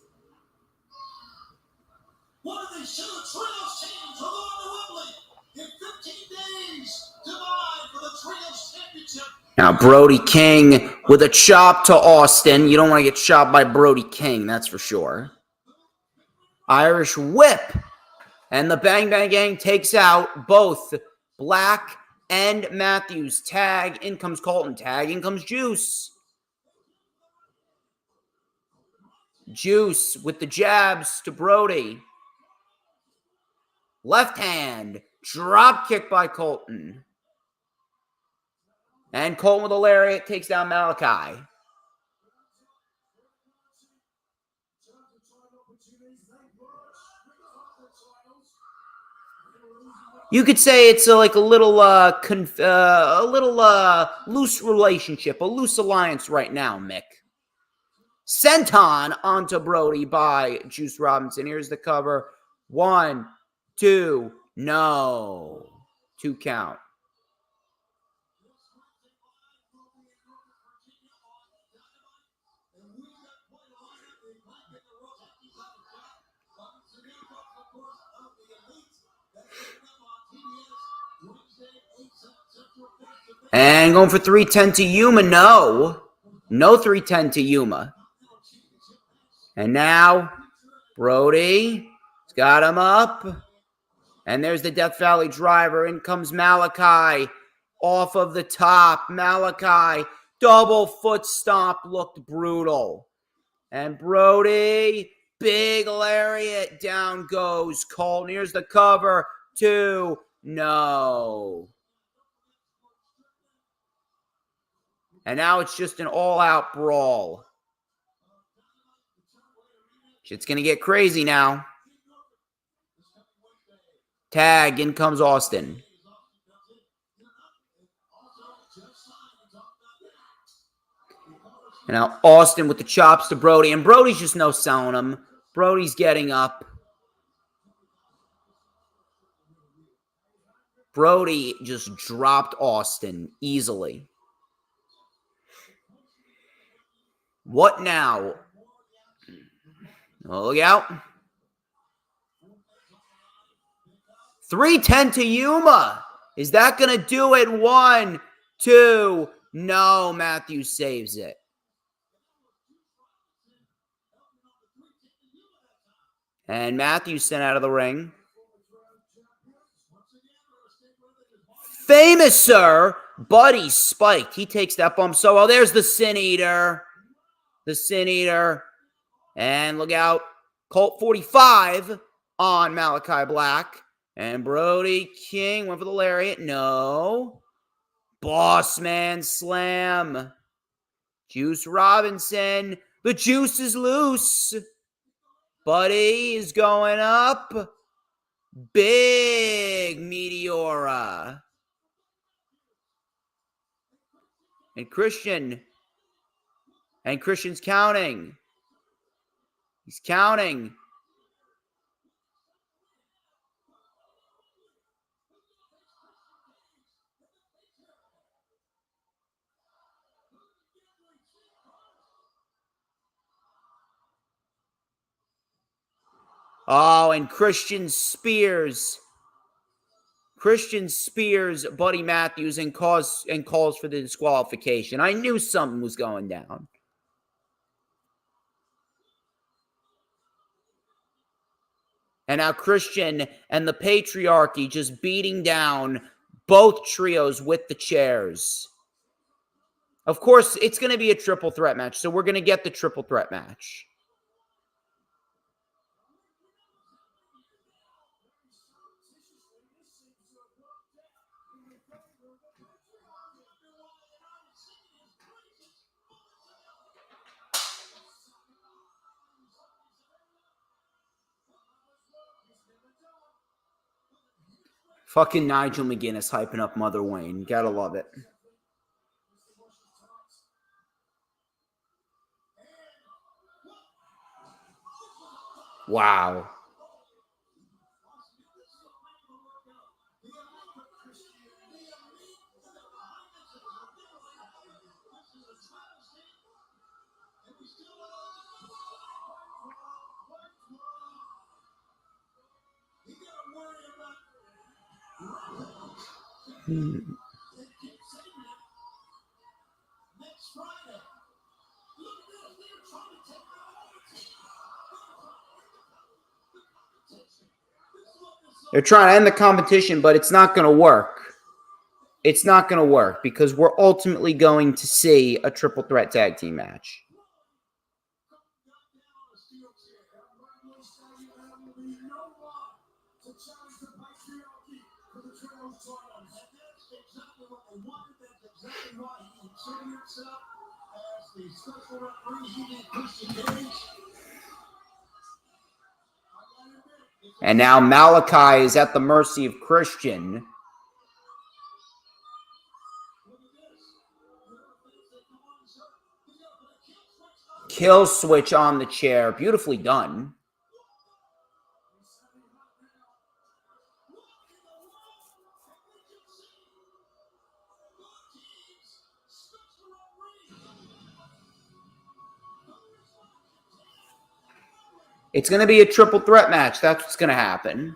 What are they should have Trios teams are going to Wembley in 15 days to vie for the Trios Championship. Now, Brody King with a chop to Austin. You don't want to get chopped by Brody King, that's for sure. Irish whip. And the Bang Bang Gang takes out both Black and Matthews. Tag. In comes Colton. Tag. In comes Juice. Juice with the jabs to Brody. Left hand. Drop kick by Colton. And Colton with a lariat takes down Malachi. You could say it's like a little loose relationship, a loose alliance right now, Mick. Senton onto Brody by Juice Robinson. Here's the cover. 1, 2, no. 2 count. And going for 310 to Yuma. No 310 to Yuma. And now Brody's got him up. And there's the Death Valley driver. In comes Malachi off of the top. Malachi, double foot stomp, looked brutal. And Brody Big lariat. Down goes Colton. Here's the cover. 2. No. And now it's just an all-out brawl. Shit's going to get crazy now. Tag. In comes Austin. And now Austin with the chops to Brody. And Brody's just no selling him. Brody's getting up. Brody just dropped Austin easily. What now? Oh, look out. 310 to Yuma. Is that going to do it? 1, 2. No, Matthews saves it. And Matthews sent out of the ring. Famous, sir. Buddy spiked. He takes that bump so well. There's the Sin Eater. The Sin Eater. And look out. Colt 45 on Malachi Black. And Brody King went for the lariat. No. Boss man slam. Juice Robinson. The juice is loose. Buddy is going up. Big Meteora. And Christian. And Christian's counting. He's counting. Oh, and Christian spears Buddy Matthews and calls for the disqualification. I knew something was going down. And now Christian and the Patriarchy just beating down both trios with the chairs. Of course, it's going to be a triple threat match, so we're going to get the triple threat match. Fucking Nigel McGuinness hyping up Mother Wayne. Gotta love it. Wow. They're trying to end the competition, but it's not going to work. It's not going to work because we're ultimately going to see a triple threat tag team match. And now Malachi is at the mercy of Christian. Kill switch on the chair. Beautifully done. It's going to be a triple threat match. That's what's going to happen.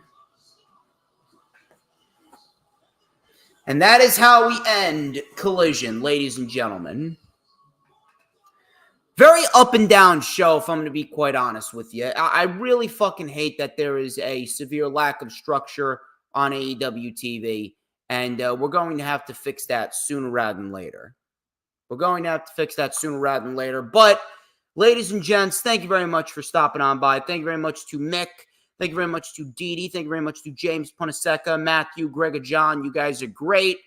And that is how we end Collision, ladies and gentlemen. Very up and down show, if I'm going to be quite honest with you. I really fucking hate that there is a severe lack of structure on AEW TV. And we're going to have to fix that sooner rather than later. But Ladies and gents, thank you very much for stopping on by. Thank you very much to Mick. Thank you very much to Dee Dee. Thank you very much to James Punaseca, Matthew, Greg, and John. You guys are great.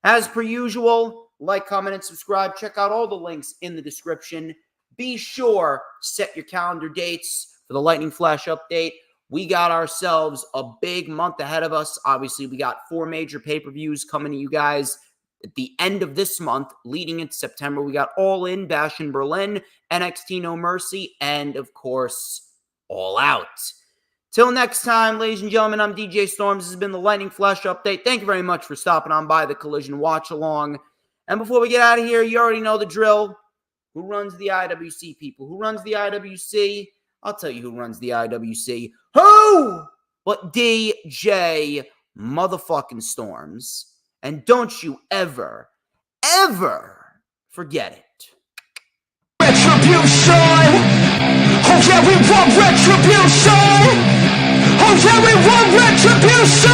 As per usual, like, comment, and subscribe. Check out all the links in the description. Be sure, set your calendar dates for the Lightning Flash update. We got ourselves a big month ahead of us. Obviously, we got 4 major pay-per-views coming to you guys at the end of this month, leading into September. We got All In, Bash in Berlin, NXT No Mercy, and, of course, All Out. Till next time, ladies and gentlemen, I'm DJ Storms. This has been the Lightning Flash Update. Thank you very much for stopping on by the Collision Watch Along. And before we get out of here, you already know the drill. Who runs the IWC, people? Who runs the IWC? I'll tell you who runs the IWC. Who? But DJ motherfucking Storms. And don't you ever, ever forget it. Retribution! Oh yeah, we want retribution! Oh yeah, we want retribution!